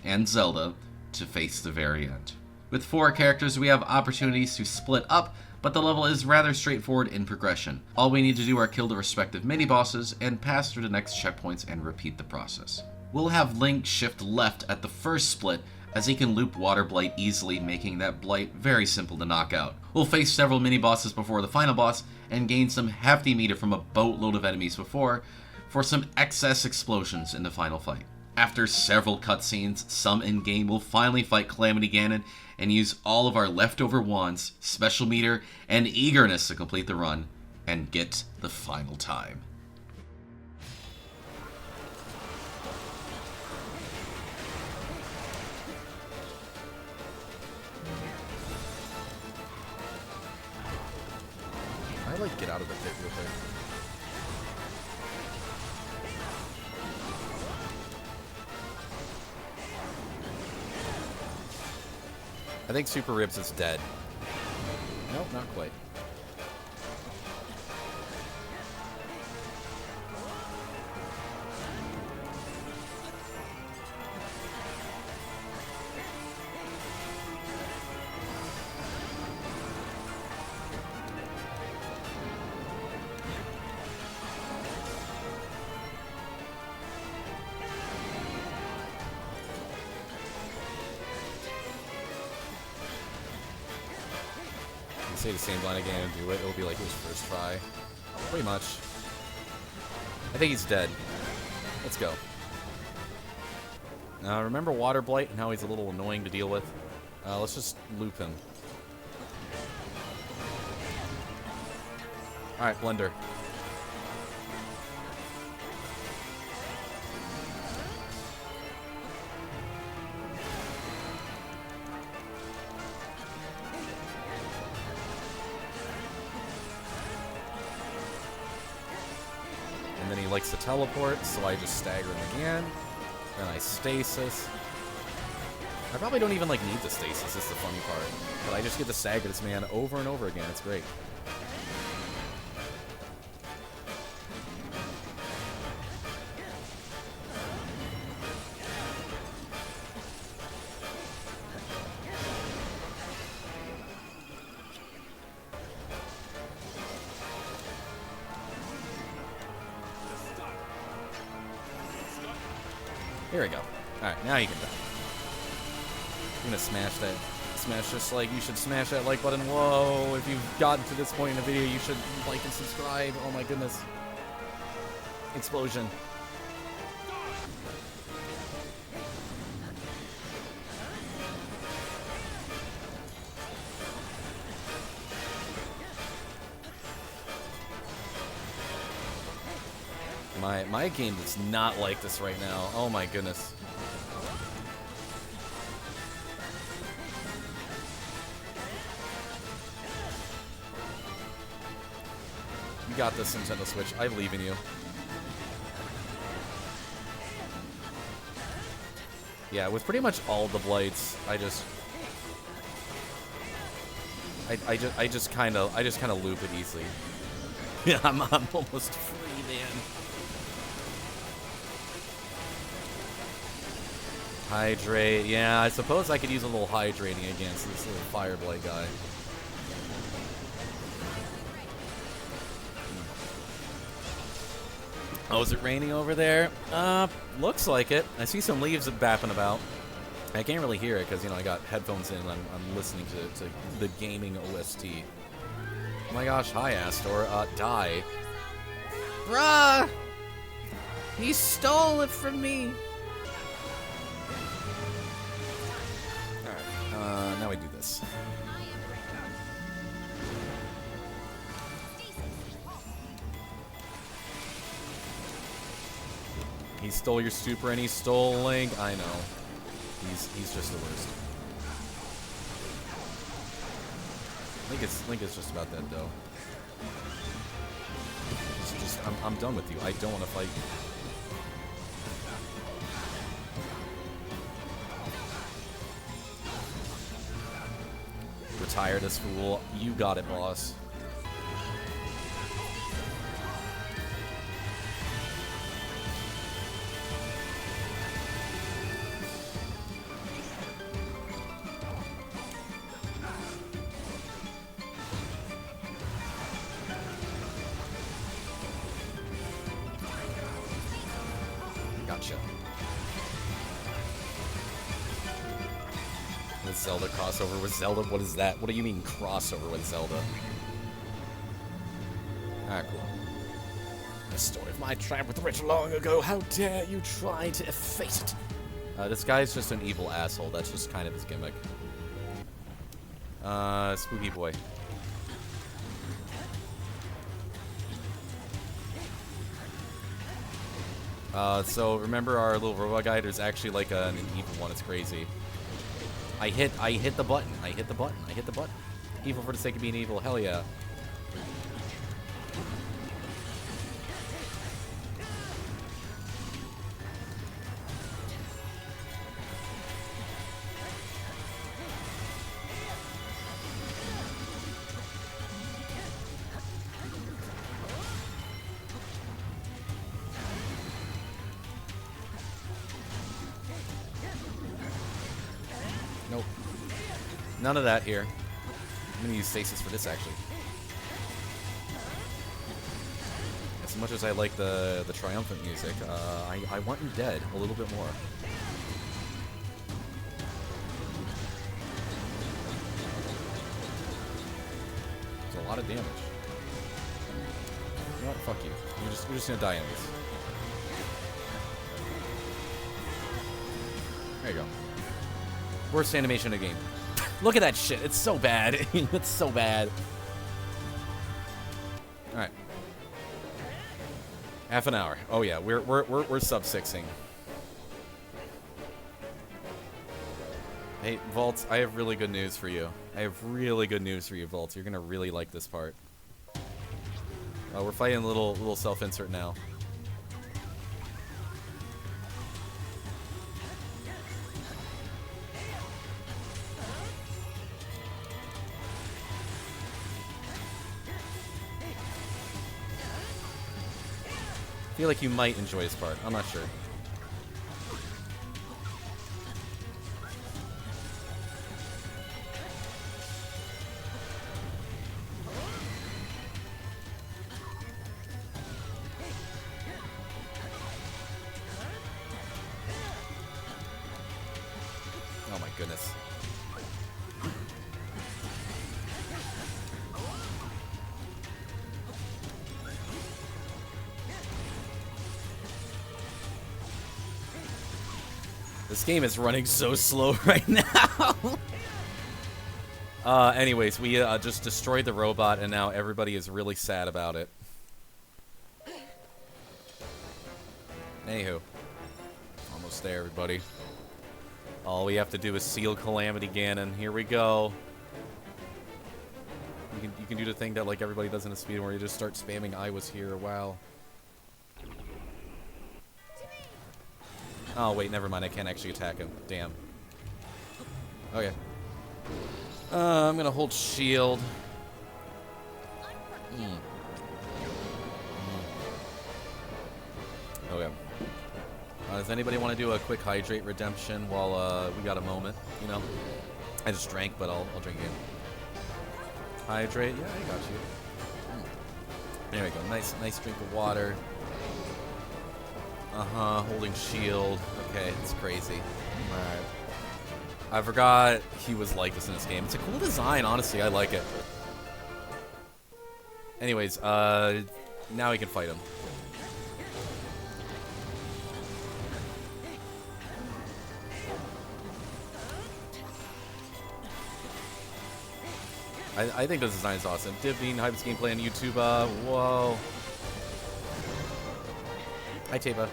and Zelda, to face the very end. With 4 characters, we have opportunities to split up, but the level is rather straightforward in progression. All we need to do are kill the respective mini-bosses and pass through the next checkpoints and repeat the process. We'll have Link shift left at the first split, as he can loop Water Blight easily, making that Blight very simple to knock out. We'll face several mini-bosses before the final boss, and gain some hefty meter from a boatload of enemies before, for some excess explosions in the final fight. After several cutscenes, some in-game will finally fight Calamity Ganon, and use all of our leftover wands, special meter, and eagerness to complete the run, and get the final time. I like get out of the pit real quick. I think Super Ribs is dead. Nope, not quite. Say the same line again and do it, it'll be like his first try. Pretty much. I think he's dead. Let's go. Now remember Water Blight and how he's a little annoying to deal with? Let's just loop him. Alright, Blender. And then he likes to teleport, so I just stagger him again. Then I stasis. I probably don't even like need the stasis, it's the funny part. But I just get to stagger this man over and over again, it's great. Here we go. Alright, now you can die. I'm gonna smash that. Smash just like you should smash that like button. Whoa, if you've gotten to this point in the video, you should like and subscribe. Oh my goodness. Explosion. My game does not like this right now. Oh my goodness. You got this, Nintendo Switch. I believe in you. Yeah, with pretty much all the blights, I just kind of loop it easily. Yeah, I'm almost free, man. Hydrate. Yeah, I suppose I could use a little hydrating against this little fire blight guy. Oh, is it raining over there? Looks like it. I see some leaves bapping about. I can't really hear it because, you know, I got headphones in and I'm listening to the gaming OST. Oh my gosh, hi, Astor. Die. Bruh! He stole it from me! Alright, now we do this. I am ready. He stole your super and he stole Link. I know. He's just the worst. Link is just about dead though. I'm done with you. I don't want to fight you. Retire this fool. You got it, boss. Gotcha. With Zelda crossover with Zelda? What is that? What do you mean crossover with Zelda? Alright, cool. The story of my triumph with the rich long ago. How dare you try to efface it? This guy's just an evil asshole. That's just kind of his gimmick. Spooky boy. So remember our little robot guy? There's actually like an evil one. It's crazy. I hit the button. I hit the button. I hit the button. Evil for the sake of being evil. Hell yeah. Nope. None of that here. I'm gonna use stasis for this, actually. As much as I like the triumphant music, I want you dead a little bit more. It's a lot of damage. You know what? Fuck you. You're just gonna die in this. There you go. Worst animation in the game. Look at that shit. It's so bad. It's so bad. All right. Half an hour. Oh yeah, we're sub-sixing. Hey, Vault, I have really good news for you. I have really good news for you, Vault. You're gonna really like this part. We're fighting a little self-insert now. I feel like you might enjoy this part. I'm not sure. Oh my goodness. This game is running so slow right now. Anyways, we just destroyed the robot, and now everybody is really sad about it. Anywho, almost there, everybody. All we have to do is seal Calamity Ganon. Here we go. You can do the thing that like everybody does in a speed where you just start spamming "I was here." Wow. Oh, wait, never mind. I can't actually attack him. Damn. Okay. I'm gonna hold shield. Okay. Does anybody want to do a quick hydrate redemption while we got a moment? You know? I just drank, but I'll drink again. Hydrate? Yeah, I got you. There we go. Nice drink of water. Holding shield. Okay, it's crazy. Alright. I forgot he was like this in this game. It's a cool design, honestly. I like it. Anyways, now we can fight him. I think this design is awesome. Divine Hype's gameplay on YouTube. Whoa. Hi, Taba.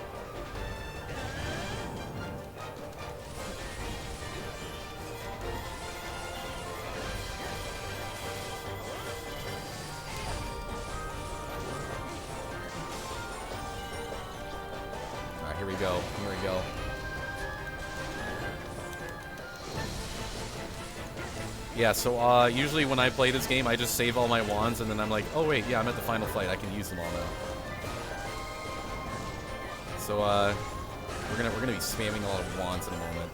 Alright, here we go. Here we go. Yeah, so usually when I play this game, I just save all my wands, and then I'm like, oh wait, yeah, I'm at the final fight. I can use them all now. So we're gonna be spamming a lot of wands in a moment.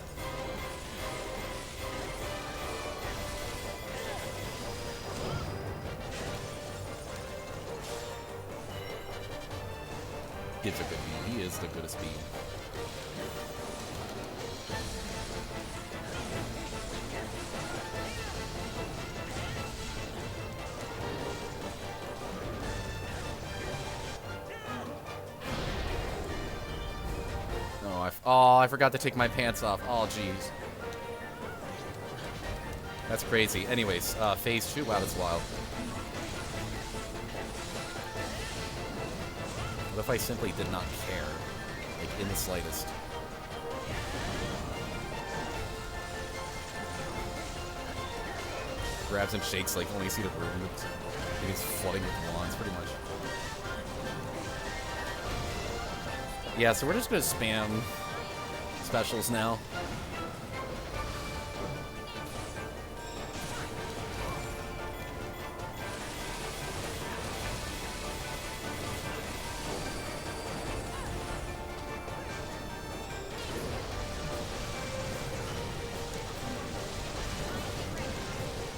Gives a good beat. He is the goodest beat. Oh, I forgot to take my pants off. Oh, jeez. That's crazy. Anyways, phase 2. Wow, that's wild. What if I simply did not care? Like, in the slightest. Grabs and shakes like only see the room. He's flooding with wands, pretty much. Yeah, so we're just gonna spam specials now.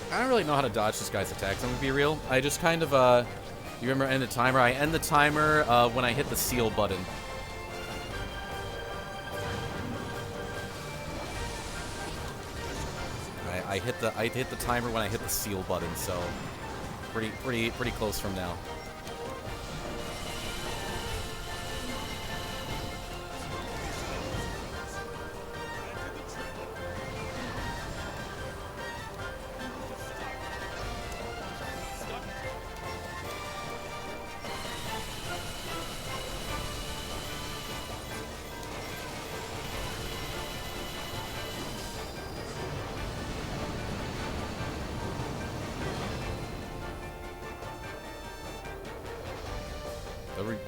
I don't really know how to dodge this guy's attacks, I'm gonna be real. I just kind of, you remember end the timer? I end the timer when I hit the seal button. I hit the timer when I hit the seal button, so pretty close from now.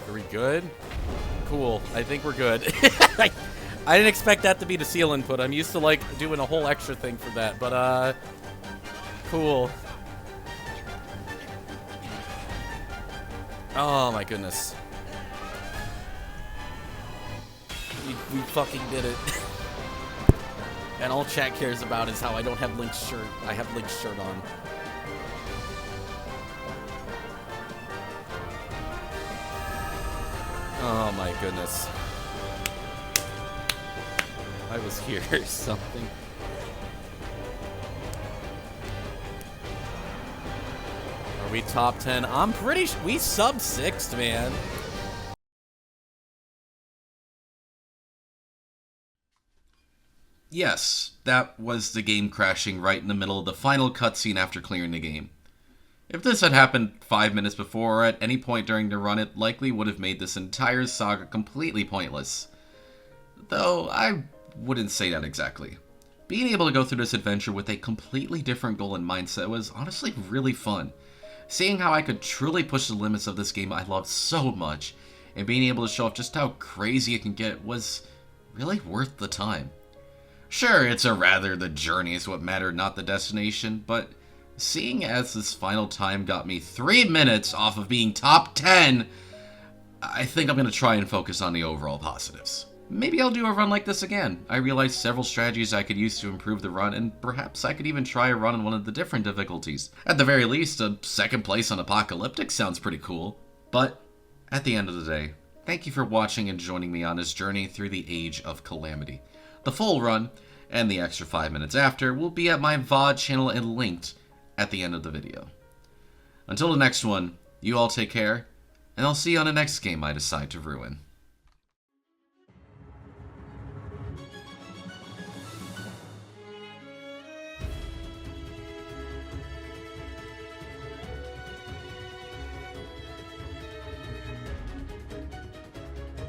Are we good? Cool. I think we're good. I didn't expect that to be the seal input. I'm used to, like, doing a whole extra thing for that, but, cool. Oh, my goodness. We fucking did it. And all chat cares about is how I don't have Link's shirt. I have Link's shirt on. Oh my goodness. I was here or something. Are we top 10? I'm pretty sure we sub-6th, man. Yes, that was the game crashing right in the middle of the final cutscene after clearing the game. If this had happened 5 minutes before or at any point during the run, it likely would have made this entire saga completely pointless. Though, I wouldn't say that exactly. Being able to go through this adventure with a completely different goal and mindset was honestly really fun. Seeing how I could truly push the limits of this game I loved so much, and being able to show off just how crazy it can get was really worth the time. Sure, it's a rather the journey is what mattered, not the destination, but seeing as this final time got me 3 minutes off of being top 10, I think I'm going to try and focus on the overall positives. Maybe I'll do a run like this again. I realized several strategies I could use to improve the run, and perhaps I could even try a run on one of the different difficulties. At the very least, a second place on Apocalyptic sounds pretty cool. But, at the end of the day, thank you for watching and joining me on this journey through the Age of Calamity. The full run and the extra 5 minutes after will be at my VOD channel and linked at the end of the video. Until the next one, you all take care, and I'll see you on the next game I decide to ruin.